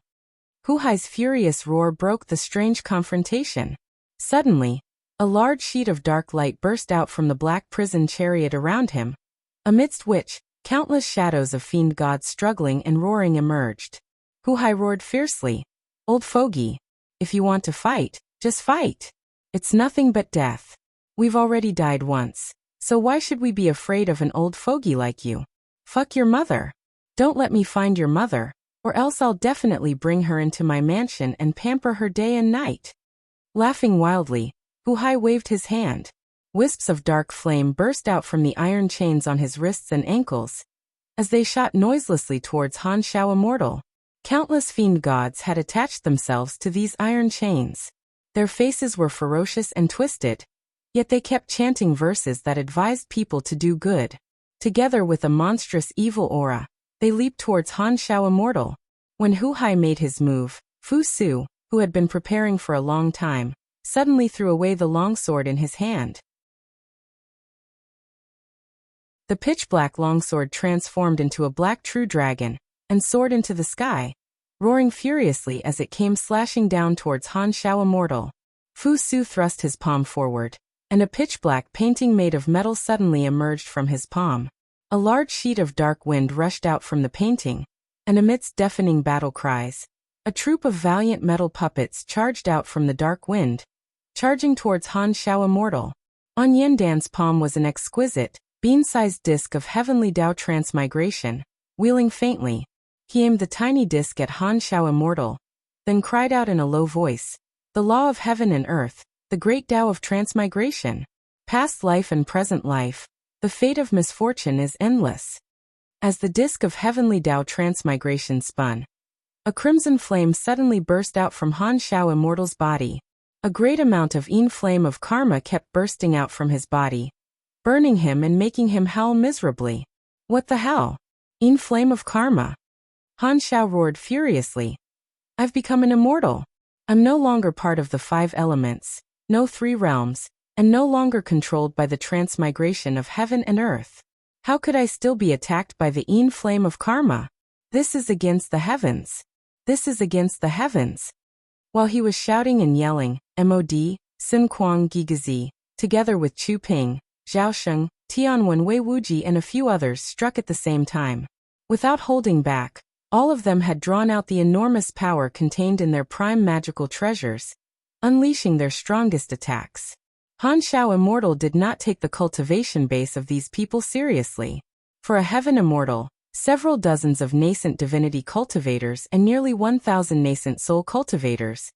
Hu Hai's furious roar broke the strange confrontation. Suddenly, a large sheet of dark light burst out from the black prison chariot around him, amidst which, countless shadows of fiend gods struggling and roaring emerged. Hu Hai roared fiercely, Old fogey, if you want to fight, just fight. It's nothing but death. We've already died once, so why should we be afraid of an old fogey like you? Fuck your mother. Don't let me find your mother, or else I'll definitely bring her into my mansion and pamper her day and night. Laughing wildly, Hu Hai waved his hand. Wisps of dark flame burst out from the iron chains on his wrists and ankles, as they shot noiselessly towards Han Shao Immortal. Countless fiend gods had attached themselves to these iron chains. Their faces were ferocious and twisted, yet they kept chanting verses that advised people to do good. Together with a monstrous evil aura, they leaped towards Han Shao Immortal. When Hu Hai made his move, Fu Su, who had been preparing for a long time, suddenly threw away the longsword in his hand. The pitch-black longsword transformed into a black true dragon, and soared into the sky, roaring furiously as it came slashing down towards Han Shao Immortal. Fu Su thrust his palm forward, and a pitch-black painting made of metal suddenly emerged from his palm. A large sheet of dark wind rushed out from the painting, and amidst deafening battle cries, a troop of valiant metal puppets charged out from the dark wind, charging towards Han Shao Immortal. On Yandan's palm was an exquisite, bean-sized disc of heavenly Tao transmigration. Wheeling faintly, he aimed the tiny disc at Han Shao Immortal, then cried out in a low voice, "The law of heaven and earth, the great Tao of transmigration, past life and present life, the fate of misfortune is endless." As the disc of heavenly Tao transmigration spun, a crimson flame suddenly burst out from Han Shao Immortal's body. A great amount of Yin flame of karma kept bursting out from his body, burning him and making him howl miserably. What the hell? Yin flame of karma? Han Shao roared furiously. I've become an immortal. I'm no longer part of the 5 elements, no 3 realms, and no longer controlled by the transmigration of heaven and earth. How could I still be attacked by the Yin flame of karma? This is against the heavens. This is against the heavens. While he was shouting and yelling, Mod, Sun Kuang Gigazi, together with Chu Ping, Zhao Sheng, Tianwen Wei Wuji and a few others struck at the same time. Without holding back, all of them had drawn out the enormous power contained in their prime magical treasures, unleashing their strongest attacks. Han Shao Immortal did not take the cultivation base of these people seriously. For a heaven immortal, several dozens of nascent divinity cultivators and nearly 1,000 nascent soul cultivators.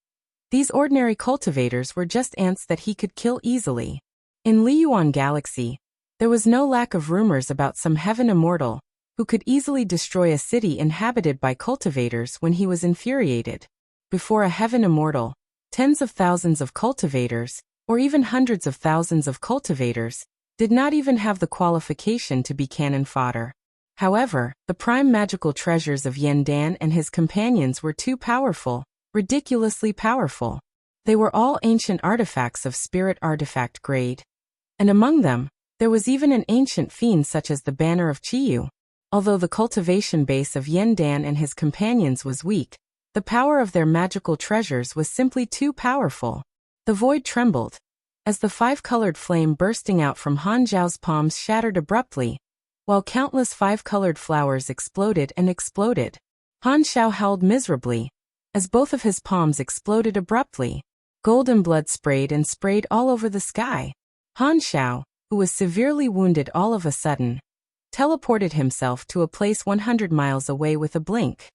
These ordinary cultivators were just ants that he could kill easily. In Liyuan Galaxy, there was no lack of rumors about some heaven immortal who could easily destroy a city inhabited by cultivators when he was infuriated. Before a heaven immortal, tens of thousands of cultivators, or even hundreds of thousands of cultivators, did not even have the qualification to be cannon fodder. However, the prime magical treasures of Yandan and his companions were too powerful, ridiculously powerful. They were all ancient artifacts of spirit artifact grade. And among them, there was even an ancient fiend such as the Banner of Chiyu. Although the cultivation base of Yandan and his companions was weak, the power of their magical treasures was simply too powerful. The void trembled, as the 5-colored flame bursting out from Han Zhao's palms shattered abruptly, while countless 5-colored flowers exploded and exploded. Han Shao howled miserably, as both of his palms exploded abruptly. Golden blood sprayed and sprayed all over the sky. Han Shao, who was severely wounded all of a sudden, teleported himself to a place 100 miles away with a blink.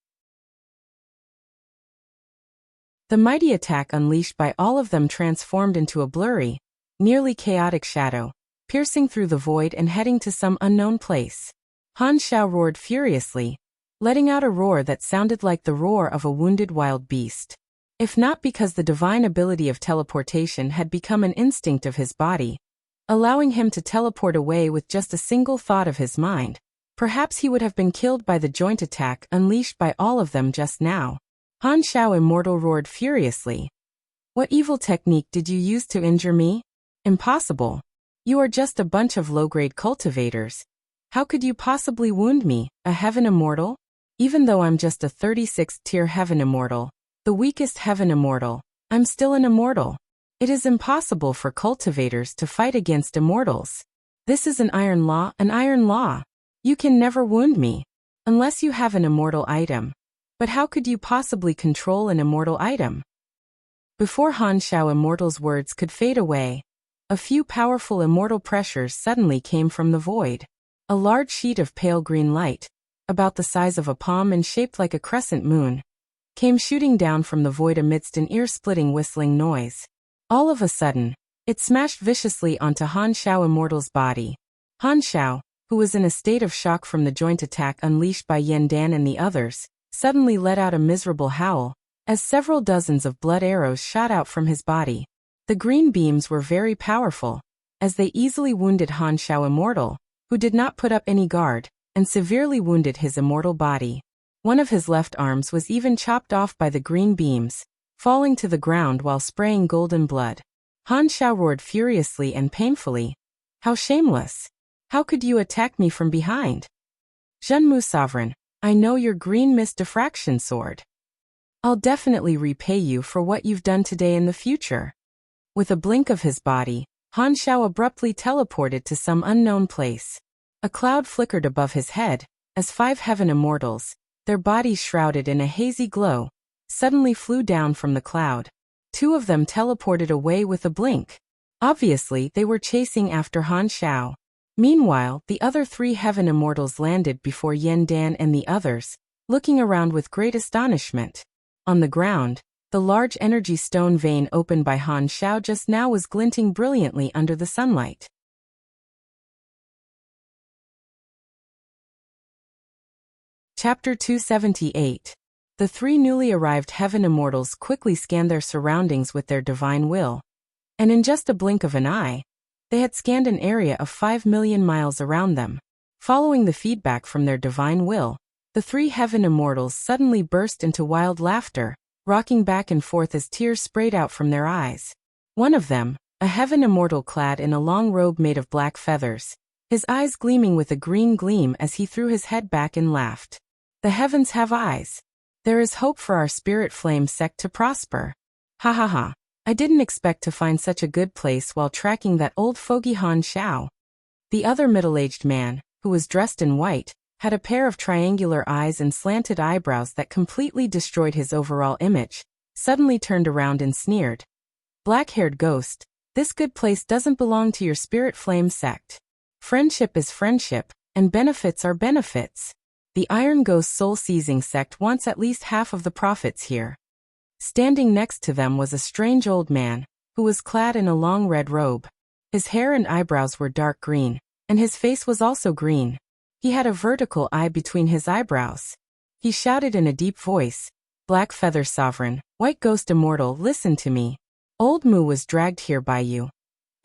The mighty attack unleashed by all of them transformed into a blurry, nearly chaotic shadow, piercing through the void and heading to some unknown place. Han Shao roared furiously, letting out a roar that sounded like the roar of a wounded wild beast. If not because the divine ability of teleportation had become an instinct of his body, allowing him to teleport away with just a single thought of his mind, perhaps he would have been killed by the joint attack unleashed by all of them just now. Han Shao Immortal roared furiously. What evil technique did you use to injure me? Impossible. You are just a bunch of low-grade cultivators. How could you possibly wound me, a heaven immortal? Even though I'm just a 36th tier heaven immortal, the weakest heaven immortal, I'm still an immortal. It is impossible for cultivators to fight against immortals. This is an iron law, an iron law. You can never wound me, unless you have an immortal item. But how could you possibly control an immortal item? Before Han Shao Immortal's words could fade away, a few powerful immortal pressures suddenly came from the void. A large sheet of pale green light, about the size of a palm and shaped like a crescent moon, came shooting down from the void amidst an ear-splitting whistling noise. All of a sudden, it smashed viciously onto Han Shao Immortal's body. Han Shao, who was in a state of shock from the joint attack unleashed by Yandan and the others, suddenly let out a miserable howl, as several dozens of blood arrows shot out from his body. The green beams were very powerful, as they easily wounded Han Shao Immortal, who did not put up any guard, and severely wounded his immortal body. One of his left arms was even chopped off by the green beams, falling to the ground while spraying golden blood. Han Shao roared furiously and painfully. How shameless! How could you attack me from behind? Zhenmu Sovereign, I know your green mist diffraction sword. I'll definitely repay you for what you've done today in the future. With a blink of his body, Han Shao abruptly teleported to some unknown place. A cloud flickered above his head, as 5 heaven immortals, their bodies shrouded in a hazy glow, suddenly flew down from the cloud. 2 of them teleported away with a blink. Obviously, they were chasing after Han Xiao. Meanwhile, the other 3 heaven immortals landed before Yen Dan and the others, looking around with great astonishment. On the ground, the large energy stone vein opened by Han Xiao just now was glinting brilliantly under the sunlight. Chapter 278. The 3 newly arrived heaven immortals quickly scanned their surroundings with their divine will, and in just a blink of an eye, they had scanned an area of 5 million miles around them. Following the feedback from their divine will, the 3 heaven immortals suddenly burst into wild laughter, rocking back and forth as tears sprayed out from their eyes. One of them, a heaven immortal clad in a long robe made of black feathers, his eyes gleaming with a green gleam as he threw his head back and laughed. The heavens have eyes. There is hope for our spirit flame sect to prosper. Ha ha ha. I didn't expect to find such a good place while tracking that old fogey Han Xiao. The other middle-aged man, who was dressed in white, had a pair of triangular eyes and slanted eyebrows that completely destroyed his overall image, suddenly turned around and sneered. Black-haired ghost, this good place doesn't belong to your spirit flame sect. Friendship is friendship, and benefits are benefits. The Iron Ghost soul-seizing sect wants at least half of the profits here. Standing next to them was a strange old man, who was clad in a long red robe. His hair and eyebrows were dark green, and his face was also green. He had a vertical eye between his eyebrows. He shouted in a deep voice, "Black Feather Sovereign, White Ghost Immortal, listen to me. Old Mu was dragged here by you.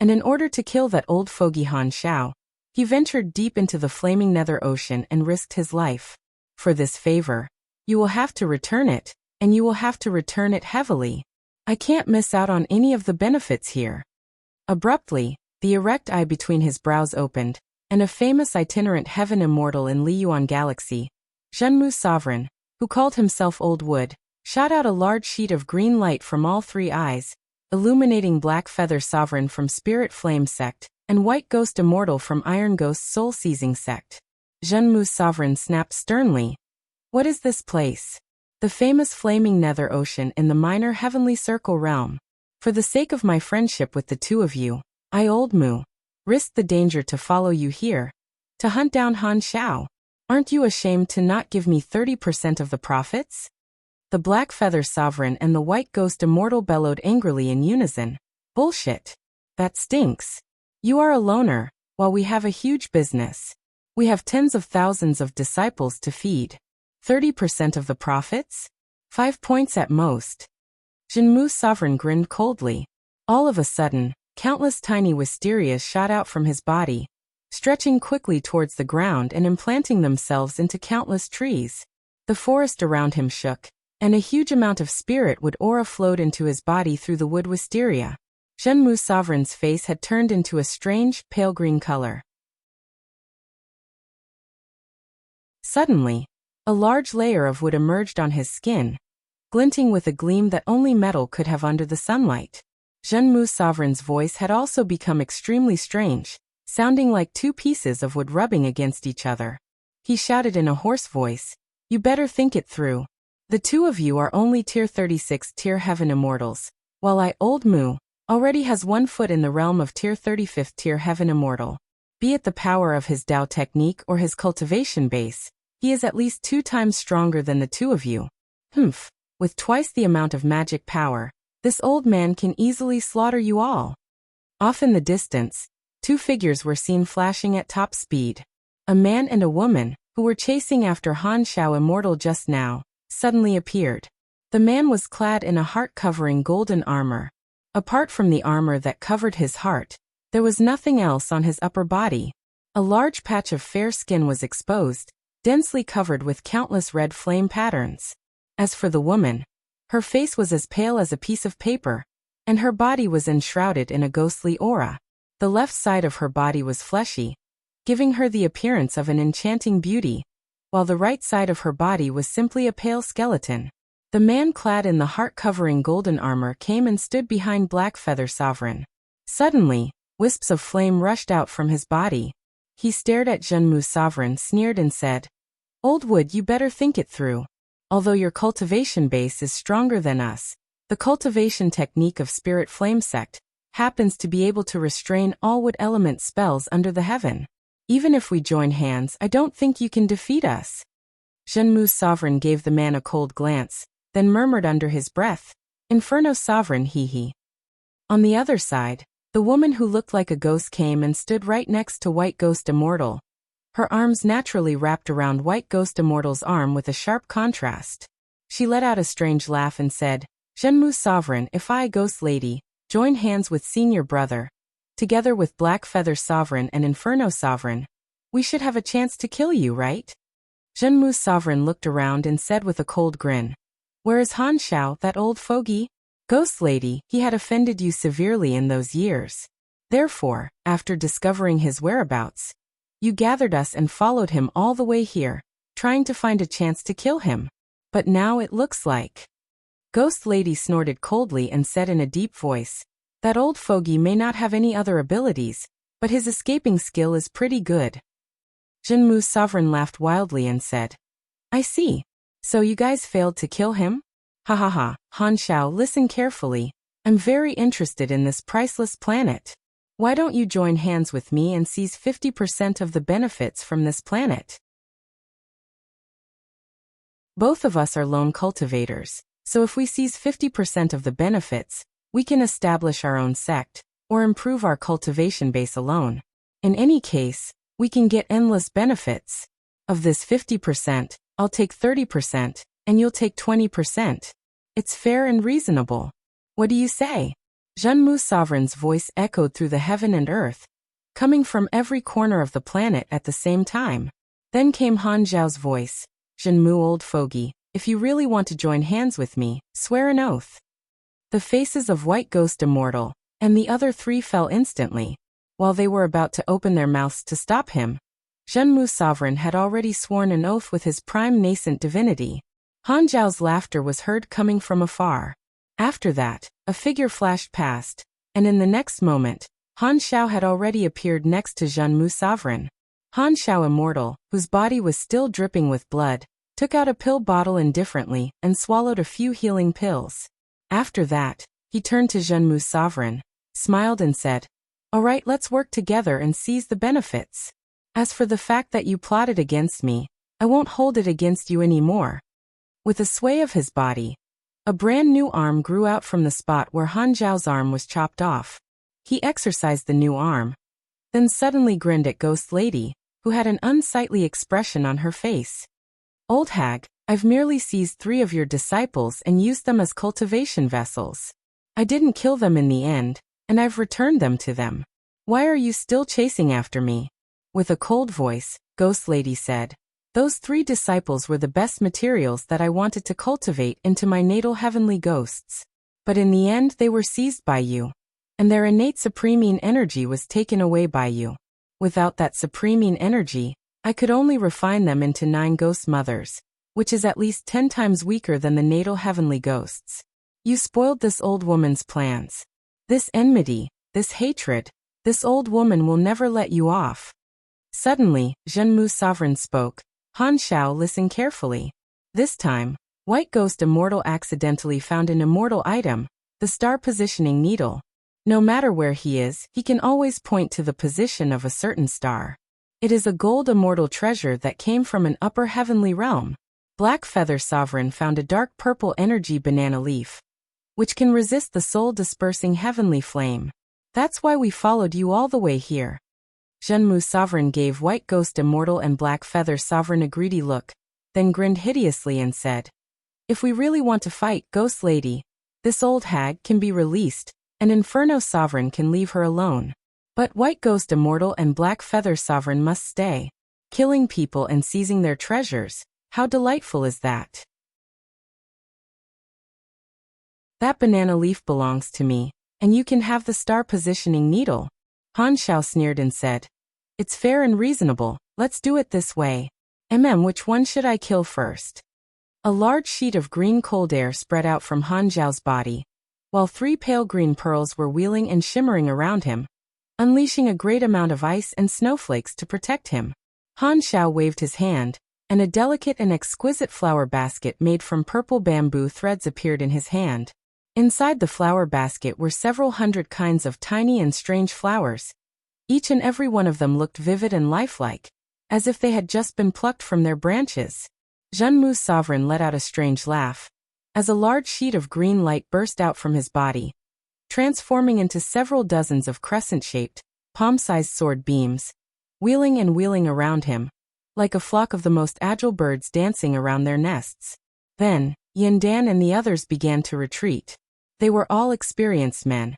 And in order to kill that old fogey Han Xiao, he ventured deep into the flaming nether ocean and risked his life. For this favor, you will have to return it, and you will have to return it heavily. I can't miss out on any of the benefits here." Abruptly, the erect eye between his brows opened, and a famous itinerant heaven immortal in Liyuan Galaxy, Zhenmu Sovereign, who called himself Old Wood, shot out a large sheet of green light from all 3 eyes, illuminating Black Feather Sovereign from Spirit Flame Sect, and White Ghost Immortal from Iron Ghost Soul-Seizing Sect. Zhenmu Sovereign snapped sternly, "What is this place?" "The famous flaming nether ocean in the minor heavenly circle realm. For the sake of my friendship with the 2 of you, I, Old Mu, risked the danger to follow you here, to hunt down Han Xiao. Aren't you ashamed to not give me 30% of the profits?" The Black Feather Sovereign and the White Ghost Immortal bellowed angrily in unison. "Bullshit. That stinks. You are a loner, while we have a huge business. We have tens of thousands of disciples to feed. 30% of the profits? 5 points at most." Zhenmu Sovereign grinned coldly. All of a sudden, countless tiny wisterias shot out from his body, stretching quickly towards the ground and implanting themselves into countless trees. The forest around him shook, and a huge amount of spirit wood aura flowed into his body through the wood wisteria. Zhenmu Sovereign's face had turned into a strange, pale green color. Suddenly, a large layer of wood emerged on his skin, glinting with a gleam that only metal could have under the sunlight. Zhenmu Sovereign's voice had also become extremely strange, sounding like 2 pieces of wood rubbing against each other. He shouted in a hoarse voice, "You better think it through. The 2 of you are only tier 36 tier heaven immortals, while I, Old Mu, already has 1 foot in the realm of tier 35th tier heaven immortal. Be it the power of his Dao technique or his cultivation base, he is at least 2 times stronger than the 2 of you. Humph, with twice the amount of magic power, this old man can easily slaughter you all." Off in the distance, 2 figures were seen flashing at top speed. A man and a woman, who were chasing after Han Xiao Immortal just now, suddenly appeared. The man was clad in a heart-covering golden armor. Apart from the armor that covered his heart, there was nothing else on his upper body. A large patch of fair skin was exposed, densely covered with countless red flame patterns. As for the woman, her face was as pale as a piece of paper, and her body was enshrouded in a ghostly aura. The left side of her body was fleshy, giving her the appearance of an enchanting beauty, while the right side of her body was simply a pale skeleton. The man clad in the heart-covering golden armor came and stood behind Black Feather Sovereign. Suddenly, wisps of flame rushed out from his body. He stared at Zhenmu's sovereign, sneered and said, "Old wood, you better think it through. Although your cultivation base is stronger than us, the cultivation technique of Spirit Flame Sect happens to be able to restrain all wood element spells under the heaven. Even if we join hands, I don't think you can defeat us." Zhenmu's sovereign gave the man a cold glance, then murmured under his breath, "Inferno sovereign, hee." On the other side, the woman who looked like a ghost came and stood right next to White Ghost Immortal. Her arms naturally wrapped around White Ghost Immortal's arm with a sharp contrast. She let out a strange laugh and said, "Zhenmu sovereign, if I, Ghost Lady, join hands with Senior Brother, together with Black Feather Sovereign and Inferno Sovereign, we should have a chance to kill you, right?" Zhenmu's sovereign looked around and said with a cold grin, "Where is Han Xiao, that old fogey? Ghost Lady, he had offended you severely in those years. Therefore, after discovering his whereabouts, you gathered us and followed him all the way here, trying to find a chance to kill him. But now it looks like..." Ghost Lady snorted coldly and said in a deep voice, "That old fogey may not have any other abilities, but his escaping skill is pretty good." Zhenmu's sovereign laughed wildly and said, "I see. So you guys failed to kill him? Ha ha ha, Han Xiao, listen carefully. I'm very interested in this priceless planet. Why don't you join hands with me and seize 50% of the benefits from this planet? Both of us are lone cultivators, so if we seize 50% of the benefits, we can establish our own sect, or improve our cultivation base alone. In any case, we can get endless benefits. Of this 50%, I'll take 30%, and you'll take 20%. It's fair and reasonable. What do you say?" Zhenmu Sovereign's voice echoed through the heaven and earth, coming from every corner of the planet at the same time. Then came Han Zhao's voice, "Zhenmu old fogey, if you really want to join hands with me, swear an oath." The faces of White Ghost Immortal and the other three fell instantly. While they were about to open their mouths to stop him, Zhenmu Sovereign had already sworn an oath with his prime nascent divinity. Han Zhao's laughter was heard coming from afar. After that, a figure flashed past, and in the next moment, Han Xiao had already appeared next to Zhenmu Sovereign. Han Xiao Immortal, whose body was still dripping with blood, took out a pill bottle indifferently and swallowed a few healing pills. After that, he turned to Zhenmu Sovereign, smiled and said, "All right, let's work together and seize the benefits. As for the fact that you plotted against me, I won't hold it against you anymore." With a sway of his body, a brand new arm grew out from the spot where Han Zhao's arm was chopped off. He exercised the new arm, then suddenly grinned at Ghost Lady, who had an unsightly expression on her face. "Old hag, I've merely seized 3 of your disciples and used them as cultivation vessels. I didn't kill them in the end, and I've returned them to them. Why are you still chasing after me?" With a cold voice, Ghost Lady said, "Those 3 disciples were the best materials that I wanted to cultivate into my natal heavenly ghosts. But in the end they were seized by you, and their innate supremine energy was taken away by you. Without that supremine energy, I could only refine them into 9 ghost mothers, which is at least 10 times weaker than the natal heavenly ghosts. You spoiled this old woman's plans. This enmity, this hatred, this old woman will never let you off." Suddenly, Zhenmu Sovereign spoke. "Han Xiao, listen carefully. This time, White Ghost Immortal accidentally found an immortal item, the star positioning needle. No matter where he is, he can always point to the position of a certain star. It is a gold immortal treasure that came from an upper heavenly realm. Black Feather Sovereign found a dark purple energy banana leaf, which can resist the soul-dispersing heavenly flame. That's why we followed you all the way here." Zhenmu Sovereign gave White Ghost Immortal and Black Feather Sovereign a greedy look, then grinned hideously and said, "If we really want to fight, Ghost Lady, this old hag can be released, and Inferno Sovereign can leave her alone. But White Ghost Immortal and Black Feather Sovereign must stay. Killing people and seizing their treasures, how delightful is that? That banana leaf belongs to me, and you can have the star positioning needle." Han Xiao sneered and said, "It's fair and reasonable, let's do it this way. Which one should I kill first?" A large sheet of green cold air spread out from Han Zhao's body, while 3 pale green pearls were wheeling and shimmering around him. unleashing a great amount of ice and snowflakes to protect him. Han Xiao waved his hand, and a delicate and exquisite flower basket made from purple bamboo threads appeared in his hand. Inside the flower basket were several hundred kinds of tiny and strange flowers. Each and every one of them looked vivid and lifelike, as if they had just been plucked from their branches. Zhenmu's sovereign let out a strange laugh, as a large sheet of green light burst out from his body, transforming into several dozens of crescent-shaped, palm-sized sword beams, wheeling and wheeling around him, like a flock of the most agile birds dancing around their nests. Then, Yindan and the others began to retreat. They were all experienced men,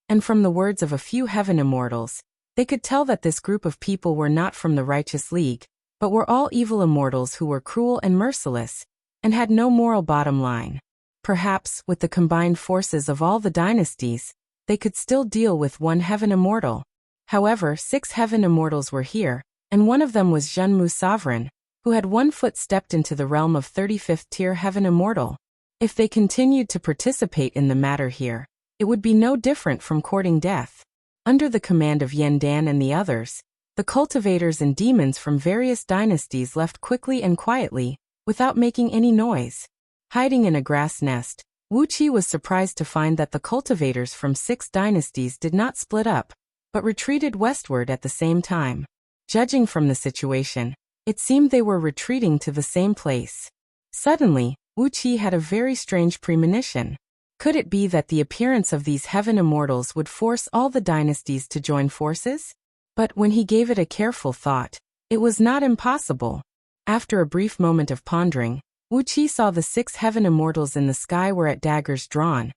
and from the words of a few heaven immortals, they could tell that this group of people were not from the righteous league, but were all evil immortals who were cruel and merciless, and had no moral bottom line. Perhaps, with the combined forces of all the dynasties, they could still deal with one heaven immortal. However, 6 heaven immortals were here, and one of them was Zhenmu's sovereign, who had 1 foot stepped into the realm of 35th tier heaven immortal. If they continued to participate in the matter here, it would be no different from courting death. Under the command of Yindan and the others, the cultivators and demons from various dynasties left quickly and quietly, without making any noise. Hiding in a grass nest, Wuxia was surprised to find that the cultivators from 6 dynasties did not split up, but retreated westward at the same time. Judging from the situation, it seemed they were retreating to the same place. Suddenly, Wuxia had a very strange premonition. Could it be that the appearance of these heaven immortals would force all the dynasties to join forces? But when he gave it a careful thought, it was not impossible. After a brief moment of pondering, Wuxia saw the 6 heaven immortals in the sky were at daggers drawn,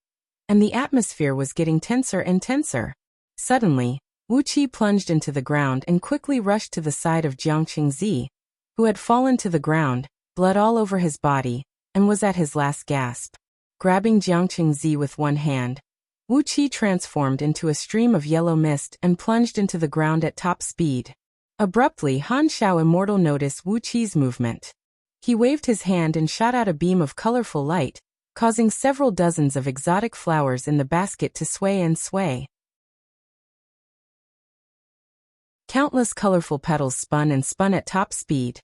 and the atmosphere was getting tenser and tenser. Suddenly, Wuxia plunged into the ground and quickly rushed to the side of Jiangqingzi, who had fallen to the ground, blood all over his body, and was at his last gasp. Grabbing Jiangqingzi with one hand, Wuxia transformed into a stream of yellow mist and plunged into the ground at top speed. Abruptly, Han Xiao Immortal noticed Wuqi's movement. He waved his hand and shot out a beam of colorful light, causing several dozens of exotic flowers in the basket to sway and sway. Countless colorful petals spun and spun at top speed,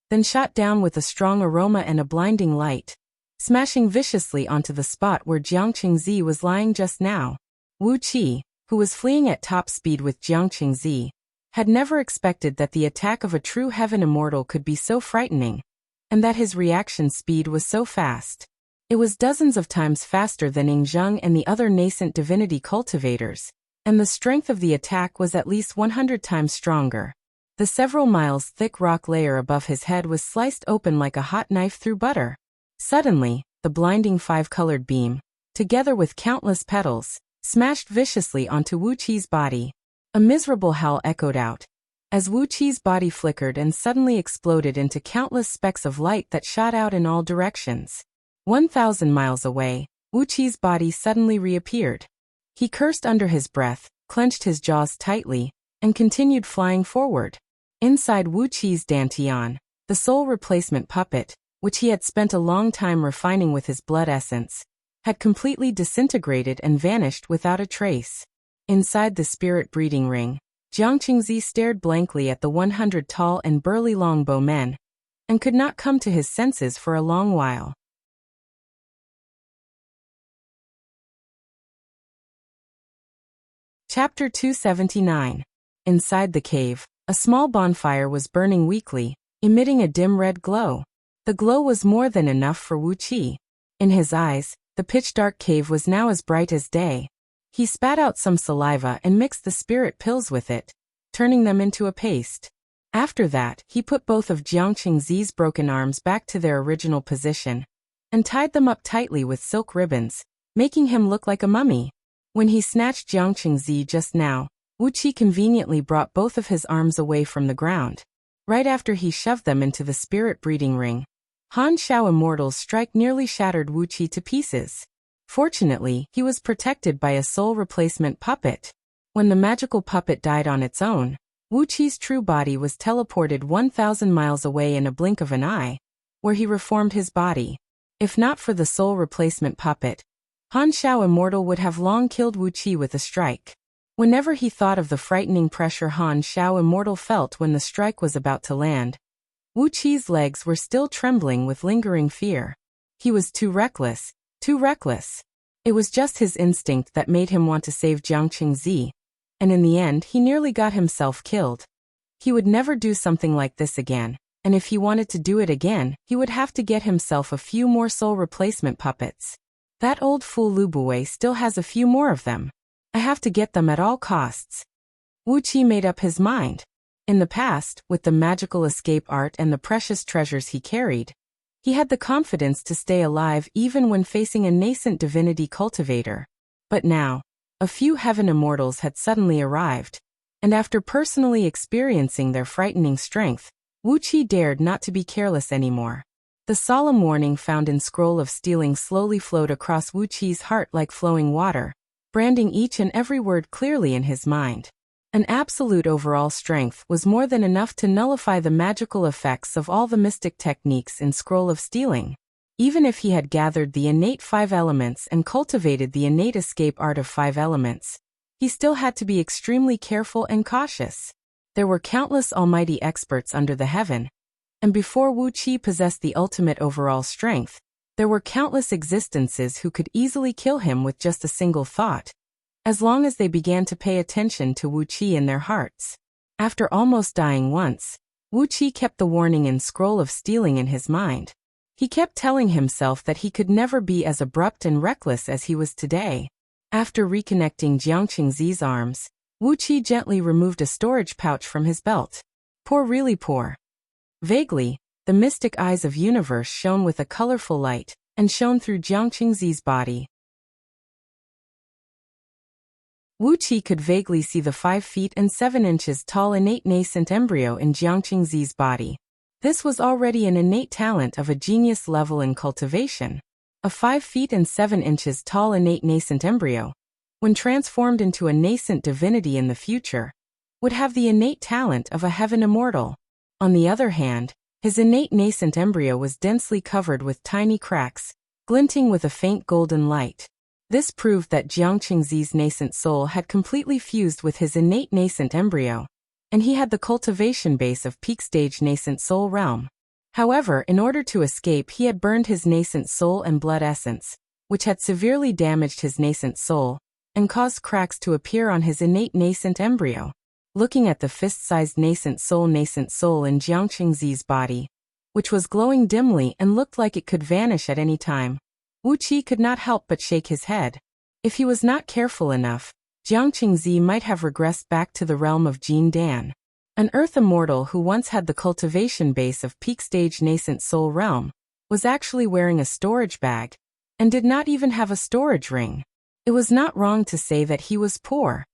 then shot down with a strong aroma and a blinding light, smashing viciously onto the spot where Jiangqingzi was lying just now. Wuqi, who was fleeing at top speed with Jiangqingzi, had never expected that the attack of a true heaven immortal could be so frightening, and that his reaction speed was so fast. It was dozens of times faster than Yingzheng and the other nascent divinity cultivators, and the strength of the attack was at least 100 times stronger. The several miles thick rock layer above his head was sliced open like a hot knife through butter. Suddenly, the blinding 5-colored beam, together with countless petals, smashed viciously onto Wuqi's body. A miserable howl echoed out, as Wuqi's body flickered and suddenly exploded into countless specks of light that shot out in all directions. 1,000 miles away, Wuqi's body suddenly reappeared. He cursed under his breath, clenched his jaws tightly, and continued flying forward. Inside Wuqi's dantian, the soul replacement puppet, which he had spent a long time refining with his blood essence, had completely disintegrated and vanished without a trace. Inside the spirit breeding ring, Jiangqingzi stared blankly at the 100 tall and burly longbow men, and could not come to his senses for a long while. Chapter 279. Inside the cave, a small bonfire was burning weakly, emitting a dim red glow. The glow was more than enough for Wuqi. In his eyes, the pitch-dark cave was now as bright as day. He spat out some saliva and mixed the spirit pills with it, turning them into a paste. After that, he put both of Jiangqingzi's broken arms back to their original position, and tied them up tightly with silk ribbons, making him look like a mummy. When he snatched Jiangqingzi just now, Wuqi conveniently brought both of his arms away from the ground. Right after he shoved them into the spirit breeding ring, Han Xiao Immortal's strike nearly shattered Wuqi to pieces. Fortunately, he was protected by a soul replacement puppet. When the magical puppet died on its own, Wuqi's true body was teleported 1,000 miles away in a blink of an eye, where he reformed his body. If not for the soul replacement puppet, Han Xiao Immortal would have long killed Wuqi with a strike. Whenever he thought of the frightening pressure Han Xiao immortal felt when the strike was about to land, Wu Qi's legs were still trembling with lingering fear. He was too reckless, too reckless. It was just his instinct that made him want to save Jiang Qingzi, and in the end he nearly got himself killed. He would never do something like this again, and if he wanted to do it again, he would have to get himself a few more soul replacement puppets. That old fool Lu Buwei still has a few more of them. I have to get them at all costs. Wu Qi made up his mind. In the past, with the magical escape art and the precious treasures he carried, he had the confidence to stay alive even when facing a nascent divinity cultivator. But now, a few heaven immortals had suddenly arrived, and after personally experiencing their frightening strength, Wu Qi dared not to be careless anymore. The solemn warning found in Scroll of Stealing slowly flowed across Wu Qi's heart like flowing water, branding each and every word clearly in his mind. An absolute overall strength was more than enough to nullify the magical effects of all the mystic techniques in Scroll of Stealing. Even if he had gathered the innate 5 elements and cultivated the innate escape art of 5 elements, he still had to be extremely careful and cautious. There were countless almighty experts under the heaven, and before Wu Qi possessed the ultimate overall strength, there were countless existences who could easily kill him with just a single thought, as long as they began to pay attention to Wu Qi in their hearts. After almost dying once, Wu Qi kept the warning in Scroll of Stealing in his mind. He kept telling himself that he could never be as abrupt and reckless as he was today. After reconnecting Jiang Qingzi's arms, Wu Qi gently removed a storage pouch from his belt. Poor, really poor. Vaguely, the mystic eyes of universe shone with a colorful light, and shone through Jiang Qingzi's body. Wu Qi could vaguely see the 5 feet and 7 inches tall innate nascent embryo in Jiang Qingzi's body. This was already an innate talent of a genius level in cultivation. A 5 feet and 7 inches tall innate nascent embryo, when transformed into a nascent divinity in the future, would have the innate talent of a heaven immortal. On the other hand, his innate nascent embryo was densely covered with tiny cracks, glinting with a faint golden light. This proved that Jiang Qingzi's nascent soul had completely fused with his innate nascent embryo, and he had the cultivation base of peak stage nascent soul realm. However, in order to escape, he had burned his nascent soul and blood essence, which had severely damaged his nascent soul, and caused cracks to appear on his innate nascent embryo. Looking at the fist-sized nascent soul in Jiang Qingzi's body, which was glowing dimly and looked like it could vanish at any time, Wu Qi could not help but shake his head. If he was not careful enough, Jiang Qingzi might have regressed back to the realm of Jin Dan. An earth immortal who once had the cultivation base of peak stage nascent soul realm, was actually wearing a storage bag, and did not even have a storage ring. It was not wrong to say that he was poor.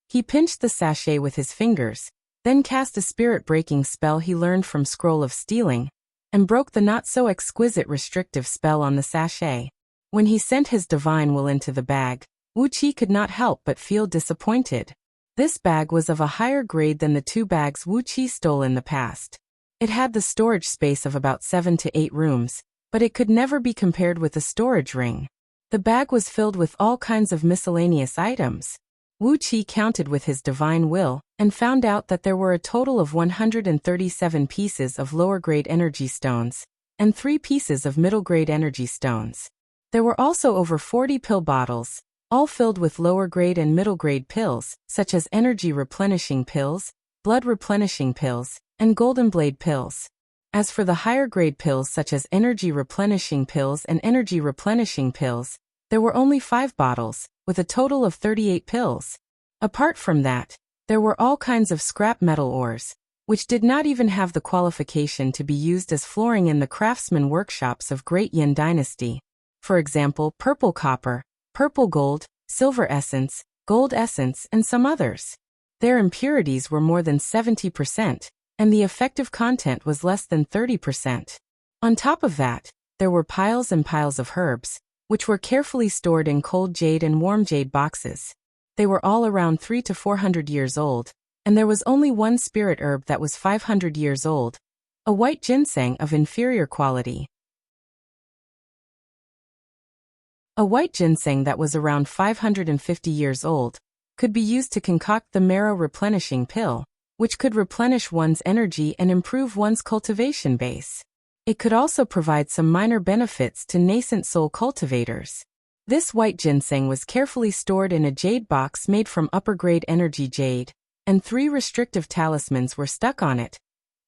He pinched the sachet with his fingers, then cast a spirit-breaking spell he learned from Scroll of Stealing, and broke the not-so-exquisite restrictive spell on the sachet. When he sent his divine will into the bag, Wu Qi could not help but feel disappointed. This bag was of a higher grade than the 2 bags Wu Qi stole in the past. It had the storage space of about 7 to 8 rooms, but it could never be compared with a storage ring. The bag was filled with all kinds of miscellaneous items. Wu Qi counted with his divine will, and found out that there were a total of 137 pieces of lower-grade energy stones, and 3 pieces of middle-grade energy stones. There were also over 40 pill bottles, all filled with lower-grade and middle-grade pills, such as energy replenishing pills, blood replenishing pills, and golden blade pills. As for the higher-grade pills such as energy replenishing pills and energy replenishing pills, there were only 5 bottles, with a total of 38 pills. Apart from that, there were all kinds of scrap metal ores, which did not even have the qualification to be used as flooring in the craftsman workshops of Great Yin Dynasty. For example, purple copper, purple gold, silver essence, gold essence, and some others. Their impurities were more than 70%, and the effective content was less than 30%. On top of that, there were piles and piles of herbs, which were carefully stored in cold jade and warm jade boxes. They were all around 300 to 400 years old, and there was only one spirit herb that was 500 years old, a white ginseng of inferior quality. A white ginseng that was around 550 years old, could be used to concoct the marrow replenishing pill, which could replenish one's energy and improve one's cultivation base. It could also provide some minor benefits to nascent soul cultivators. This white ginseng was carefully stored in a jade box made from upper-grade energy jade, and 3 restrictive talismans were stuck on it,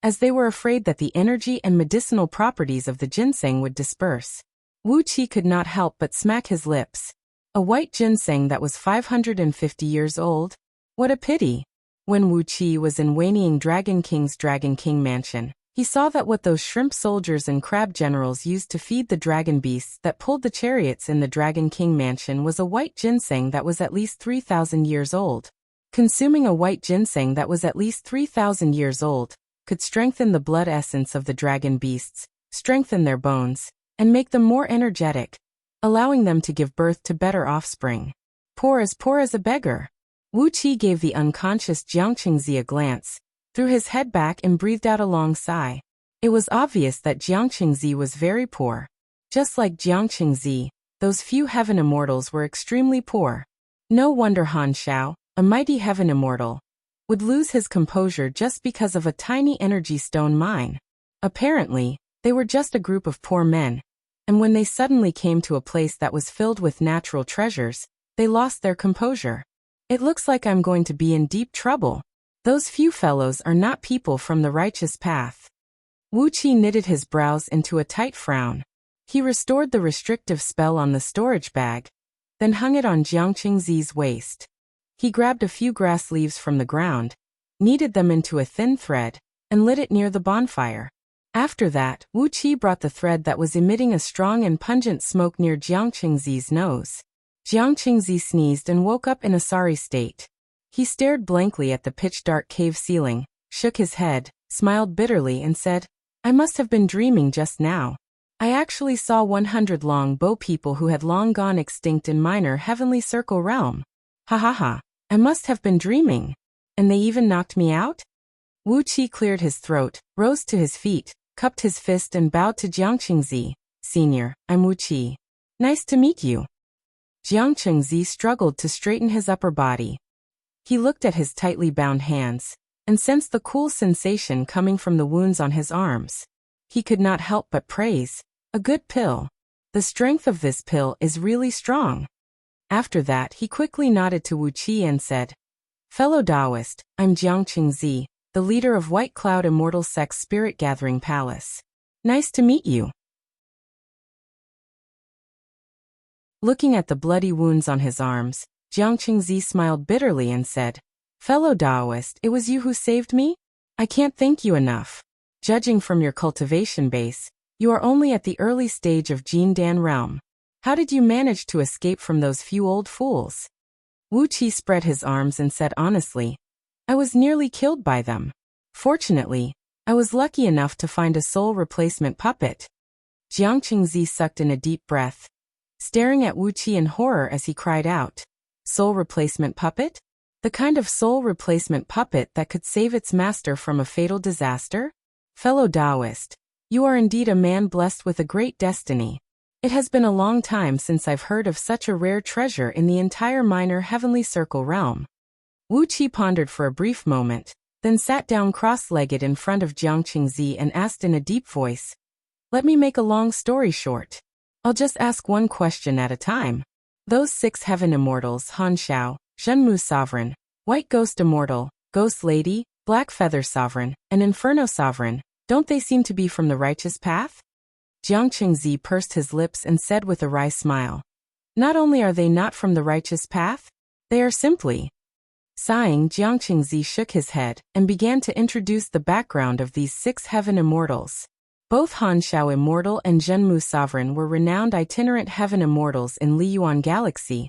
as they were afraid that the energy and medicinal properties of the ginseng would disperse. Wuxia could not help but smack his lips. A white ginseng that was 550 years old? What a pity! When Wuxia was in Wanying Dragon King's Dragon King mansion, he saw that what those shrimp soldiers and crab generals used to feed the dragon beasts that pulled the chariots in the Dragon King mansion was a white ginseng that was at least 3,000 years old. Consuming a white ginseng that was at least 3,000 years old could strengthen the blood essence of the dragon beasts, strengthen their bones, and make them more energetic, allowing them to give birth to better offspring. Poor as a beggar. Wuxia gave the unconscious Jiang Qingzi a glance, threw his head back and breathed out a long sigh. It was obvious that Jiang Qingzi was very poor. Just like Jiang Qingzi, those few heaven immortals were extremely poor. No wonder Han Shao, a mighty heaven immortal, would lose his composure just because of a tiny energy stone mine. Apparently, they were just a group of poor men, and when they suddenly came to a place that was filled with natural treasures, they lost their composure. It looks like I'm going to be in deep trouble. Those few fellows are not people from the righteous path. Wuxia knitted his brows into a tight frown. He restored the restrictive spell on the storage bag, then hung it on Jiang Qingzi's waist. He grabbed a few grass leaves from the ground, kneaded them into a thin thread, and lit it near the bonfire. After that, Wuxia brought the thread that was emitting a strong and pungent smoke near Jiang Qingzi's nose. Jiang Qingzi sneezed and woke up in a sorry state. He stared blankly at the pitch-dark cave ceiling, shook his head, smiled bitterly and said, I must have been dreaming just now. I actually saw 100 long-bow people who had long gone extinct in minor heavenly circle realm. Ha ha ha, I must have been dreaming. And they even knocked me out? Wuxia cleared his throat, rose to his feet, cupped his fist and bowed to Jiang Qingzi. Senior, I'm Wuxia. Nice to meet you. Jiang Qingzi struggled to straighten his upper body. He looked at his tightly bound hands, and sensed the cool sensation coming from the wounds on his arms. He could not help but praise. A good pill. The strength of this pill is really strong. After that he quickly nodded to Wuxia and said, Fellow Taoist, I'm Jiang Qingzi, the leader of White Cloud Immortal Sect's Spirit Gathering Palace. Nice to meet you. Looking at the bloody wounds on his arms, Jiang Qingzi smiled bitterly and said, Fellow Taoist, it was you who saved me? I can't thank you enough. Judging from your cultivation base, you are only at the early stage of Jindan realm. How did you manage to escape from those few old fools? Wuxia spread his arms and said honestly, I was nearly killed by them. Fortunately, I was lucky enough to find a soul replacement puppet. Jiang Qingzi sucked in a deep breath, staring at Wuxia in horror as he cried out, Soul replacement puppet? The kind of soul replacement puppet that could save its master from a fatal disaster? Fellow Taoist, you are indeed a man blessed with a great destiny. It has been a long time since I've heard of such a rare treasure in the entire minor heavenly circle realm. Wuxia pondered for a brief moment, then sat down cross-legged in front of Jiang Qingzi and asked in a deep voice, Let me make a long story short. I'll just ask one question at a time. Those 6 heaven immortals, Han Shao, Zhenmu Sovereign, White Ghost Immortal, Ghost Lady, Black Feather Sovereign, and Inferno Sovereign, don't they seem to be from the righteous path? Jiang Qingzi pursed his lips and said with a wry smile, Not only are they not from the righteous path, they are simply. Sighing, Jiang Qingzi shook his head and began to introduce the background of these 6 heaven immortals. Both Han Shao Immortal and Zhenmu Sovereign were renowned itinerant heaven immortals in Liyuan Galaxy,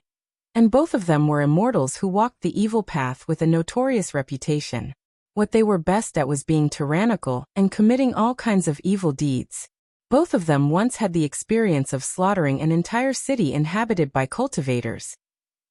and both of them were immortals who walked the evil path with a notorious reputation. What they were best at was being tyrannical and committing all kinds of evil deeds. Both of them once had the experience of slaughtering an entire city inhabited by cultivators,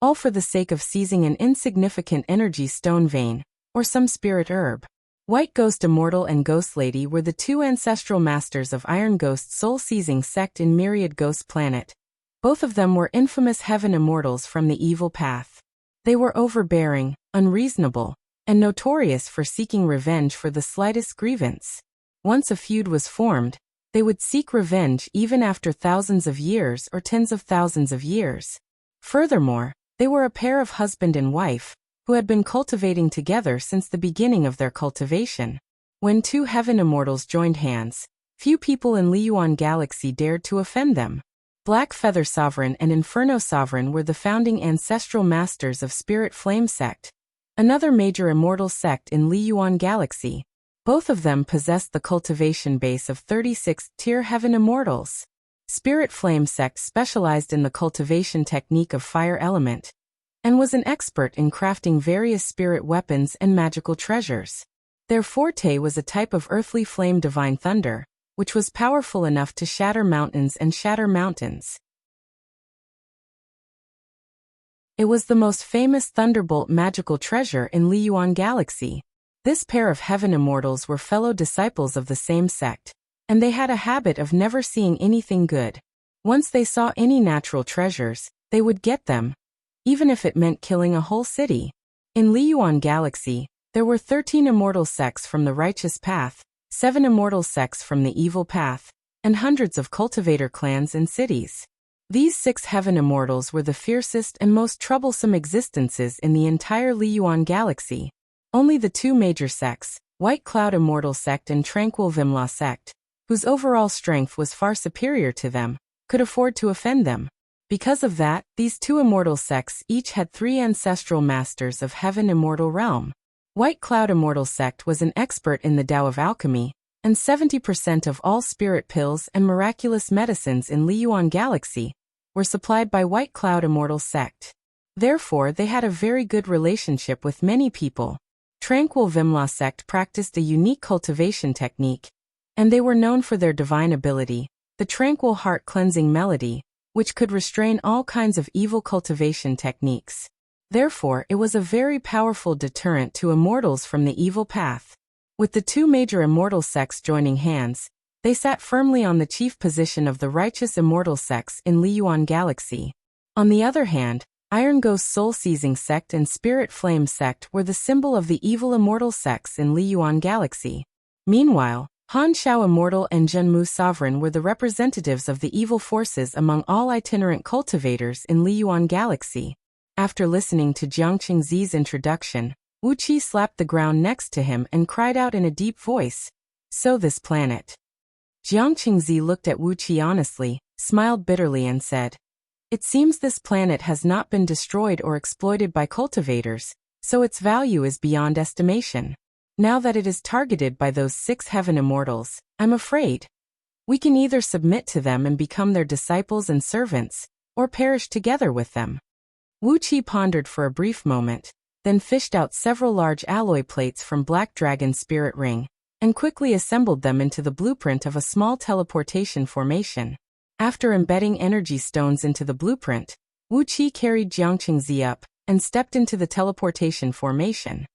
all for the sake of seizing an insignificant energy stone vein, or some spirit herb. White Ghost Immortal and Ghost Lady were the 2 ancestral masters of Iron Ghost soul-seizing sect in Myriad Ghost Planet. Both of them were infamous heaven immortals from the evil path. They were overbearing, unreasonable, and notorious for seeking revenge for the slightest grievance. Once a feud was formed, they would seek revenge even after thousands of years or tens of thousands of years. Furthermore, they were a pair of husband and wife, who had been cultivating together since the beginning of their cultivation. When two heaven immortals joined hands, few people in Liyuan Galaxy dared to offend them. Black Feather Sovereign and Inferno Sovereign were the founding ancestral masters of Spirit Flame Sect, another major immortal sect in Liyuan Galaxy. Both of them possessed the cultivation base of 36th-tier heaven immortals. Spirit Flame Sect specialized in the cultivation technique of fire element, and was an expert in crafting various spirit weapons and magical treasures. Their forte was a type of earthly flame divine thunder, which was powerful enough to shatter mountains and shatter mountains. It was the most famous thunderbolt magical treasure in Liyuan Galaxy. This pair of heaven immortals were fellow disciples of the same sect, and they had a habit of never seeing anything good. Once they saw any natural treasures, they would get them, even if it meant killing a whole city. In Liyuan Galaxy, there were 13 immortal sects from the righteous path, 7 immortal sects from the evil path, and hundreds of cultivator clans and cities. These 6 heaven immortals were the fiercest and most troublesome existences in the entire Liyuan Galaxy. Only the 2 major sects, White Cloud Immortal Sect and Tranquil Vimla Sect, whose overall strength was far superior to them, could afford to offend them. Because of that, these 2 immortal sects each had 3 ancestral masters of Heaven Immortal Realm. White Cloud Immortal Sect was an expert in the Tao of alchemy, and 70% of all spirit pills and miraculous medicines in Liyuan Galaxy were supplied by White Cloud Immortal Sect. Therefore, they had a very good relationship with many people. Tranquil Vimla Sect practiced a unique cultivation technique, and they were known for their divine ability, the Tranquil Heart Cleansing Melody, which could restrain all kinds of evil cultivation techniques. Therefore, it was a very powerful deterrent to immortals from the evil path. With the 2 major immortal sects joining hands, they sat firmly on the chief position of the righteous immortal sects in Liyuan Galaxy. On the other hand, Iron Ghost Soul Seizing Sect and Spirit Flame Sect were the symbol of the evil immortal sects in Liyuan Galaxy. Meanwhile, Han Shao Immortal and Zhenmu Sovereign were the representatives of the evil forces among all itinerant cultivators in Liyuan Galaxy. After listening to Jiangqing Zi's introduction, Wuxia slapped the ground next to him and cried out in a deep voice, "So this planet." Jiangqing Zi looked at Wuxia honestly, smiled bitterly and said, "It seems this planet has not been destroyed or exploited by cultivators, so its value is beyond estimation. Now that it is targeted by those 6 heaven immortals, I'm afraid we can either submit to them and become their disciples and servants, or perish together with them." Wuxia pondered for a brief moment, then fished out several large alloy plates from Black Dragon's spirit ring, and quickly assembled them into the blueprint of a small teleportation formation. After embedding energy stones into the blueprint, Wuxia carried Jiangqing Zi up, and stepped into the teleportation formation.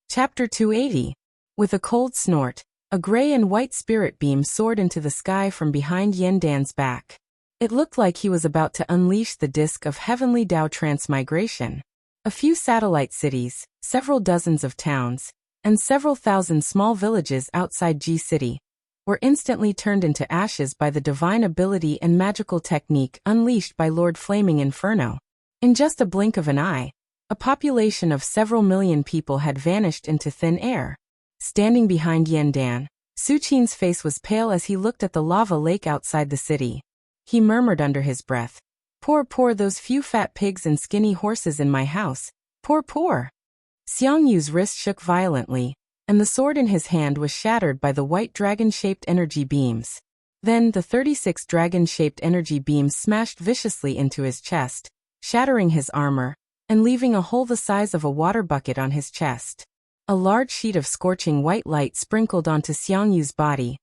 Chapter 280. With a cold snort, a gray and white spirit beam soared into the sky from behind Yandan's back. It looked like he was about to unleash the disk of heavenly Tao transmigration. A few satellite cities, several dozens of towns, and several thousand small villages outside G City were instantly turned into ashes by the divine ability and magical technique unleashed by Lord Flaming Inferno. In just a blink of an eye, a population of several million people had vanished into thin air. Standing behind Yandan, Su Qin's face was pale as he looked at the lava lake outside the city. He murmured under his breath, Poor those few fat pigs and skinny horses in my house. Poor. Xiang Yu's wrist shook violently, and the sword in his hand was shattered by the white dragon-shaped energy beams. Then the 36 dragon-shaped energy beams smashed viciously into his chest, shattering his armor, and leaving a hole the size of a water bucket on his chest. A large sheet of scorching white light sprinkled onto Xiang Yu's body,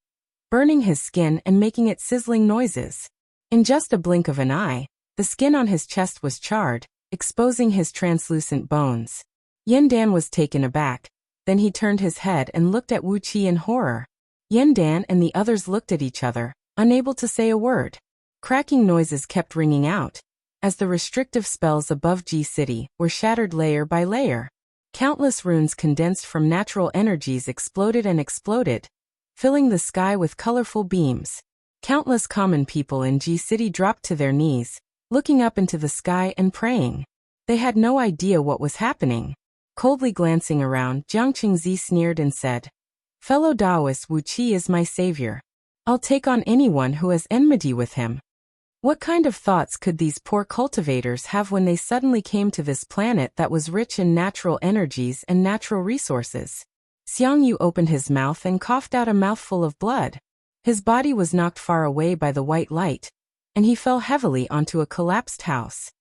burning his skin and making it sizzling noises. In just a blink of an eye, the skin on his chest was charred, exposing his translucent bones. Yandan was taken aback, then he turned his head and looked at Wuxia in horror. Yandan and the others looked at each other, unable to say a word. Cracking noises kept ringing out, as the restrictive spells above G City were shattered layer by layer. Countless runes condensed from natural energies exploded and exploded, filling the sky with colorful beams. Countless common people in G City dropped to their knees, looking up into the sky and praying. They had no idea what was happening. Coldly glancing around, Jiang Qingzi sneered and said, "Fellow Taoist, Wuxia is my savior. I'll take on anyone who has enmity with him." What kind of thoughts could these poor cultivators have when they suddenly came to this planet that was rich in natural energies and natural resources? Xiang Yu opened his mouth and coughed out a mouthful of blood. His body was knocked far away by the white light, and he fell heavily onto a collapsed house.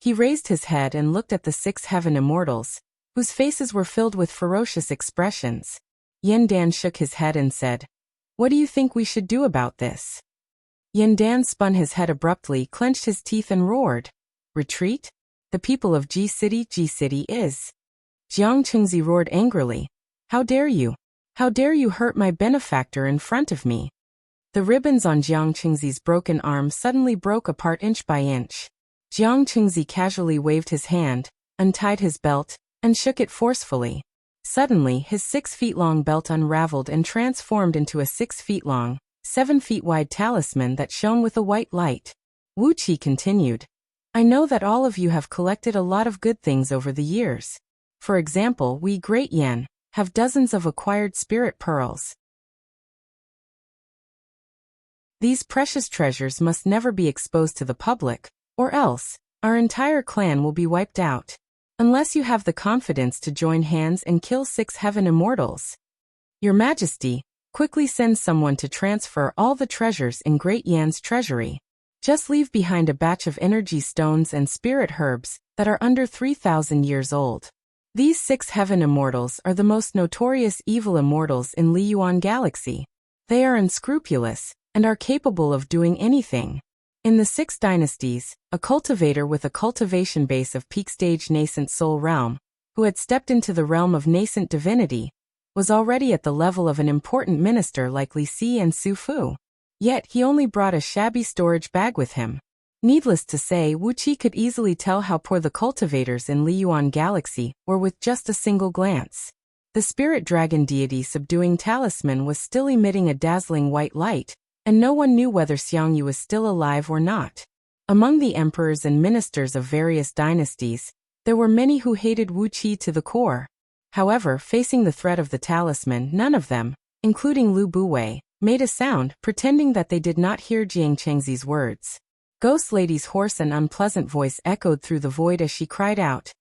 He raised his head and looked at the 6 heaven immortals, whose faces were filled with ferocious expressions. Yin Dan shook his head and said, "What do you think we should do about this?" Yin Dan spun his head abruptly, clenched his teeth and roared, "Retreat? The people of G City is." Jiang Qingzi roared angrily, "How dare you? How dare you hurt my benefactor in front of me?" The ribbons on Jiang Qingzi's broken arm suddenly broke apart inch by inch. Jiang Qingzi casually waved his hand, untied his belt, and shook it forcefully. Suddenly, his 6-feet-long belt unraveled and transformed into a 6-feet-long, 7-feet-wide talisman that shone with a white light. Wu Qi continued, "I know that all of you have collected a lot of good things over the years. For example, we Great Yan have dozens of acquired spirit pearls. These precious treasures must never be exposed to the public, or else, our entire clan will be wiped out. Unless you have the confidence to join hands and kill 6 heaven immortals. Your Majesty, quickly send someone to transfer all the treasures in Great Yan's treasury. Just leave behind a batch of energy stones and spirit herbs that are under 3,000 years old. These 6 heaven immortals are the most notorious evil immortals in Liyuan Galaxy. They are unscrupulous and are capable of doing anything. In the 6 dynasties, a cultivator with a cultivation base of peak stage nascent soul realm, who had stepped into the realm of nascent divinity, was already at the level of an important minister like Li Si and Su Fu. Yet he only brought a shabby storage bag with him. Needless to say, Wu Qi could easily tell how poor the cultivators in Liyuan Galaxy were with just a single glance. The spirit dragon deity subduing talisman was still emitting a dazzling white light, and no one knew whether Xiang Yu was still alive or not. Among the emperors and ministers of various dynasties, there were many who hated Wu Qi to the core. However, facing the threat of the talisman, none of them, including Lu Buwei, made a sound, pretending that they did not hear Jiang Qingzi's words. Ghost Lady's hoarse and unpleasant voice echoed through the void as she cried out,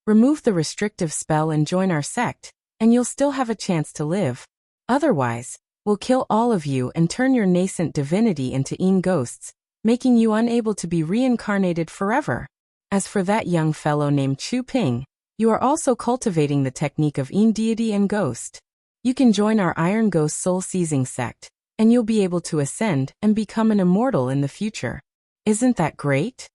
"Remove the restrictive spell and join our sect, and you'll still have a chance to live. Otherwise, we'll kill all of you and turn your nascent divinity into Yin ghosts, making you unable to be reincarnated forever. As for that young fellow named Chu Ping, you are also cultivating the technique of Yin deity and ghost. You can join our Iron Ghost Soul Seizing sect, and you'll be able to ascend and become an immortal in the future. Isn't that great?"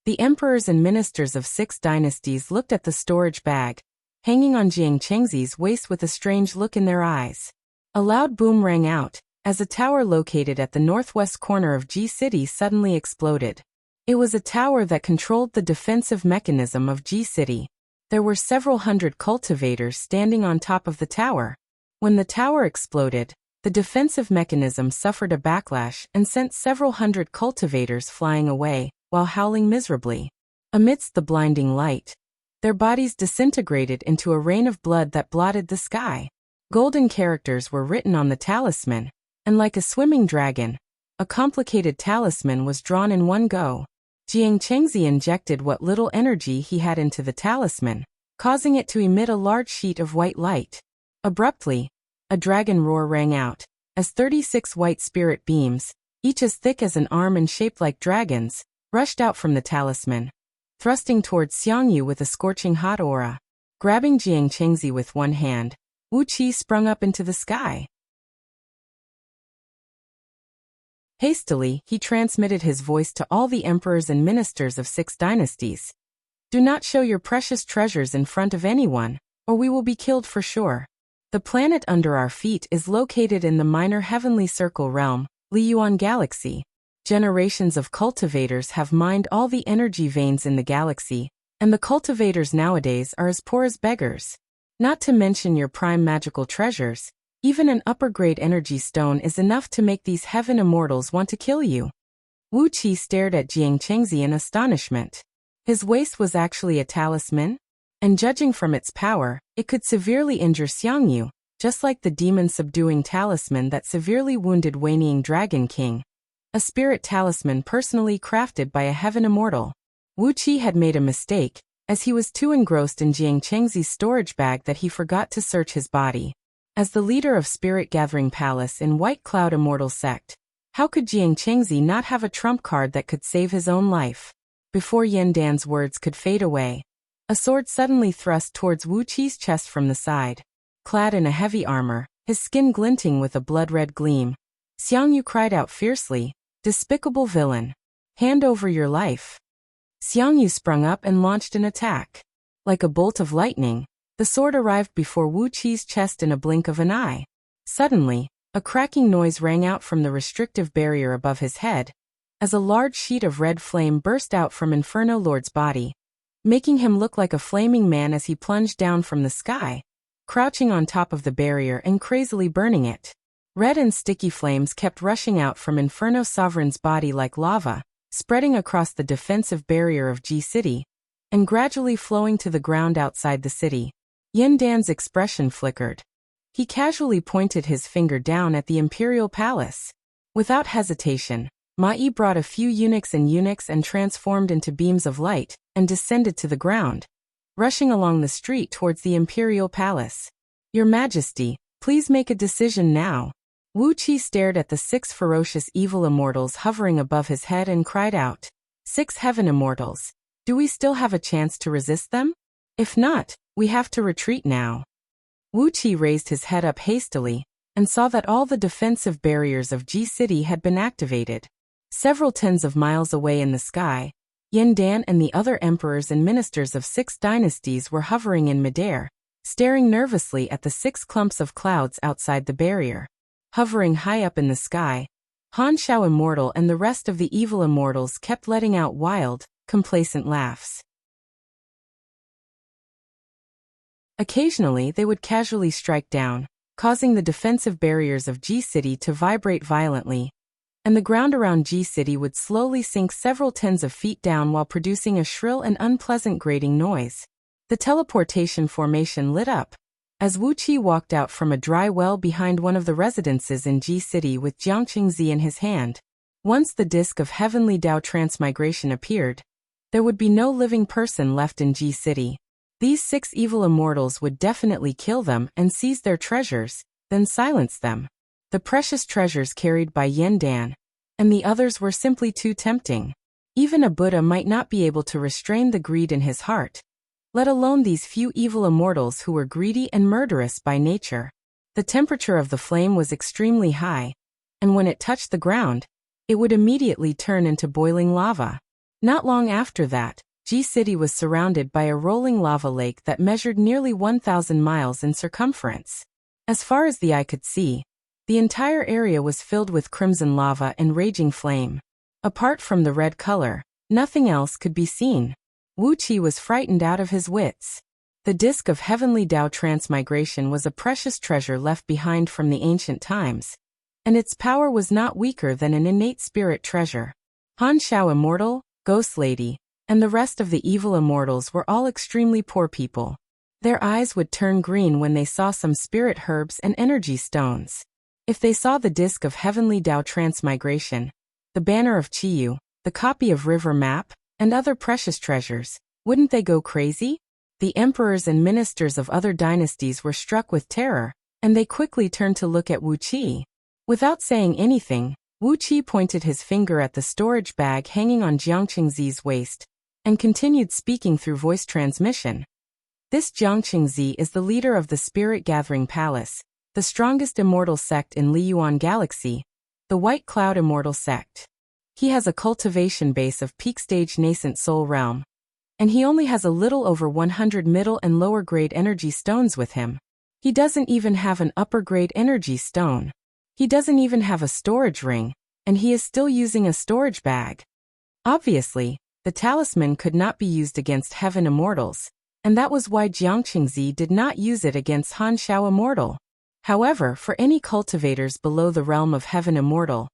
The emperors and ministers of 6 dynasties looked at the storage bag, hanging on Jiang Qingzi's waist with a strange look in their eyes. A loud boom rang out, as a tower located at the northwest corner of G City suddenly exploded. It was a tower that controlled the defensive mechanism of G City. There were several hundred cultivators standing on top of the tower. When the tower exploded, the defensive mechanism suffered a backlash and sent several hundred cultivators flying away, while howling miserably. Amidst the blinding light, their bodies disintegrated into a rain of blood that blotted the sky. Golden characters were written on the talisman, and like a swimming dragon, a complicated talisman was drawn in one go. Jiang Qingzi injected what little energy he had into the talisman, causing it to emit a large sheet of white light. Abruptly, a dragon roar rang out, as 36 white spirit beams, each as thick as an arm and shaped like dragons, rushed out from the talisman, thrusting towards Xiang Yu with a scorching hot aura. Grabbing Jiang Qingzi with one hand, Wu Qi sprung up into the sky. Hastily, he transmitted his voice to all the emperors and ministers of 6 dynasties. "Do not show your precious treasures in front of anyone, or we will be killed for sure. The planet under our feet is located in the minor heavenly circle realm, Liyuan Galaxy. Generations of cultivators have mined all the energy veins in the galaxy, and the cultivators nowadays are as poor as beggars. Not to mention your prime magical treasures, even an upper-grade energy stone is enough to make these heaven immortals want to kill you. Wuqi stared at Jiang Chengzi in astonishment. His waist was actually a talisman, and judging from its power, it could severely injure Xiangyu, just like the demon-subduing talisman that severely wounded Wanying Dragon King. A spirit talisman personally crafted by a heaven immortal. Wuqi had made a mistake, as he was too engrossed in Jiang Chengzi's storage bag that he forgot to search his body. As the leader of Spirit Gathering Palace in White Cloud Immortal Sect, how could Jiang Chengzi not have a trump card that could save his own life? Before Yan Dan's words could fade away, a sword suddenly thrust towards Wu Qi's chest from the side. Clad in a heavy armor, his skin glinting with a blood-red gleam, Xiangyu cried out fiercely, "Despicable villain! Hand over your life!" Xiangyu sprung up and launched an attack. Like a bolt of lightning, the sword arrived before Wu Qi's chest in a blink of an eye. Suddenly, a cracking noise rang out from the restrictive barrier above his head, as a large sheet of red flame burst out from Inferno Lord's body, making him look like a flaming man as he plunged down from the sky, crouching on top of the barrier and crazily burning it. Red and sticky flames kept rushing out from Inferno Sovereign's body like lava, spreading across the defensive barrier of G City, and gradually flowing to the ground outside the city. Yan Dan's expression flickered. He casually pointed his finger down at the Imperial Palace. Without hesitation, Ma Yi brought a few eunuchs and transformed into beams of light, and descended to the ground, rushing along the street towards the Imperial Palace. "Your Majesty, please make a decision now." Wu Qi stared at the 6 ferocious evil immortals hovering above his head and cried out, "6 heaven immortals. Do we still have a chance to resist them? If not, we have to retreat now." Wu Qi raised his head up hastily, and saw that all the defensive barriers of G City had been activated. Several tens of miles away in the sky, Yan Dan and the other emperors and ministers of 6 dynasties were hovering in midair, staring nervously at the 6 clumps of clouds outside the barrier. Hovering high up in the sky, Han Shao Immortal and the rest of the evil immortals kept letting out wild, complacent laughs. Occasionally they would casually strike down, causing the defensive barriers of G City to vibrate violently, and the ground around G City would slowly sink several tens of feet down while producing a shrill and unpleasant grating noise. The teleportation formation lit up, as Wu Qi walked out from a dry well behind one of the residences in G City with Jiang Qingzi in his hand. Once the disk of heavenly Dao transmigration appeared, there would be no living person left in G City. These 6 evil immortals would definitely kill them and seize their treasures, then silence them. The precious treasures carried by Yan Dan, and the others were simply too tempting. Even a Buddha might not be able to restrain the greed in his heart, let alone these few evil immortals who were greedy and murderous by nature. The temperature of the flame was extremely high, and when it touched the ground, it would immediately turn into boiling lava. Not long after that, G City was surrounded by a rolling lava lake that measured nearly 1,000 miles in circumference. As far as the eye could see, the entire area was filled with crimson lava and raging flame. Apart from the red color, nothing else could be seen. Wu Qi was frightened out of his wits. The disk of heavenly Dao transmigration was a precious treasure left behind from the ancient times, and its power was not weaker than an innate spirit treasure. Han Shao Immortal, Ghost Lady, and the rest of the evil immortals were all extremely poor people. Their eyes would turn green when they saw some spirit herbs and energy stones. If they saw the disk of heavenly Dao transmigration, the banner of Qiyu, the copy of River Map, and other precious treasures, wouldn't they go crazy? The emperors and ministers of other dynasties were struck with terror, and they quickly turned to look at Wu Qi. Without saying anything, Wu Qi pointed his finger at the storage bag hanging on Jiang Qingzi's waist, and continued speaking through voice transmission. This Jiang Qingzi is the leader of the Spirit Gathering Palace, the strongest immortal sect in Liyuan Galaxy, the White Cloud Immortal Sect. He has a cultivation base of peak-stage nascent soul realm, and he only has a little over 100 middle and lower-grade energy stones with him. He doesn't even have an upper-grade energy stone. He doesn't even have a storage ring, and he is still using a storage bag. Obviously, the talisman could not be used against heaven immortals, and that was why Jiang Qingzi did not use it against Han Shao immortal. However, for any cultivators below the realm of heaven immortal,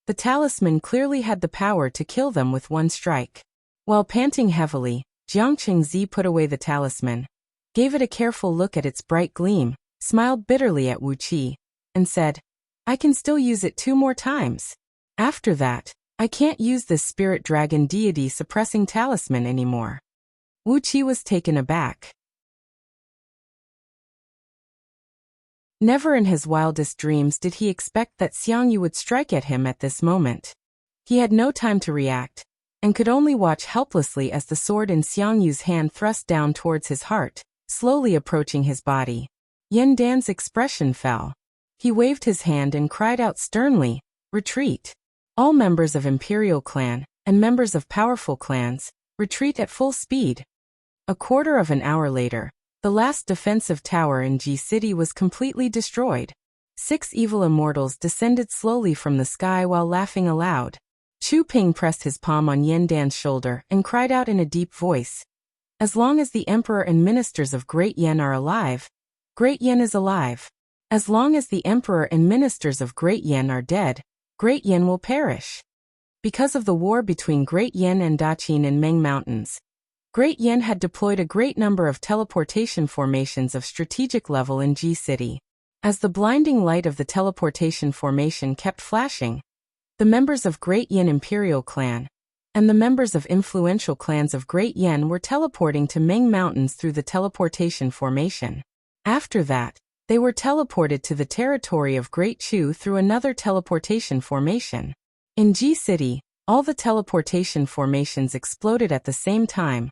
the talisman clearly had the power to kill them with one strike. While panting heavily, Jiang Qingzi put away the talisman, gave it a careful look at its bright gleam, smiled bitterly at Wuxia, and said, "I can still use it 2 more times. After that, I can't use this spirit dragon deity suppressing talisman anymore." Wuxia was taken aback. Never in his wildest dreams did he expect that Xiangyu would strike at him at this moment. He had no time to react, and could only watch helplessly as the sword in Xiangyu's hand thrust down towards his heart, slowly approaching his body. Yan Dan's expression fell. He waved his hand and cried out sternly, "Retreat! All members of Imperial Clan, and members of powerful clans, retreat at full speed." A quarter of an hour later, the last defensive tower in Ji City was completely destroyed. 6 evil immortals descended slowly from the sky while laughing aloud. Chu Ping pressed his palm on Yan Dan's shoulder and cried out in a deep voice, "As long as the Emperor and ministers of Great Yan are alive, Great Yan is alive. As long as the Emperor and ministers of Great Yan are dead, Great Yan will perish." Because of the war between Great Yan and Daqin in Meng Mountains, Great Yan had deployed a great number of teleportation formations of strategic level in Ji City. As the blinding light of the teleportation formation kept flashing, the members of Great Yan Imperial Clan and the members of influential clans of Great Yan were teleporting to Meng Mountains through the teleportation formation. After that, they were teleported to the territory of Great Chu through another teleportation formation. In Ji City, all the teleportation formations exploded at the same time,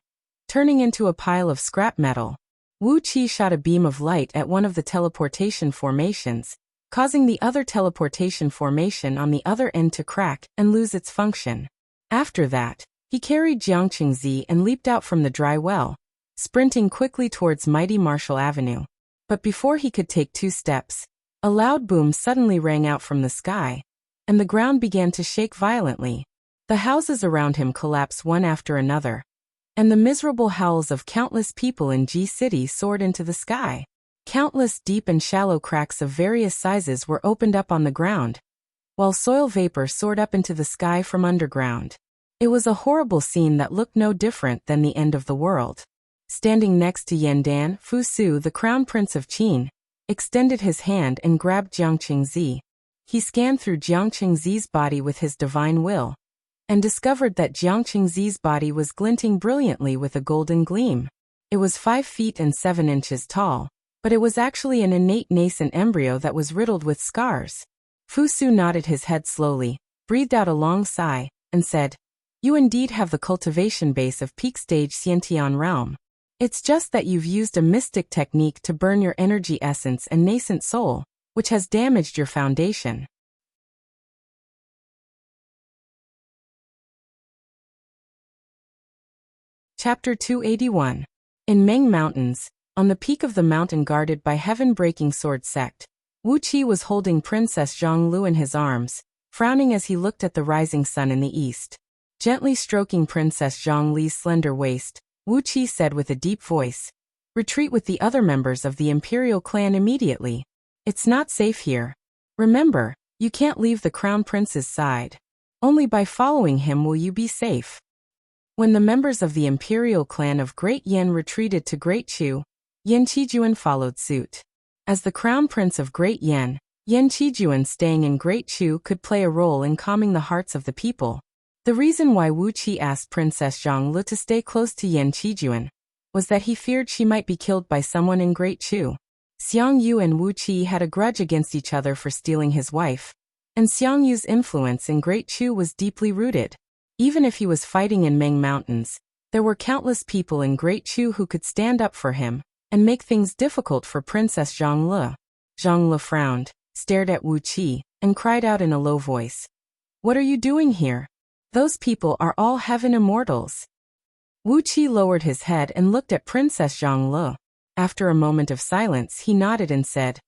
turning into a pile of scrap metal. Wu Qi shot a beam of light at one of the teleportation formations, causing the other teleportation formation on the other end to crack and lose its function. After that, he carried Jiang Qingzi and leaped out from the dry well, sprinting quickly towards Mighty Marshall Avenue. But before he could take 2 steps, a loud boom suddenly rang out from the sky, and the ground began to shake violently. The houses around him collapsed one after another, and the miserable howls of countless people in Ji City soared into the sky. Countless deep and shallow cracks of various sizes were opened up on the ground, while soil vapor soared up into the sky from underground. It was a horrible scene that looked no different than the end of the world. Standing next to Yan Dan, Fu Su, the crown prince of Qin, extended his hand and grabbed Jiang Qingzi. He scanned through Jiang Qingzi's body with his divine will, and discovered that Jiang Qingzi's body was glinting brilliantly with a golden gleam. It was 5 feet and 7 inches tall, but it was actually an innate nascent embryo that was riddled with scars. Fu Su nodded his head slowly, breathed out a long sigh, and said, "You indeed have the cultivation base of peak stage Xiantian realm. It's just that you've used a mystic technique to burn your energy essence and nascent soul, which has damaged your foundation." Chapter 281. In Meng Mountains, on the peak of the mountain guarded by heaven-breaking sword sect, Wu Qi was holding Princess Zhonglu in his arms, frowning as he looked at the rising sun in the east. Gently stroking Princess Zhongli's slender waist, Wu Qi said with a deep voice, "Retreat with the other members of the Imperial Clan immediately. It's not safe here. Remember, you can't leave the Crown Prince's side. Only by following him will you be safe." When the members of the Imperial Clan of Great Yan retreated to Great Chu, Yan Qijuan followed suit. As the Crown Prince of Great Yan, Yan Qijuan staying in Great Chu could play a role in calming the hearts of the people. The reason why Wu Qi asked Princess Zhonglu to stay close to Yan Qijuan was that he feared she might be killed by someone in Great Chu. Xiang Yu and Wu Qi had a grudge against each other for stealing his wife, and Xiang Yu's influence in Great Chu was deeply rooted. Even if he was fighting in Meng Mountains, there were countless people in Great Chu who could stand up for him and make things difficult for Princess Zhonglu. Zhonglu frowned, stared at Wu Qi, and cried out in a low voice, "What are you doing here? Those people are all heaven immortals." Wu Qi lowered his head and looked at Princess Zhonglu. After a moment of silence, he nodded and said,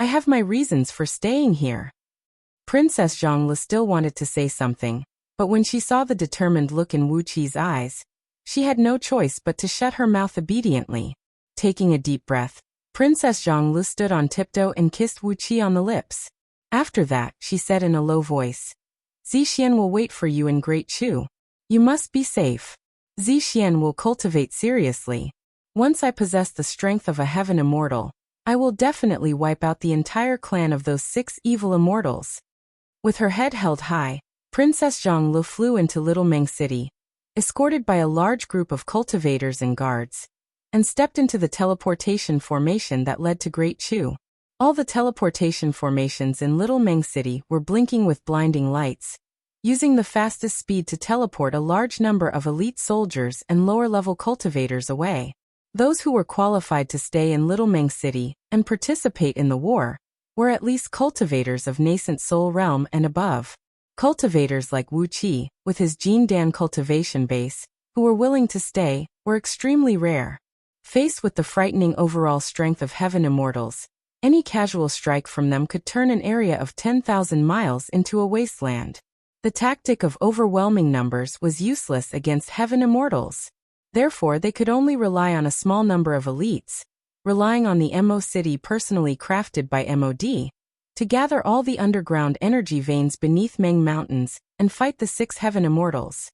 "I have my reasons for staying here." Princess Zhongli still wanted to say something, but when she saw the determined look in Wuqi's eyes, she had no choice but to shut her mouth obediently. Taking a deep breath, Princess Zhongli stood on tiptoe and kissed Wuqi on the lips. After that, she said in a low voice, Zixian will wait for you in Great Chu. You must be safe. Zixian will cultivate seriously. Once I possess the strength of a heaven immortal, I will definitely wipe out the entire clan of those 6 evil immortals. With her head held high, Princess Zhongli flew into Little Meng City, escorted by a large group of cultivators and guards, and stepped into the teleportation formation that led to Great Chu. All the teleportation formations in Little Meng City were blinking with blinding lights, using the fastest speed to teleport a large number of elite soldiers and lower-level cultivators away. Those who were qualified to stay in Little Meng City and participate in the war were at least cultivators of nascent soul realm and above. Cultivators like Wu Qi, with his Jin Dan cultivation base, who were willing to stay, were extremely rare. Faced with the frightening overall strength of heaven immortals, any casual strike from them could turn an area of 10,000 miles into a wasteland. The tactic of overwhelming numbers was useless against heaven immortals. Therefore, they could only rely on a small number of elites, relying on the Mo City personally crafted by MOD, to gather all the underground energy veins beneath Meng Mountains and fight the 6 heaven immortals.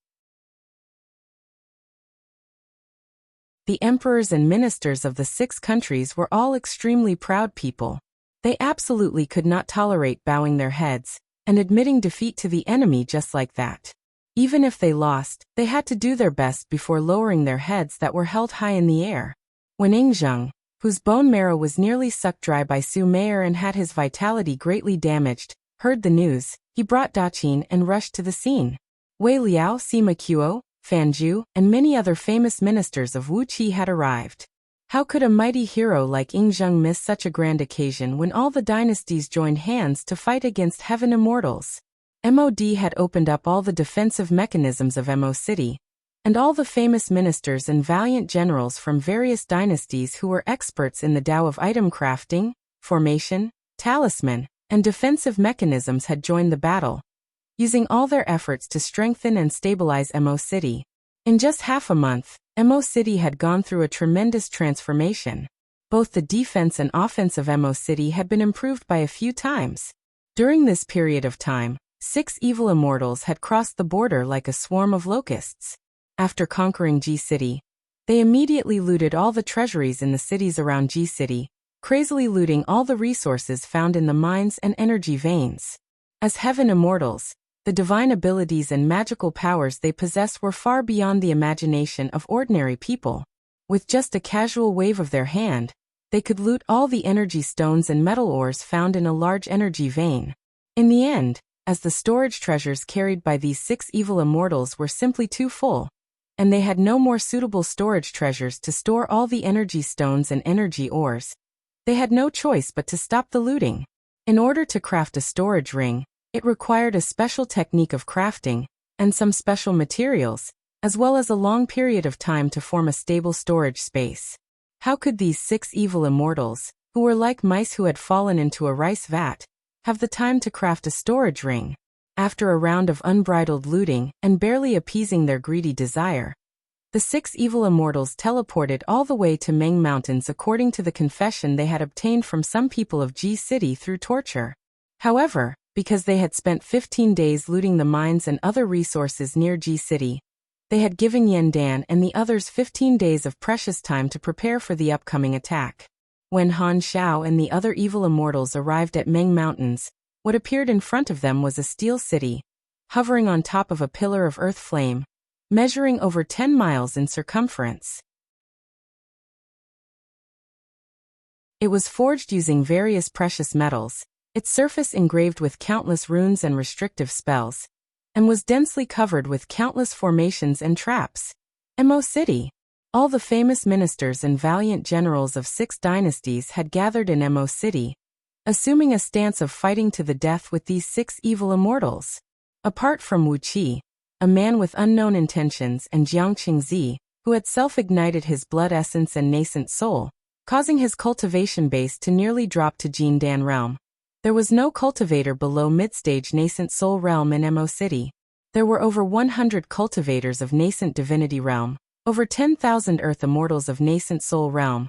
The emperors and ministers of the 6 countries were all extremely proud people. They absolutely could not tolerate bowing their heads and admitting defeat to the enemy just like that. Even if they lost, they had to do their best before lowering their heads that were held high in the air. When Ingzheng, whose bone marrow was nearly sucked dry by Su Meier and had his vitality greatly damaged, heard the news, he brought Daqin and rushed to the scene. Wei Liao, Sima Qiu, Fan Zhu, and many other famous ministers of Wu Qi had arrived. How could a mighty hero like Ingzheng miss such a grand occasion when all the dynasties joined hands to fight against heaven immortals? MOD had opened up all the defensive mechanisms of Mo City, and all the famous ministers and valiant generals from various dynasties who were experts in the Tao of item crafting, formation, talisman, and defensive mechanisms had joined the battle, using all their efforts to strengthen and stabilize Mo City. In just half a month, Mo City had gone through a tremendous transformation. Both the defense and offense of Mo City had been improved by a few times. During this period of time, 6 evil immortals had crossed the border like a swarm of locusts. After conquering G City, they immediately looted all the treasuries in the cities around G City, crazily looting all the resources found in the mines and energy veins. As heaven immortals, the divine abilities and magical powers they possess were far beyond the imagination of ordinary people. With just a casual wave of their hand, they could loot all the energy stones and metal ores found in a large energy vein. In the end, as the storage treasures carried by these 6 evil immortals were simply too full, and they had no more suitable storage treasures to store all the energy stones and energy ores, they had no choice but to stop the looting. In order to craft a storage ring, it required a special technique of crafting, and some special materials, as well as a long period of time to form a stable storage space. How could these 6 evil immortals, who were like mice who had fallen into a rice vat, have the time to craft a storage ring? After a round of unbridled looting and barely appeasing their greedy desire, the 6 evil immortals teleported all the way to Meng Mountains according to the confession they had obtained from some people of G City through torture. However, because they had spent 15 days looting the mines and other resources near G City, they had given Yan Dan and the others 15 days of precious time to prepare for the upcoming attack. When Han Xiao and the other evil immortals arrived at Meng Mountains, what appeared in front of them was a steel city, hovering on top of a pillar of earth flame, measuring over 10 miles in circumference. It was forged using various precious metals, its surface engraved with countless runes and restrictive spells, and was densely covered with countless formations and traps. Mo City. All the famous ministers and valiant generals of 6 dynasties had gathered in Mo City, assuming a stance of fighting to the death with these 6 evil immortals. Apart from Wu Qi, a man with unknown intentions, and Jiang Qingzi, who had self-ignited his blood essence and nascent soul, causing his cultivation base to nearly drop to Jin Dan realm, There was no cultivator below mid-stage nascent soul realm in Mo City. There were over 100 cultivators of nascent divinity realm, over 10,000 earth immortals of nascent soul realm,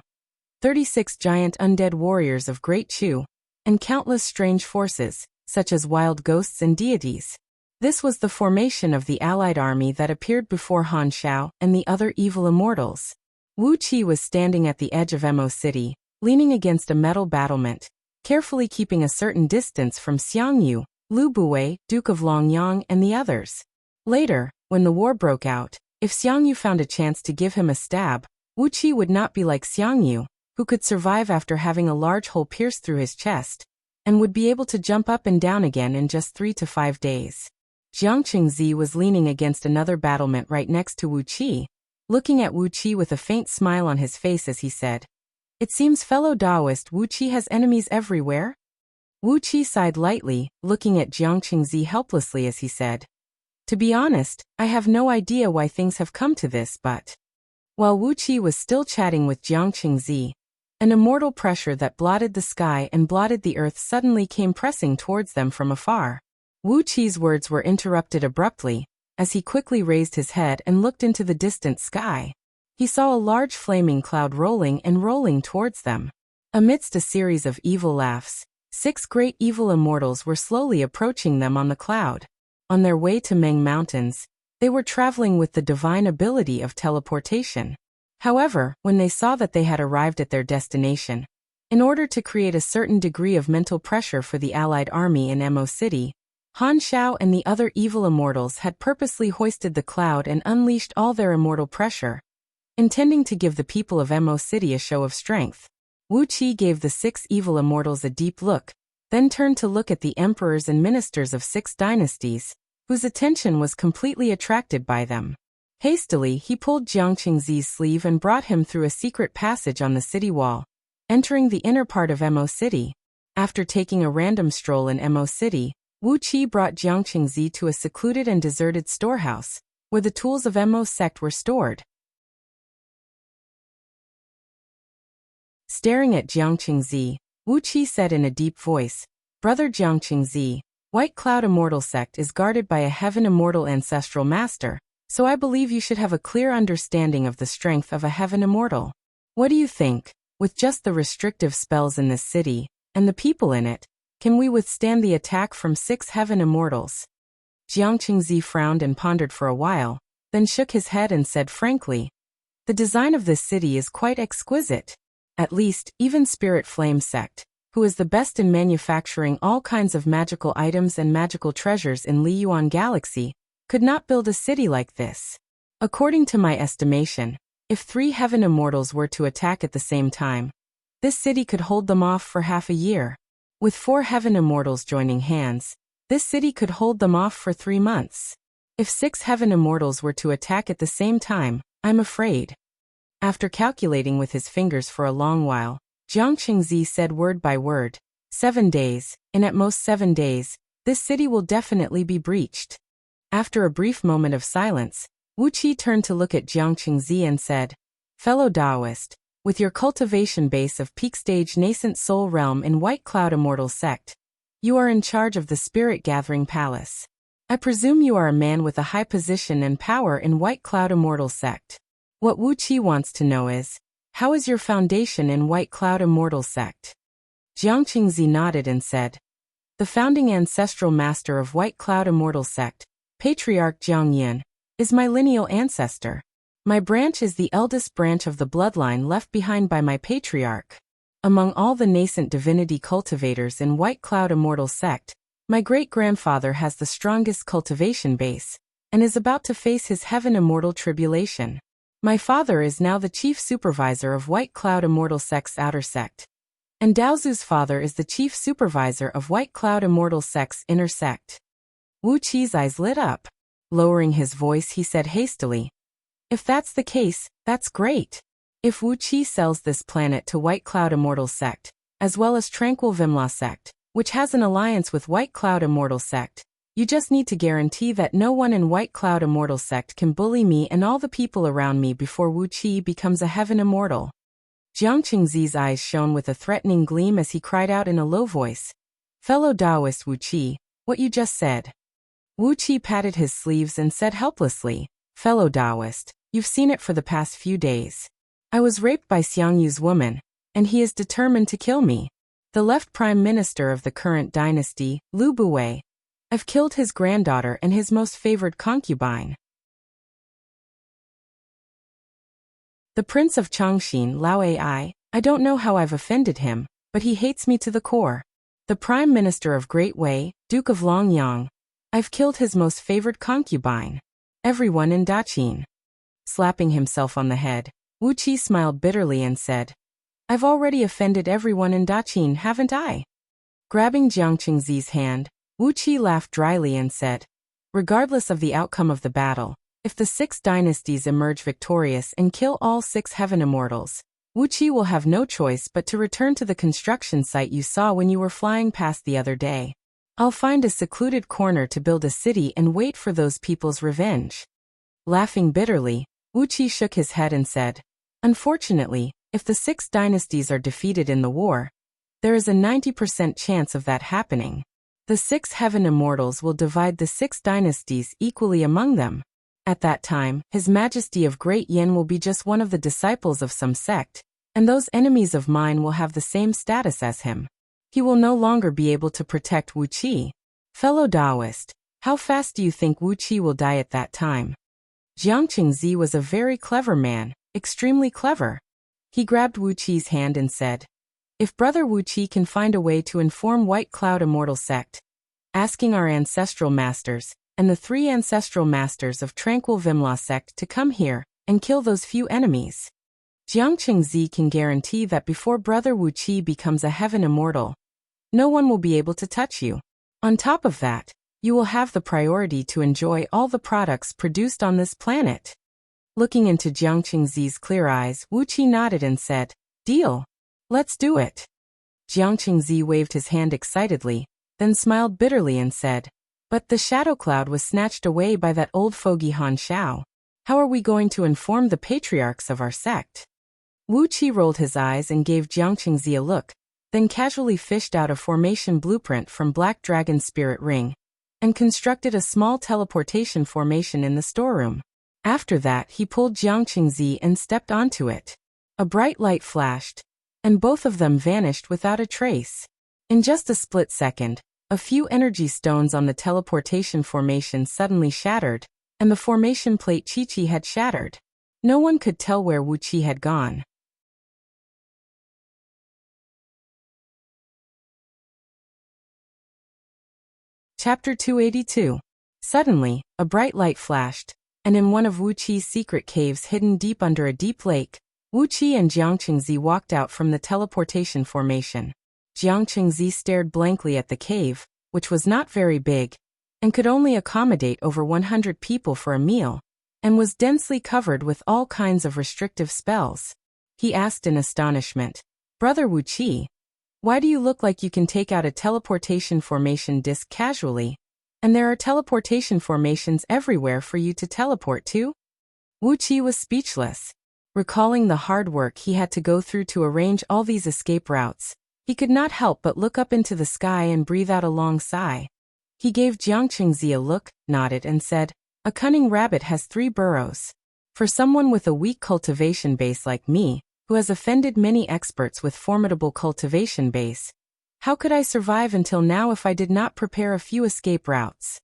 36 giant undead warriors of Great Chu, and countless strange forces, such as wild ghosts and deities. This was the formation of the allied army that appeared before Han Xiao and the other evil immortals. Wuxia was standing at the edge of Mo City, leaning against a metal battlement, carefully keeping a certain distance from Xiangyu, Lu Buwei, Duke of Longyang, and the others. Later, when the war broke out, if Xiangyu found a chance to give him a stab, Wuxia would not be like Xiangyu, who could survive after having a large hole pierced through his chest, and would be able to jump up and down again in just 3 to 5 days. Jiang Qingzi was leaning against another battlement right next to Wuxia, looking at Wuxia with a faint smile on his face as he said, "It seems fellow Taoist Wuxia has enemies everywhere?" Wuxia sighed lightly, looking at Jiang Qingzi helplessly as he said, "To be honest, I have no idea why things have come to this, but..." While Wuxia was still chatting with Jiang Qingzi, an immortal pressure that blotted the sky and blotted the earth suddenly came pressing towards them from afar. Wuqi's words were interrupted abruptly, as he quickly raised his head and looked into the distant sky. He saw a large flaming cloud rolling and rolling towards them. Amidst a series of evil laughs, 6 great evil immortals were slowly approaching them on the cloud. On their way to Meng Mountains, they were traveling with the divine ability of teleportation. However, when they saw that they had arrived at their destination, in order to create a certain degree of mental pressure for the allied army in Mo City, Han Xiao and the other evil immortals had purposely hoisted the cloud and unleashed all their immortal pressure, intending to give the people of Mo City a show of strength. Wuxia gave the 6 evil immortals a deep look, then turned to look at the emperors and ministers of 6 dynasties, whose attention was completely attracted by them. Hastily, he pulled Jiang Qingzi's sleeve and brought him through a secret passage on the city wall, entering the inner part of Mo City. After taking a random stroll in Mo City, Wuxia brought Jiang Qingzi to a secluded and deserted storehouse, where the tools of Mo sect were stored. Staring at Jiang Qingzi, Wuxia said in a deep voice, "Brother Jiang Qingzi, White Cloud Immortal Sect is guarded by a Heaven Immortal Ancestral Master, so I believe you should have a clear understanding of the strength of a Heaven Immortal. What do you think? With just the restrictive spells in this city, and the people in it, can we withstand the attack from 6 Heaven Immortals?" Jiang Qingzi frowned and pondered for a while, then shook his head and said frankly, "The design of this city is quite exquisite. At least, even Spirit Flame Sect, who is the best in manufacturing all kinds of magical items and magical treasures in Liyuan Galaxy, could not build a city like this. According to my estimation, if 3 Heaven Immortals were to attack at the same time, this city could hold them off for half a year. With 4 Heaven Immortals joining hands, this city could hold them off for 3 months. If 6 Heaven Immortals were to attack at the same time, I'm afraid." After calculating with his fingers for a long while, Jiang Qingzi said word by word, 7 days, and at most 7 days, this city will definitely be breached. After a brief moment of silence, Wuxia turned to look at Jiang Qingzi and said, "Fellow Taoist, with your cultivation base of peak stage nascent soul realm in White Cloud Immortal Sect, you are in charge of the Spirit Gathering Palace. I presume you are a man with a high position and power in White Cloud Immortal Sect. What Wuxia wants to know is, how is your foundation in White Cloud Immortal Sect?" Jiang Qingzi nodded and said, "The founding ancestral master of White Cloud Immortal Sect, Patriarch Jiang Yin, is my lineal ancestor. My branch is the eldest branch of the bloodline left behind by my patriarch. Among all the nascent divinity cultivators in White Cloud Immortal Sect, my great-grandfather has the strongest cultivation base, and is about to face his Heaven Immortal tribulation. My father is now the chief supervisor of White Cloud Immortal Sect's outer sect, and Daozu's father is the chief supervisor of White Cloud Immortal Sect's inner sect." Wuqi's eyes lit up. Lowering his voice, he said hastily, "If that's the case, that's great. If Wuxia sells this planet to White Cloud Immortal Sect, as well as Tranquil Vimla Sect, which has an alliance with White Cloud Immortal Sect, you just need to guarantee that no one in White Cloud Immortal Sect can bully me and all the people around me before Wuxia becomes a Heaven Immortal." Jiang Qingzi's eyes shone with a threatening gleam as he cried out in a low voice, Fellow Taoist Wuxia, what you just said. Wuxia patted his sleeves and said helplessly, Fellow Taoist, you've seen it for the past few days. I was raped by Xiangyu's woman, and he is determined to kill me. The left prime minister of the current dynasty, Lu Buwei. I've killed his granddaughter and his most favored concubine. The prince of Chongqing, Lao Ai, I don't know how I've offended him, but he hates me to the core. The prime minister of Great Wei, Duke of Longyang. I've killed his most favored concubine. Everyone in Daqing. Slapping himself on the head, Wuxia smiled bitterly and said, I've already offended everyone in Daqing, haven't I? Grabbing Jiang Qingzi's hand, Wuxia laughed dryly and said, regardless of the outcome of the battle, if the 6 dynasties emerge victorious and kill all 6 heaven immortals, Wuxia will have no choice but to return to the construction site you saw when you were flying past the other day. I'll find a secluded corner to build a city and wait for those people's revenge. Laughing bitterly, Wuxia shook his head and said, unfortunately, if the 6 dynasties are defeated in the war, there is a 90% chance of that happening. The 6 heaven immortals will divide the 6 dynasties equally among them. At that time, His Majesty of Great Yin will be just one of the disciples of some sect, and those enemies of mine will have the same status as him. He will no longer be able to protect Wuxia. Fellow Taoist, how fast do you think Wuxia will die at that time? Jiang Qingzi was a very clever man, extremely clever. He grabbed Wuqi's hand and said, if Brother Wuxia can find a way to inform White Cloud Immortal Sect, asking our ancestral masters, and the 3 ancestral masters of Tranquil Vimla sect to come here, and kill those few enemies. Jiang Qingzi can guarantee that before Brother Wuxia becomes a heaven immortal, no one will be able to touch you. On top of that, you will have the priority to enjoy all the products produced on this planet. Looking into Jiang Qingzi's clear eyes, Wuxia nodded and said, deal. Let's do it. Jiang Qingzi waved his hand excitedly, then smiled bitterly and said, but the shadow cloud was snatched away by that old fogey Han Shao. How are we going to inform the patriarchs of our sect? Wuxia rolled his eyes and gave Jiang Qingzi a look, then casually fished out a formation blueprint from Black Dragon's spirit ring, and constructed a small teleportation formation in the storeroom. After that, he pulled Jiang Qingzi and stepped onto it. A bright light flashed, and both of them vanished without a trace. In just a split second, a few energy stones on the teleportation formation suddenly shattered, and the formation plate Chi-Chi had shattered. No one could tell where Wuxia had gone. Chapter 282. Suddenly, a bright light flashed, and in one of Wuqi's secret caves hidden deep under a deep lake, Wuxia and Jiang Qingzi walked out from the teleportation formation. Jiang Qingzi stared blankly at the cave, which was not very big, and could only accommodate over 100 people for a meal, and was densely covered with all kinds of restrictive spells. He asked in astonishment, Brother Wuxia, why do you look like you can take out a teleportation formation disc casually, and there are teleportation formations everywhere for you to teleport to? Wuxia was speechless. Recalling the hard work he had to go through to arrange all these escape routes, he could not help but look up into the sky and breathe out a long sigh. He gave Jiang Qingzi a look, nodded and said, a cunning rabbit has 3 burrows. For someone with a weak cultivation base like me, who has offended many experts with formidable cultivation base, how could I survive until now if I did not prepare a few escape routes?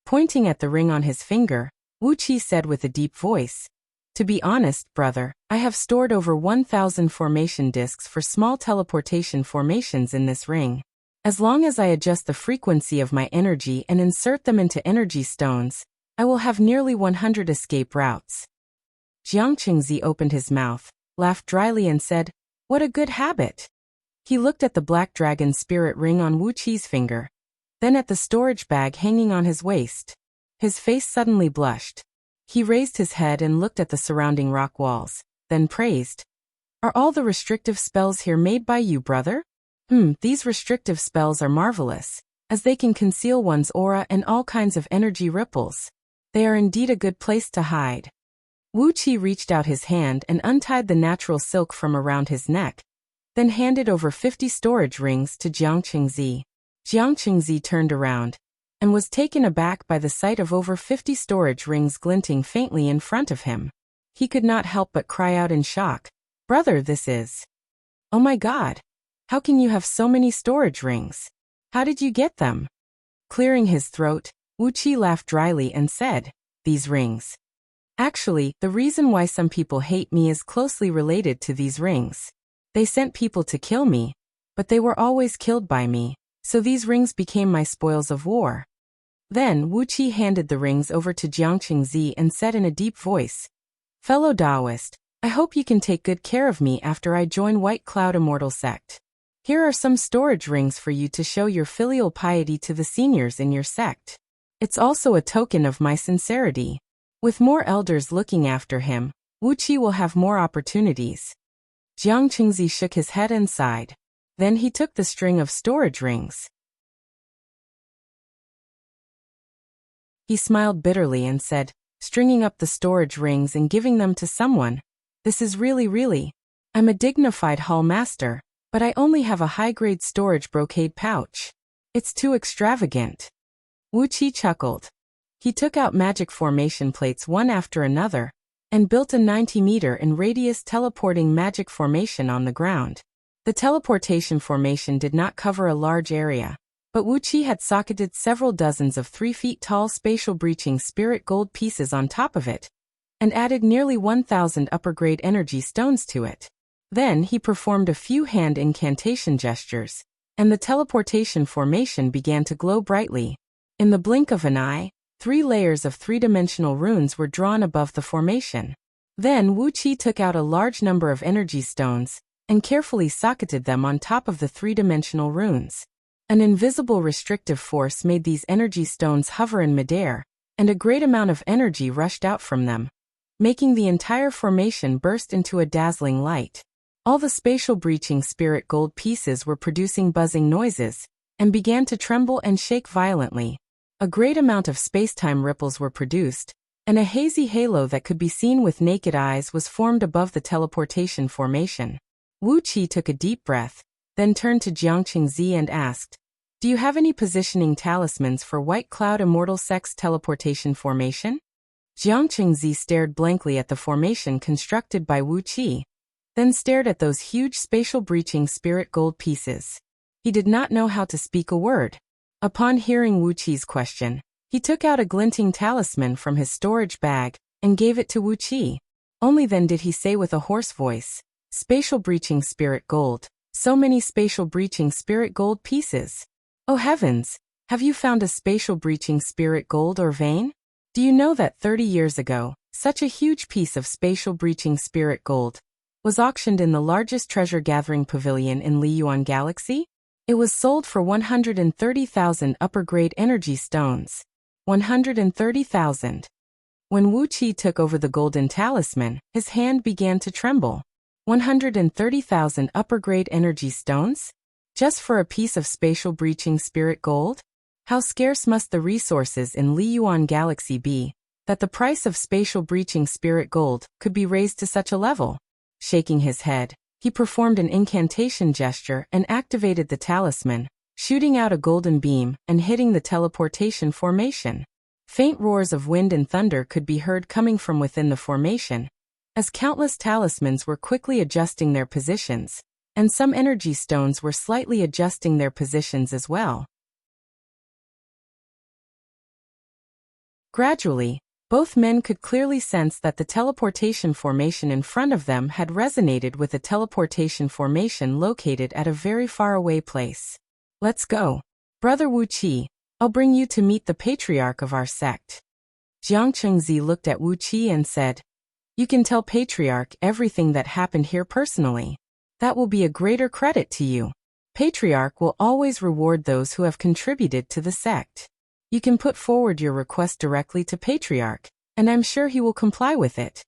Pointing at the ring on his finger, Wuxia said with a deep voice, to be honest, brother, I have stored over 1,000 formation discs for small teleportation formations in this ring. As long as I adjust the frequency of my energy and insert them into energy stones, I will have nearly 100 escape routes. Jiang Qingzi opened his mouth, laughed dryly and said, what a good habit. He looked at the Black Dragon spirit ring on Wuqi's finger, then at the storage bag hanging on his waist. His face suddenly blushed. He raised his head and looked at the surrounding rock walls, then praised, are all the restrictive spells here made by you, brother? These restrictive spells are marvelous, as they can conceal one's aura and all kinds of energy ripples. They are indeed a good place to hide. Wuxia reached out his hand and untied the natural silk from around his neck, then handed over 50 storage rings to Jiang Qingzi. Jiang Qingzi turned around and was taken aback by the sight of over 50 storage rings glinting faintly in front of him. He could not help but cry out in shock, "Brother, this is... Oh my God! How can you have so many storage rings? How did you get them?" Clearing his throat, Wuxia laughed dryly and said, "These rings. Actually, the reason why some people hate me is closely related to these rings. They sent people to kill me, but they were always killed by me, so these rings became my spoils of war." Then Wuxia handed the rings over to Jiang Qingzi and said in a deep voice, "Fellow Taoist, I hope you can take good care of me after I join White Cloud Immortal Sect. Here are some storage rings for you to show your filial piety to the seniors in your sect. It's also a token of my sincerity." With more elders looking after him, Wuxia will have more opportunities. Jiang Qingzi shook his head and sighed. Then he took the string of storage rings. He smiled bitterly and said, stringing up the storage rings and giving them to someone, "This is really, I'm a dignified hall master, but I only have a high-grade storage brocade pouch. It's too extravagant." Wuxia chuckled. He took out magic formation plates one after another, and built a 90-meter in radius teleporting magic formation on the ground. The teleportation formation did not cover a large area, but Wuxia had socketed several dozens of 3 feet tall spatial breaching spirit gold pieces on top of it, and added nearly 1,000 upper-grade energy stones to it. Then he performed a few hand incantation gestures, and the teleportation formation began to glow brightly. In the blink of an eye, 3 layers of 3-dimensional runes were drawn above the formation. Then Wuxia took out a large number of energy stones and carefully socketed them on top of the 3-dimensional runes. An invisible restrictive force made these energy stones hover in midair, and a great amount of energy rushed out from them, making the entire formation burst into a dazzling light. All the spatial breaching spirit gold pieces were producing buzzing noises, and began to tremble and shake violently. A great amount of space-time ripples were produced, and a hazy halo that could be seen with naked eyes was formed above the teleportation formation. Wuxia took a deep breath, then turned to Jiang Qingzi and asked, "Do you have any positioning talismans for White Cloud Immortal Sect's teleportation formation?" Jiang Qingzi stared blankly at the formation constructed by Wuxia, then stared at those huge spatial breaching spirit gold pieces. He did not know how to speak a word. Upon hearing Wuqi's question, he took out a glinting talisman from his storage bag and gave it to Wuxia. Only then did he say with a hoarse voice, "Spatial breaching spirit gold. So many spatial breaching spirit gold pieces. Oh heavens, have you found a spatial breaching spirit gold or vein? Do you know that 30 years ago, such a huge piece of spatial breaching spirit gold was auctioned in the largest treasure-gathering pavilion in Liyuan Galaxy? It was sold for 130,000 upper-grade energy stones. 130,000. When Wuxia took over the golden talisman, his hand began to tremble. 130,000 upper-grade energy stones? Just for a piece of spatial breaching spirit gold? How scarce must the resources in Liyuan Galaxy be, that the price of spatial breaching spirit gold could be raised to such a level? Shaking his head, he performed an incantation gesture and activated the talisman, shooting out a golden beam and hitting the teleportation formation. Faint roars of wind and thunder could be heard coming from within the formation, as countless talismans were quickly adjusting their positions, and some energy stones were slightly adjusting their positions as well. Gradually, both men could clearly sense that the teleportation formation in front of them had resonated with a teleportation formation located at a very far-away place. "Let's go. Brother Wuxia, I'll bring you to meet the patriarch of our sect." Jiang Qingzi looked at Wuxia and said, "You can tell patriarch everything that happened here personally. That will be a greater credit to you. Patriarch will always reward those who have contributed to the sect. You can put forward your request directly to Patriarch, and I'm sure he will comply with it."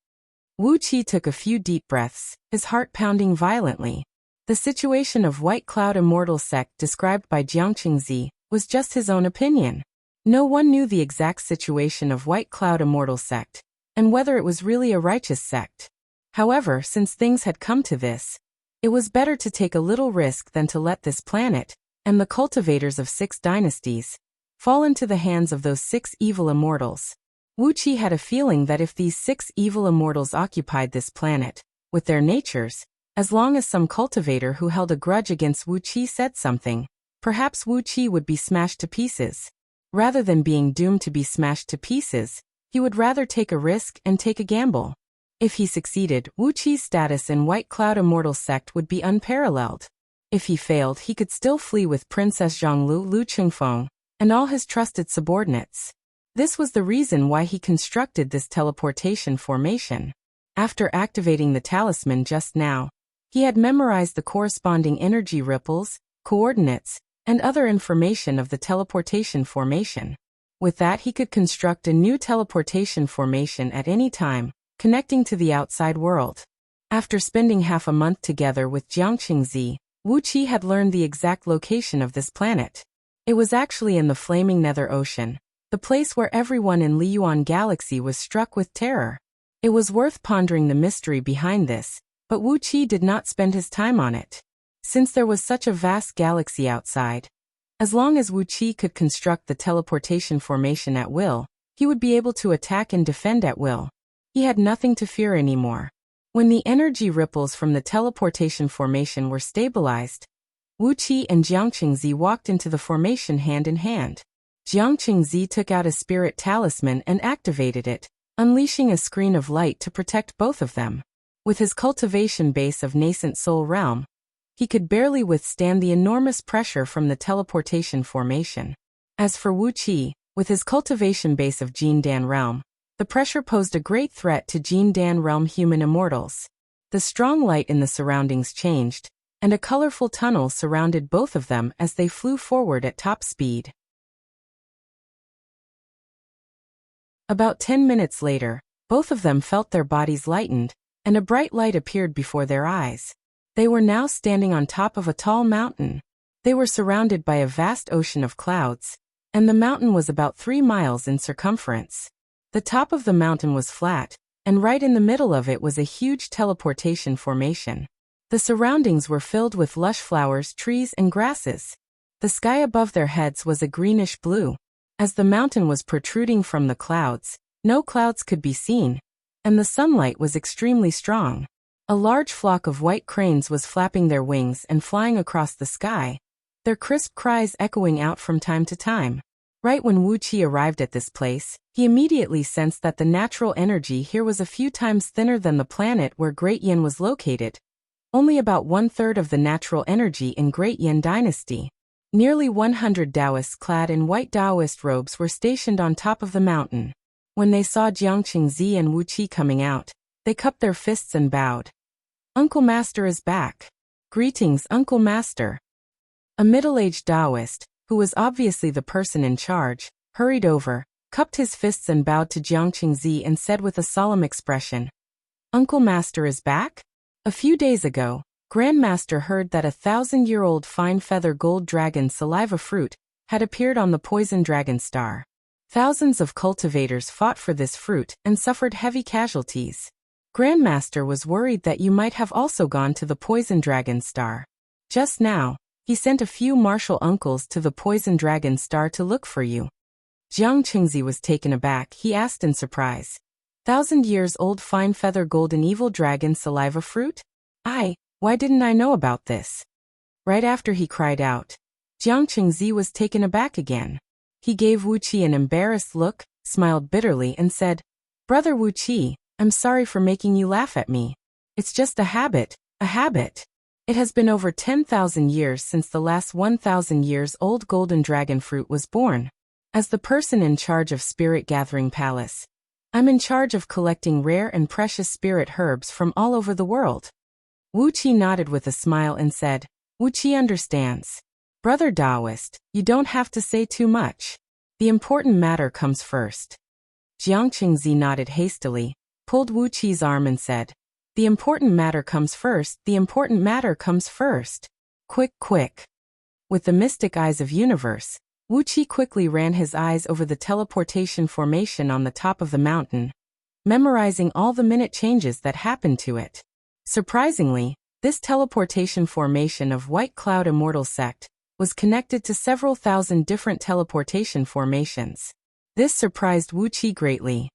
Wuxia took a few deep breaths, his heart pounding violently. The situation of White Cloud Immortal Sect described by Jiang Qingzi was just his own opinion. No one knew the exact situation of White Cloud Immortal Sect, and whether it was really a righteous sect. However, since things had come to this, it was better to take a little risk than to let this planet and the cultivators of 6 dynasties, fall into the hands of those 6 evil immortals. Wuxia had a feeling that if these 6 evil immortals occupied this planet, with their natures, as long as some cultivator who held a grudge against Wuxia said something, perhaps Wuxia would be smashed to pieces. Rather than being doomed to be smashed to pieces, he would rather take a risk and take a gamble. If he succeeded, Wuxia's status in White Cloud Immortal Sect would be unparalleled. If he failed, he could still flee with Princess Zhonglu Lu Chengfeng and all his trusted subordinates. This was the reason why he constructed this teleportation formation. After activating the talisman just now, he had memorized the corresponding energy ripples, coordinates, and other information of the teleportation formation. With that, he could construct a new teleportation formation at any time, connecting to the outside world. After spending half a month together with Jiangqingzi, Wuxia had learned the exact location of this planet. It was actually in the flaming Nether Ocean, the place where everyone in Liyuan Galaxy was struck with terror. It was worth pondering the mystery behind this, but Wuxia did not spend his time on it. Since there was such a vast galaxy outside, as long as Wuxia could construct the teleportation formation at will, he would be able to attack and defend at will. He had nothing to fear anymore. When the energy ripples from the teleportation formation were stabilized, Wuxia and Jiangqingzi walked into the formation hand in hand. Jiangqingzi took out a spirit talisman and activated it, unleashing a screen of light to protect both of them. With his cultivation base of nascent soul realm, he could barely withstand the enormous pressure from the teleportation formation. As for Wuxia, with his cultivation base of Jin Dan realm, the pressure posed a great threat to Jin Dan realm human immortals. The strong light in the surroundings changed, and a colorful tunnel surrounded both of them as they flew forward at top speed. About 10 minutes later, both of them felt their bodies lightened, and a bright light appeared before their eyes. They were now standing on top of a tall mountain. They were surrounded by a vast ocean of clouds, and the mountain was about 3 miles in circumference. The top of the mountain was flat, and right in the middle of it was a huge teleportation formation. The surroundings were filled with lush flowers, trees, and grasses. The sky above their heads was a greenish blue. As the mountain was protruding from the clouds, no clouds could be seen, and the sunlight was extremely strong. A large flock of white cranes was flapping their wings and flying across the sky, their crisp cries echoing out from time to time. Right when Wuxia arrived at this place, he immediately sensed that the natural energy here was a few times thinner than the planet where Great Yin was located, only about 1/3 of the natural energy in Great Yin Dynasty. Nearly 100 Taoists clad in white Taoist robes were stationed on top of the mountain. When they saw Jiangqingzi and Wuxia coming out, they cupped their fists and bowed. "Uncle Master is back." "Greetings, Uncle Master." A middle-aged Taoist, who was obviously the person in charge, hurried over, cupped his fists and bowed to Jiangqingzi and said with a solemn expression, "Uncle Master is back?" A few days ago, Grandmaster heard that a 1,000-year-old fine feather gold dragon saliva fruit had appeared on the poison dragon star. Thousands of cultivators fought for this fruit and suffered heavy casualties. Grandmaster was worried that you might have also gone to the poison dragon star. Just now, he sent a few martial uncles to the poison dragon star to look for you. Jiangqingzi was taken aback. He asked in surprise, 1,000 years old fine feather golden evil dragon saliva fruit? Why didn't I know about this? Right after he cried out, Jiangqingzi was taken aback again. He gave Wuxia an embarrassed look, smiled bitterly and said, "Brother Wuxia, I'm sorry for making you laugh at me. It's just a habit, a habit. It has been over 10,000 years since the last 1,000 years old golden dragon fruit was born. As the person in charge of Spirit Gathering Palace, I'm in charge of collecting rare and precious spirit herbs from all over the world." Wuxia nodded with a smile and said, "Wuxia understands. Brother Taoist, you don't have to say too much. The important matter comes first." Jiangqingzi nodded hastily, pulled Wuqia's arm and said, "The important matter comes first, the important matter comes first. Quick, quick." With the mystic eyes of universe, Wuxia quickly ran his eyes over the teleportation formation on the top of the mountain, memorizing all the minute changes that happened to it. Surprisingly, this teleportation formation of White Cloud Immortal Sect was connected to several thousand different teleportation formations. This surprised Wuxia greatly.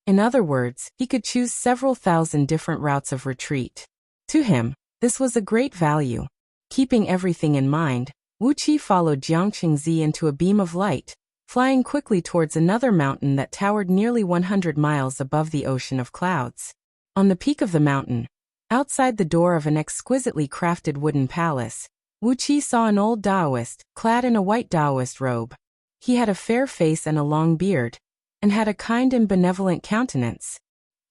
In other words, he could choose several thousand different routes of retreat. To him, this was a great value. Keeping everything in mind, Wuxia followed Jiang Qingzi into a beam of light, flying quickly towards another mountain that towered nearly 100 miles above the ocean of clouds. On the peak of the mountain, outside the door of an exquisitely crafted wooden palace, Wuxia saw an old Taoist, clad in a white Taoist robe. He had a fair face and a long beard, and had a kind and benevolent countenance.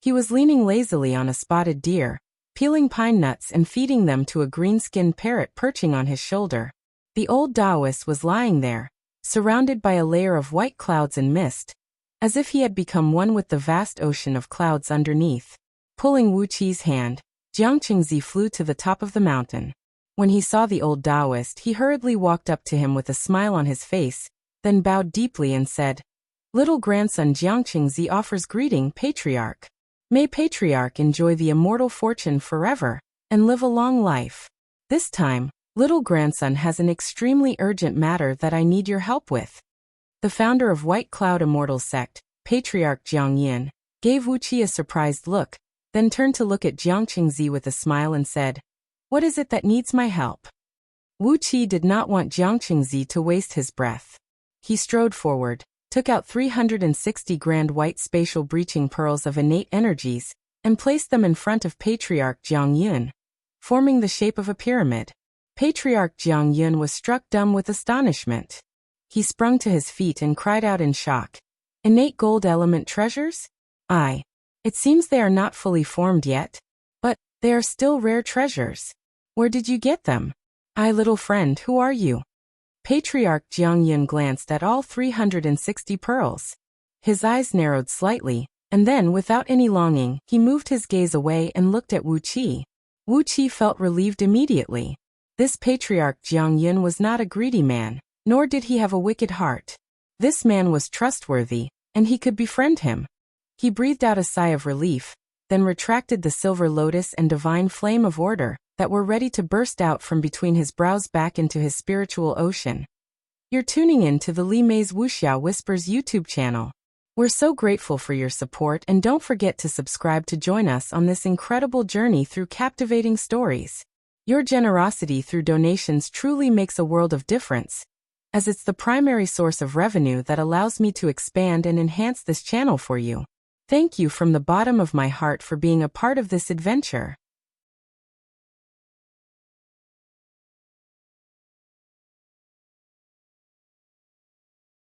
He was leaning lazily on a spotted deer, peeling pine nuts and feeding them to a green-skinned parrot perching on his shoulder. The old Taoist was lying there, surrounded by a layer of white clouds and mist, as if he had become one with the vast ocean of clouds underneath. Pulling Wuqi's hand, Jiang Qingzi flew to the top of the mountain. When he saw the old Taoist, he hurriedly walked up to him with a smile on his face, then bowed deeply and said, "Little grandson Jiang Qingzi offers greeting, Patriarch. May Patriarch enjoy the immortal fortune forever, and live a long life. This time, little grandson has an extremely urgent matter that I need your help with." The founder of White Cloud Immortal Sect, Patriarch Jiang Yin, gave Wuxia a surprised look, then turned to look at Jiang Qingzi with a smile and said, "What is it that needs my help?" Wuxia did not want Jiang Qingzi to waste his breath. He strode forward, took out 360 grand white spatial breaching pearls of innate energies, and placed them in front of Patriarch Jiang Yun, forming the shape of a pyramid. Patriarch Jiang Yun was struck dumb with astonishment. He sprung to his feet and cried out in shock, "Innate gold element treasures? Aye. It seems they are not fully formed yet, but they are still rare treasures. Where did you get them? Aye, little friend, who are you?" Patriarch Jiang Yun glanced at all 360 pearls. His eyes narrowed slightly, and then, without any longing, he moved his gaze away and looked at Wuxia. Wuxia felt relieved immediately. This Patriarch Jiang Yun was not a greedy man, nor did he have a wicked heart. This man was trustworthy, and he could befriend him. He breathed out a sigh of relief, then retracted the silver lotus and divine flame of order that were ready to burst out from between his brows back into his spiritual ocean. You're tuning in to the Li Mei's Wuxia Whispers YouTube channel. We're so grateful for your support, and don't forget to subscribe to join us on this incredible journey through captivating stories. Your generosity through donations truly makes a world of difference, as it's the primary source of revenue that allows me to expand and enhance this channel for you. Thank you from the bottom of my heart for being a part of this adventure.